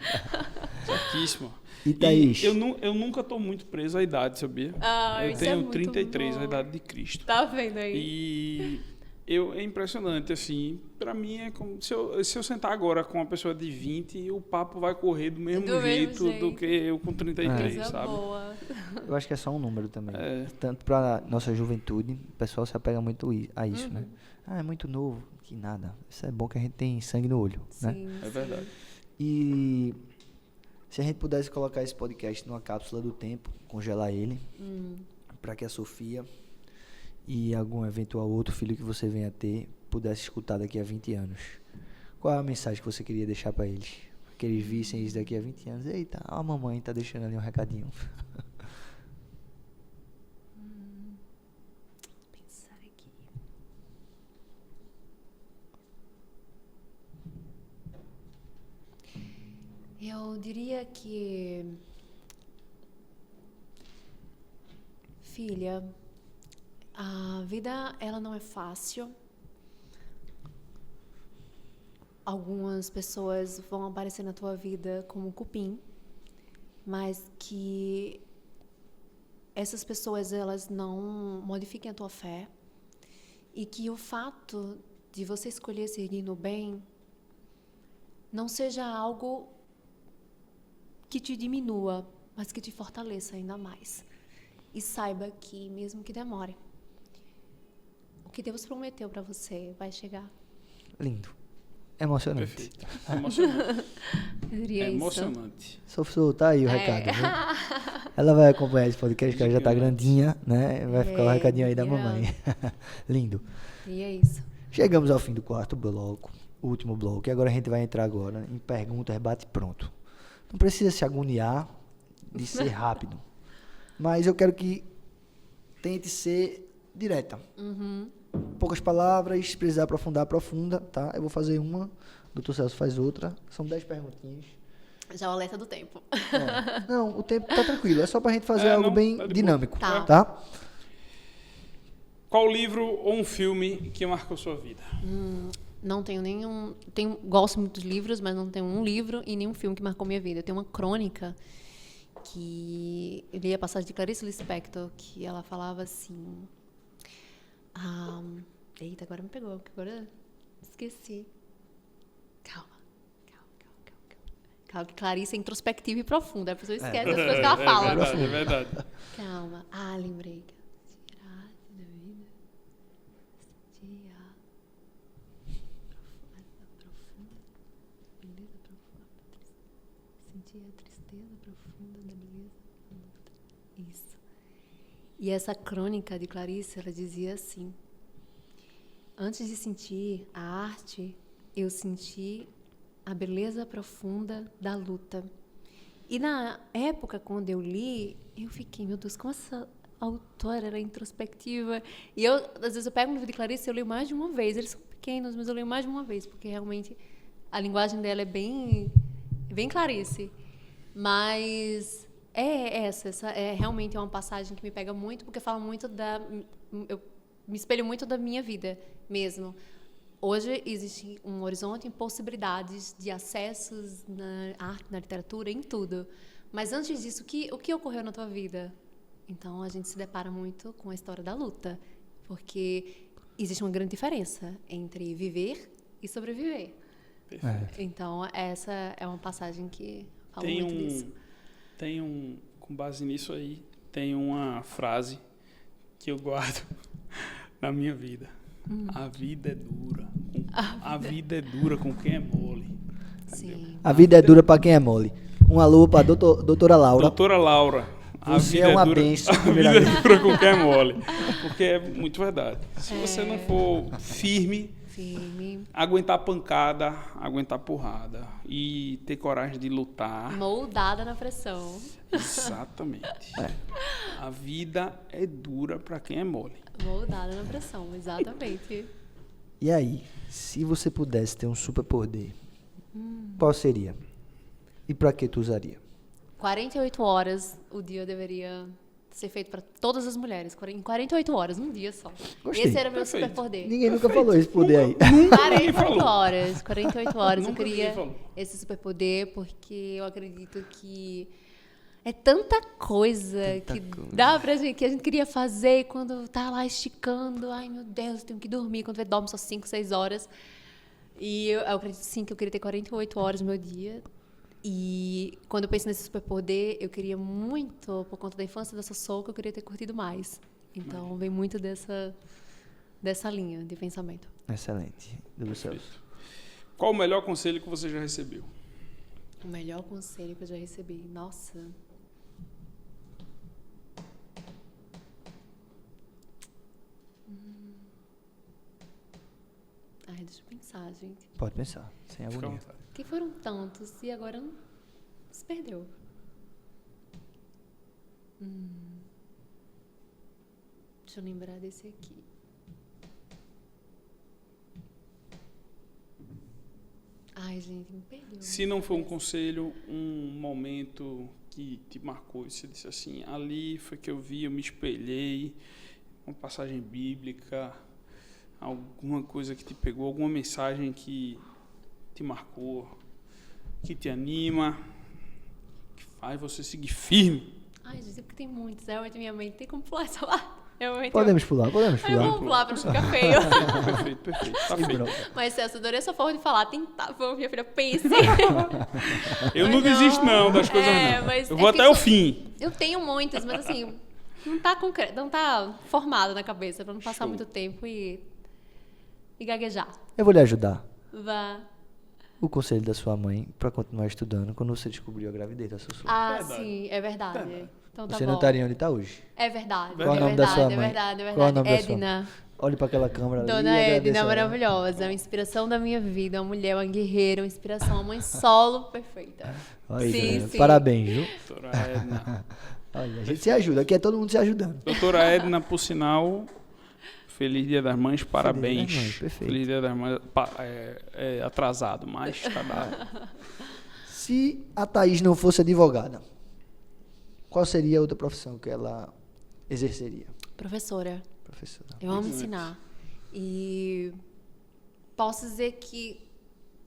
S2: E Thaís?
S1: Eu nunca estou muito preso à idade, sabia? Eu
S3: Isso é
S1: tenho
S3: muito
S1: 33,
S3: bom.
S1: a idade de Cristo.
S3: Tá vendo aí?
S1: E é impressionante, assim, para mim é como se eu sentar agora com uma pessoa de 20, o papo vai correr do mesmo jeito do que eu com 33,
S3: Coisa
S1: sabe?
S3: boa.
S2: Eu acho que é só um número também. Tanto para nossa juventude, o pessoal se apega muito a isso, né? É muito novo, que nada. Isso é bom que a gente tem sangue no olho, né?
S3: Sim.
S1: É verdade.
S2: E se a gente pudesse colocar esse podcast numa cápsula do tempo, congelar ele, para que a Sofia e algum eventual outro filho que você venha a ter pudesse escutar daqui a 20 anos, qual é a mensagem que você queria deixar para eles? Que eles vissem isso daqui a 20 anos. Eita, a mamãe tá deixando ali um recadinho.
S3: Pensar aqui. Eu diria que, filha, a vida ela não é fácil. Algumas pessoas vão aparecer na tua vida como cupim, mas que essas pessoas elas não modifiquem a tua fé e que o fato de você escolher seguir no bem não seja algo que te diminua, mas que te fortaleça ainda mais. E saiba que, mesmo que demore, o que Deus prometeu para você vai chegar.
S2: Lindo. Emocionante.
S1: Perfeito. Emocionante.
S3: Eu diria isso.
S1: Emocionante.
S2: Sofia, tá aí o recado, viu? Ela vai acompanhar esse podcast, que ela já tá grandinha, né? Vai ficar o recadinho aí da mamãe. Lindo.
S3: E é isso.
S2: Chegamos ao fim do quarto bloco, último bloco, e agora a gente vai entrar agora em perguntas, bate pronto. Não precisa se agoniar de ser rápido, mas eu quero que tente ser direta. Poucas palavras, se precisar aprofundar, aprofunda, tá? Eu vou fazer uma, o Dr. Celso faz outra, são 10 perguntinhas.
S3: Já o alerta do tempo.
S2: Não, o tempo tá tranquilo, é só pra gente fazer algo bem
S1: tá de
S2: dinâmico,
S3: boa.
S2: tá?
S1: Qual livro ou um filme que marcou sua vida?
S3: Não tenho nenhum... gosto muito de livros, mas não tenho um livro e nenhum filme que marcou minha vida. Eu tenho uma crônica que... Eu li a passagem de Clarice Lispector, que ela falava assim... eita, agora me pegou, porque agora esqueci. Calma, que Clarice é introspectiva e profunda. A pessoa esquece das coisas que ela fala.
S1: É verdade.
S3: Calma. Lembrei. Tirar da vida. Sentir a profunda. Beleza profunda. Sentir a tristeza profunda da beleza. Isso. E essa crônica de Clarice, ela dizia assim: antes de sentir a arte, eu senti a beleza profunda da luta. E na época, quando eu li, eu fiquei, meu Deus, como essa autora era introspectiva. E eu, às vezes, eu pego um livro de Clarice e eu leio mais de uma vez. Eles são pequenos, mas eu leio mais de uma vez, porque realmente a linguagem dela é bem Clarice. Mas essa é realmente uma passagem que me pega muito, porque fala muito eu me espelho muito da minha vida mesmo. Hoje existe um horizonte em possibilidades de acessos na arte, na literatura, em tudo. Mas antes disso, o que ocorreu na tua vida? Então, a gente se depara muito com a história da luta, porque existe uma grande diferença entre viver e sobreviver.
S1: Perfeito.
S3: Então, essa é uma passagem que fala muito disso.
S1: Com base nisso aí, tem uma frase que eu guardo na minha vida. A vida é dura. A vida é dura com quem é mole.
S3: Sim.
S2: A vida é dura pra quem é mole. Um alô pra doutora Laura.
S1: Doutora Laura.
S2: Você é uma bênção.
S1: A vida é dura com quem é mole. Porque é muito verdade. Se você não for firme, aguentar pancada, aguentar porrada e ter coragem de lutar.
S3: Moldada na pressão.
S1: Exatamente. A vida é dura para quem é mole.
S3: Moldada na pressão, exatamente.
S2: E aí, se você pudesse ter um superpoder, qual seria? E pra que tu usaria?
S3: 48 horas o dia deveria ser feito para todas as mulheres. Em 48 horas, um dia só.
S2: Gostei.
S3: Esse era o meu
S1: Perfeito.
S3: superpoder.
S2: Ninguém nunca falou esse poder aí.
S3: 48 horas eu
S1: Nunca
S3: queria
S1: ninguém falou.
S3: esse superpoder, porque eu acredito que é tanta coisa dá pra gente, que a gente queria fazer, e quando tá lá esticando, ai meu Deus, tenho que dormir, quando você dorme só 5, 6 horas. E eu acredito sim que eu queria ter 48 horas no meu dia. E quando eu penso nesse superpoder, eu queria muito, por conta da infância dessa Soul, que eu queria ter curtido mais. Então, vem muito dessa linha de pensamento.
S2: Excelente. Do Celso.
S1: Qual o melhor conselho que você já recebeu?
S3: O melhor conselho que eu já recebi. Nossa. Ai, deixa eu pensar, gente.
S2: Pode pensar, sem
S1: Fica à
S2: agonia.
S1: vontade.
S3: Porque foram tantos e agora se perdeu. Deixa eu lembrar desse aqui. Ai, gente, me perdeu.
S1: Se não for um conselho, um momento que te marcou, você disse assim, ali foi que eu vi, eu me espelhei, uma passagem bíblica, alguma coisa que te pegou, alguma mensagem que te marcou, que te anima, que faz você seguir firme.
S3: Ai, gente, é porque tem muitos. Realmente minha mente tem como pular essa lá.
S2: Podemos pular.
S3: Vamos pular pra não ficar feio.
S1: Perfeito. Tá
S2: Que
S1: feito.
S2: bronca.
S3: Mas, Celso, adorei essa forma de falar. Tentar, minha filha, pense.
S1: Eu não
S3: Mas
S1: desisto não das coisas não.
S3: mas
S1: Eu vou
S3: que
S1: até o fim.
S3: Eu tenho muitas, mas assim, não tá concreto, não tá formado na cabeça pra não passar
S1: Show.
S3: muito tempo e gaguejar.
S2: Eu vou lhe ajudar.
S3: Vá.
S2: O conselho da sua mãe para continuar estudando quando você descobriu a gravidez da sua
S3: Ah,
S1: Verdade.
S3: sim, é verdade. Então tá
S2: Você
S3: bom.
S2: não estaria onde está hoje.
S3: É verdade.
S2: Qual é o
S3: é
S2: nome da
S3: verdade,
S2: sua
S3: é
S2: mãe?
S3: verdade, é
S2: Qual é o
S3: verdade.
S2: nome da sua
S3: Edna.
S2: Olhe para aquela câmera ali.
S3: Dona
S2: e
S3: Edna,
S2: agradeça a ela.
S3: maravilhosa. É uma inspiração da minha vida. Uma mulher, uma guerreira, uma inspiração, uma mãe solo perfeita.
S2: Aí,
S3: Sim,
S2: galera,
S3: sim.
S2: parabéns, viu?
S1: Doutora Edna.
S2: Olha, a gente se ajuda. Aqui é todo mundo se ajudando.
S1: Doutora Edna, por sinal, feliz Dia das Mães, parabéns.
S2: Dia das Mães, perfeito.
S1: Feliz Dia das Mães, atrasado, mas tá dado.
S2: Se a Thaís não fosse advogada, qual seria a outra profissão que ela exerceria?
S3: Professora.
S2: Professora.
S3: Eu amo
S1: Muito.
S3: ensinar. E posso dizer que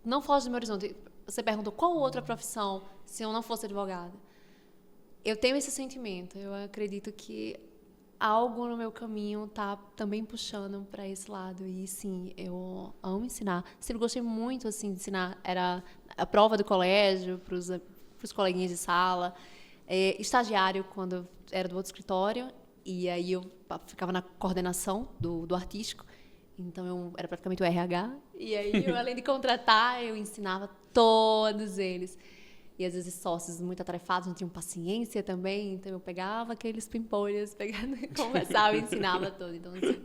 S3: não foge do meu horizonte. Você perguntou qual outra profissão se eu não fosse advogada. Eu tenho esse sentimento. Eu acredito que algo no meu caminho tá também puxando para esse lado. E sim, eu amo ensinar. Sempre gostei muito assim de ensinar. Era a prova do colégio para os coleguinhas de sala. Estagiário quando eu era do outro escritório. E aí eu ficava na coordenação do artístico. Então, eu era praticamente o RH. E aí, eu, além de contratar, eu ensinava todos eles. E, às vezes, sócios muito atarefados não tinham paciência também. Então, eu pegava aqueles pimpolhos, conversava e ensinava tudo. Então, assim,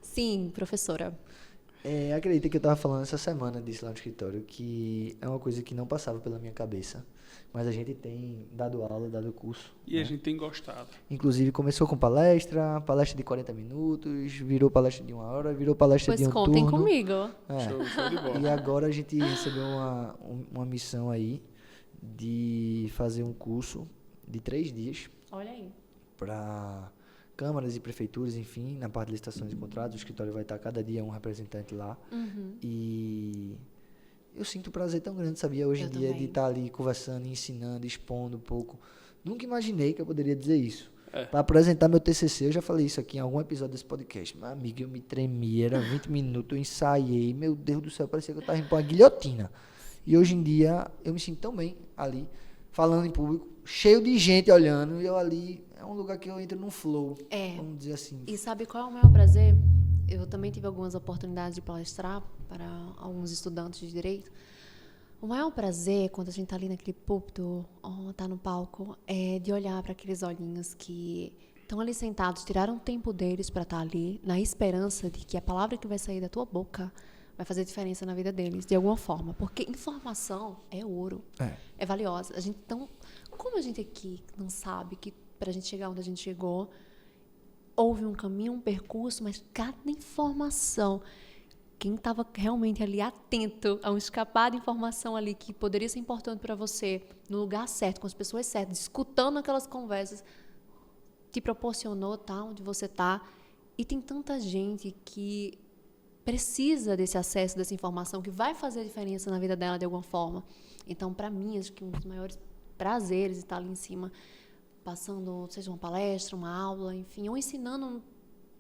S3: sim, professora.
S2: Acredita que eu estava falando essa semana disso lá no escritório, que é uma coisa que não passava pela minha cabeça. Mas a gente tem dado aula, dado curso.
S1: E a gente tem gostado.
S2: Inclusive, começou com palestra de 40 minutos, virou palestra de 1 hora, virou palestra
S3: Pois
S2: de um
S3: contem
S2: turno.
S3: comigo.
S1: Show de bola.
S2: E agora a gente recebeu uma missão aí de fazer um curso de 3 dias
S3: Olha aí.
S2: para câmaras e prefeituras, enfim, na parte de licitações e contratos. O escritório vai estar cada dia um representante lá. E eu sinto um prazer tão grande, sabia, hoje em
S3: Eu
S2: dia,
S3: também.
S2: de estar ali conversando, ensinando, expondo um pouco. Nunca imaginei que eu poderia dizer isso. Para apresentar meu TCC, eu já falei isso aqui em algum episódio desse podcast. Meu amigo, eu me tremia, era 20 minutos, eu ensaiei. Meu Deus do céu, parecia que eu estava indo para uma guilhotina. E hoje em dia, eu me sinto tão bem ali, falando em público, cheio de gente olhando, e eu ali, é um lugar que eu entro num flow, vamos dizer assim.
S3: E sabe qual é o maior prazer? Eu também tive algumas oportunidades de palestrar para alguns estudantes de direito. O maior prazer, quando a gente está ali naquele púlpito, ou está no palco, é de olhar para aqueles olhinhos que estão ali sentados, tiraram o tempo deles para estar ali, na esperança de que a palavra que vai sair da tua boca vai fazer diferença na vida deles, de alguma forma. Porque informação é ouro, é valiosa. Então, como a gente aqui não sabe que para a gente chegar onde a gente chegou, houve um caminho, um percurso, mas cada informação, quem estava realmente ali atento a um escapar de informação ali que poderia ser importante para você, no lugar certo, com as pessoas certas, escutando aquelas conversas, te proporcionou estar onde você está. E tem tanta gente que precisa desse acesso, dessa informação, que vai fazer a diferença na vida dela de alguma forma. Então, para mim, acho que um dos maiores prazeres é estar ali em cima, passando, seja uma palestra, uma aula, enfim, ou ensinando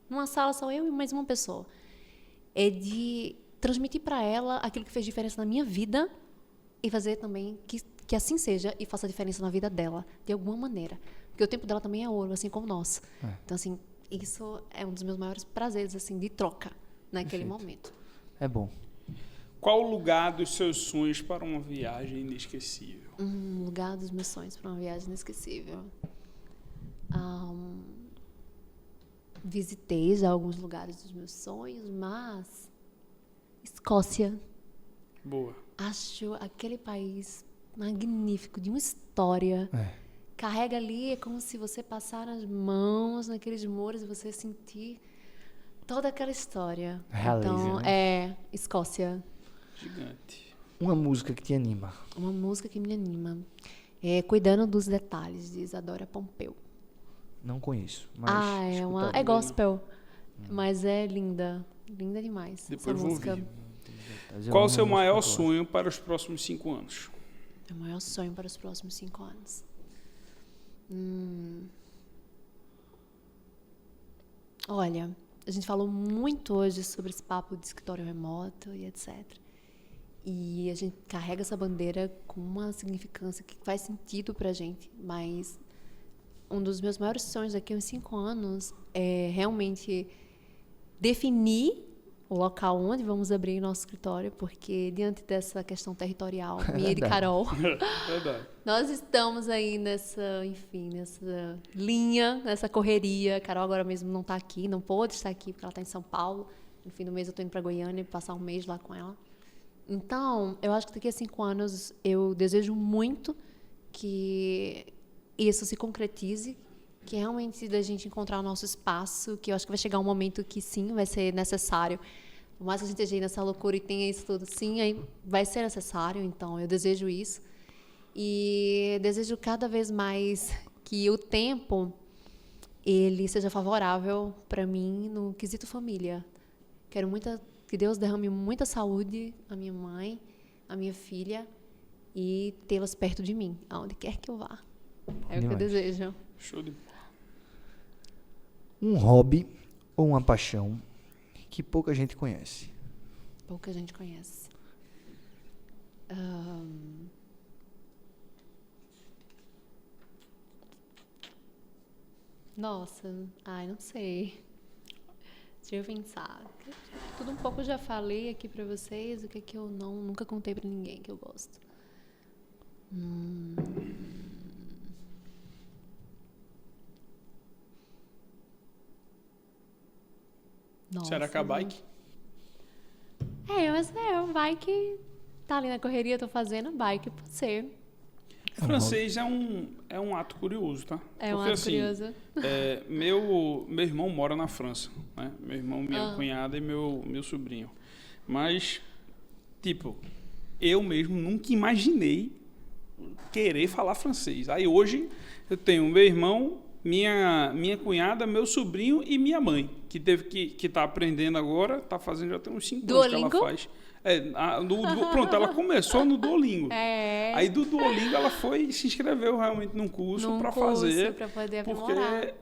S3: numa sala só eu e mais uma pessoa. É de transmitir para ela aquilo que fez diferença na minha vida e fazer também que assim seja e faça diferença na vida dela, de alguma maneira. Porque o tempo dela também é ouro, assim como o nosso. Então, assim, isso é um dos meus maiores prazeres, assim, de troca naquele momento.
S2: É bom.
S1: Qual o lugar dos seus sonhos para uma viagem inesquecível?
S3: Lugar dos meus sonhos para uma viagem inesquecível. Visitei já alguns lugares dos meus sonhos, mas Escócia.
S1: Boa.
S3: Acho aquele país magnífico, de uma história. Carrega ali, é como se você passar as mãos naqueles muros e você sentir toda aquela história.
S2: Realiza,
S3: Então,
S2: né?
S3: Escócia.
S1: Gigante.
S2: Uma música que te anima.
S3: Uma música que me anima. É Cuidando dos Detalhes, de Isadora Pompeu.
S2: Não conheço, mas
S3: É
S2: escutarei.
S3: gospel, mas é linda. Linda demais.
S1: Depois
S3: essa
S1: vou
S3: música.
S1: ouvir.
S2: Eu
S1: Qual o
S2: amo
S1: seu
S2: música
S1: maior
S2: gospel.
S1: sonho para os próximos 5 anos?
S3: É o maior sonho para os próximos 5 anos. Olha, a gente falou muito hoje sobre esse papo de escritório remoto e etc. E a gente carrega essa bandeira com uma significância que faz sentido pra gente, mas um dos meus maiores sonhos daqui a uns 5 anos é realmente definir o local onde vamos abrir nosso escritório, porque diante dessa questão territorial, minha e de Carol,
S1: Verdade.
S3: nós estamos aí nessa linha, nessa correria. A Carol agora mesmo não está aqui, não pôde estar aqui, porque ela está em São Paulo. No fim do mês eu estou indo para Goiânia, passar um mês lá com ela. Então, eu acho que daqui a 5 anos eu desejo muito que isso se concretize, que realmente da gente encontrar o nosso espaço, que eu acho que vai chegar um momento que sim, vai ser necessário. Por mais que a gente esteja aí nessa loucura e tenha isso tudo, sim, aí vai ser necessário. Então, eu desejo isso. E desejo cada vez mais que o tempo ele seja favorável para mim no quesito família. Quero que Deus derrame muita saúde à minha mãe, à minha filha e tê-las perto de mim, aonde quer que eu vá. É o que eu desejo.
S1: Show de bola.
S2: Um hobby ou uma paixão que pouca gente conhece.
S3: Pouca gente conhece. Nossa, não sei. Deixa eu pensar. Tudo um pouco eu já falei aqui pra vocês, o que é que eu nunca contei pra ninguém que eu gosto. Nossa,
S1: Será que é a bike?
S3: mas o bike tá ali na correria, tô fazendo bike, pode ser.
S1: Francês é um ato curioso, tá?
S3: É um
S1: Porque,
S3: ato curioso.
S1: Meu irmão mora na França, né? Meu irmão, minha cunhada e meu sobrinho. Mas, tipo, eu mesmo nunca imaginei querer falar francês. Aí hoje eu tenho meu irmão, minha cunhada, meu sobrinho e minha mãe, que tá aprendendo agora, tá fazendo já tem uns 5 anos que ela faz. Pronto, ela começou no Duolingo. Aí do Duolingo ela se inscreveu realmente num curso para fazer.
S3: Pra poder aprimorar.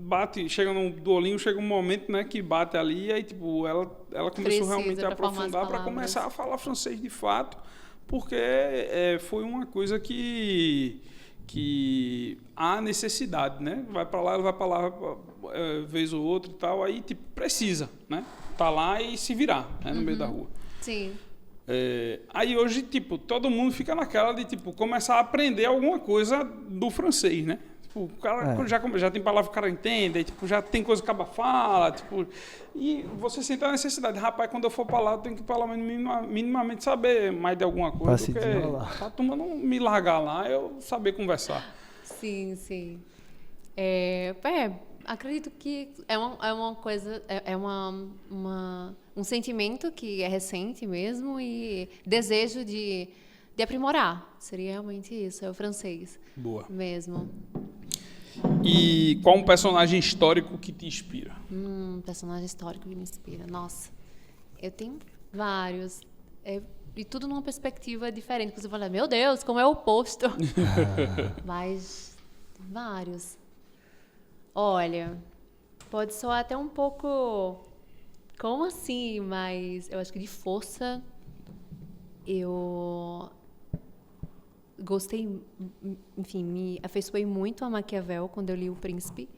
S1: Porque chega no Duolingo, chega um momento, né, que bate ali, e aí tipo, ela começou realmente a aprofundar para começar a falar francês de fato, porque foi uma coisa que há necessidade, né? Vai para lá, vez ou outra e tal, aí tipo, precisa, né? Tá lá e se virar, né, no meio da rua.
S3: Sim.
S1: Aí hoje, tipo, todo mundo fica naquela de, tipo, começar a aprender alguma coisa do francês, né? Tipo, o cara já tem palavra que o cara entende, aí, tipo, já tem coisa que o cara fala, tipo... E você sente a necessidade. Rapaz, quando eu for para lá, eu tenho que, pelo menos, minimamente saber mais de alguma coisa.
S2: Pra se desenrolar.
S1: Pra turma não me largar lá, eu saber conversar.
S3: Sim, sim. Acredito que é uma coisa, um sentimento que é recente mesmo e desejo de aprimorar. Seria realmente isso, é o francês.
S1: Boa.
S3: Mesmo.
S1: E qual um personagem histórico que te inspira?
S3: Um personagem histórico que me inspira. Nossa, eu tenho vários. E tudo numa perspectiva diferente. Você fala, meu Deus, como é o oposto. Mas vários. Olha, pode soar até um pouco... Como assim? Mas eu acho que de força eu gostei, enfim, me afeiçoei muito a Maquiavel quando eu li O Príncipe.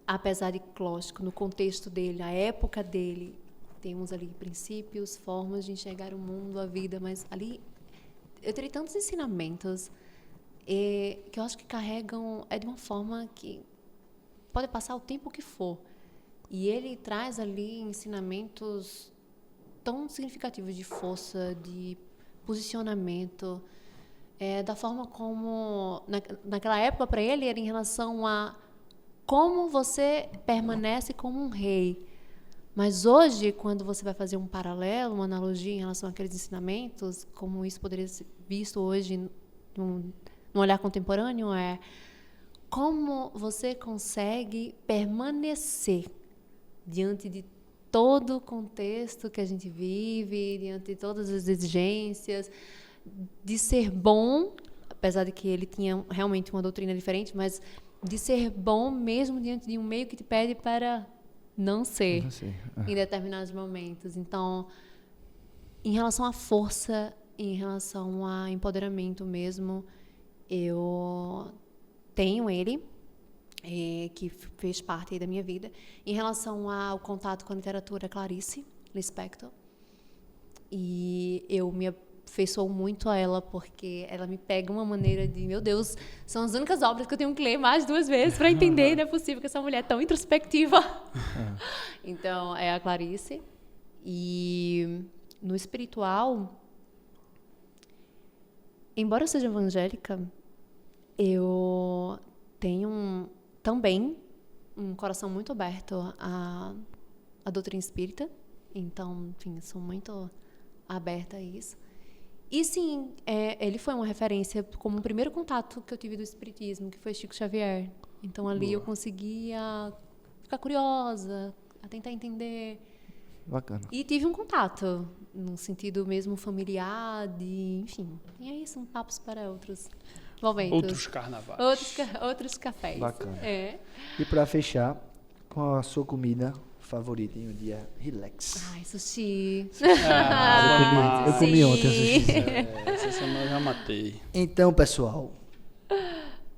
S3: Apesar de, lógico, no contexto dele, a época dele, temos ali princípios, formas de enxergar o mundo, a vida, mas ali eu terei tantos ensinamentos que eu acho que carregam, de uma forma que pode passar o tempo que for. E ele traz ali ensinamentos tão significativo de força, de posicionamento, da forma como, naquela época, para ele, era em relação a como você permanece como um rei. Mas hoje, quando você vai fazer um paralelo, uma analogia em relação àqueles ensinamentos, como isso poderia ser visto hoje num olhar contemporâneo, é como você consegue permanecer diante de todo o contexto que a gente vive, diante de todas as exigências, de ser bom, apesar de que ele tinha realmente uma doutrina diferente, mas de ser bom mesmo diante de um meio que te pede para não ser em determinados momentos. Então, em relação à força, em relação a empoderamento mesmo, eu tenho ele, que fez parte aí da minha vida. Em relação ao contato com a literatura, Clarice Lispector. E eu me afeiçoo muito a ela, porque ela me pega uma maneira de, meu Deus, são as únicas obras que eu tenho que ler mais 2 vezes para entender, não é possível que essa mulher é tão introspectiva. Então, é a Clarice. E no espiritual, embora eu seja evangélica, eu tenho também um coração muito aberto à doutrina espírita. Então, enfim, sou muito aberta a isso. E sim, ele foi uma referência como o primeiro contato que eu tive do espiritismo, que foi Chico Xavier. Então ali eu conseguia ficar curiosa, a tentar entender.
S2: Bacana.
S3: E tive um contato, num sentido mesmo familiar, enfim. E é isso, papos para outros momentos.
S1: Outros carnavais.
S3: Outros cafés.
S2: Bacana.
S3: É.
S2: E para fechar, com a sua comida favorita em um dia relax.
S3: Ai, sushi.
S2: Eu comi ontem sushi.
S1: Essa semana eu já matei.
S2: Então, pessoal,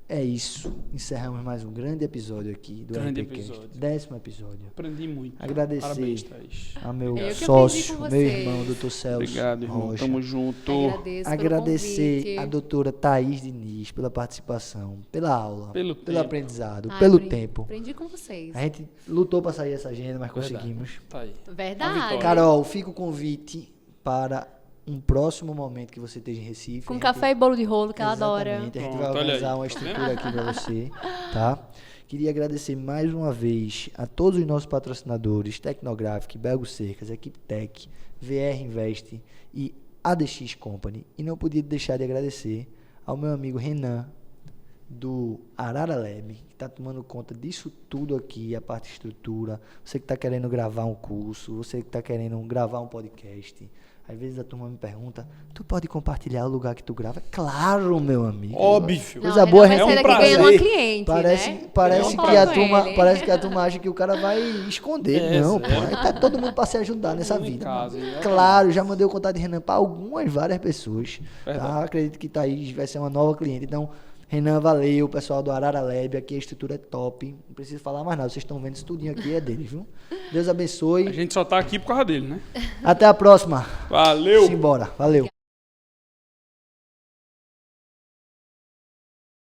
S2: é isso. Encerramos mais um grande episódio aqui do
S1: Grande
S2: RPCast.
S1: episódio.
S2: 10º episódio.
S1: Aprendi muito.
S2: Agradecer
S1: Parabéns, Thaís.
S2: a meu
S3: Eu que
S2: sócio,
S3: aprendi com
S2: meu
S3: vocês.
S2: irmão, Dr. Celso
S1: Obrigado, irmão.
S2: Rocha.
S1: Tamo junto.
S3: Agradeço
S2: Agradecer
S3: pelo
S2: a
S3: convite.
S2: doutora Thaís Diniz pela participação, pela aula,
S1: Pelo
S2: pelo
S1: tempo.
S2: aprendizado,
S3: Ai,
S2: pelo
S3: aprendi-
S2: tempo.
S3: Aprendi com vocês.
S2: A gente lutou para sair essa agenda, mas
S1: Verdade.
S2: conseguimos.
S1: Tá aí.
S3: Verdade.
S1: vitória.
S2: Carol, fica o convite para um próximo momento que você esteja em Recife.
S3: Com
S2: A gente-
S3: café e bolo de rolo, que ela adora.
S2: Exatamente, a gente
S1: Pronto,
S2: vai
S1: olha
S2: organizar
S1: aí.
S2: uma estrutura aqui para você, tá? Queria agradecer mais uma vez a todos os nossos patrocinadores, Tecnographic, Belgo Cercas, Equipe Tech, VR Invest e ADX Company. E não podia deixar de agradecer ao meu amigo Renan, do Arara Lab, que está tomando conta disso tudo aqui, a parte de estrutura. Você que está querendo gravar um curso, você que está querendo gravar um podcast. Às vezes a turma me pergunta, tu pode compartilhar o lugar que tu grava? Claro, meu amigo.
S1: Óbvio.
S2: Coisa boa,
S3: vai
S1: é um
S3: sair daqui
S1: prazer.
S3: ganhando uma cliente,
S2: Parece,
S3: né?
S2: parece,
S3: Vamos
S2: que a
S3: falar com
S2: turma,
S3: ele.
S2: parece que a turma acha que o cara vai esconder.
S1: É,
S2: Não,
S1: zero.
S2: pô. Aí tá todo mundo para se ajudar nessa
S1: mundo em
S2: vida.
S1: casa,
S2: mano.
S1: exatamente.
S2: Claro, já mandei o contato de Renan para várias pessoas.
S1: Verdade.
S2: Tá? Acredito que Thaís vai ser uma nova cliente. Então, Renan, valeu. O pessoal do Arara Lab, aqui a estrutura é top. Não preciso falar mais nada. Vocês estão vendo isso tudinho aqui, é deles, viu? Deus
S1: A
S2: abençoe.
S1: gente só tá aqui por causa dele, né?
S2: Até a próxima.
S1: Valeu!
S2: Simbora. Valeu.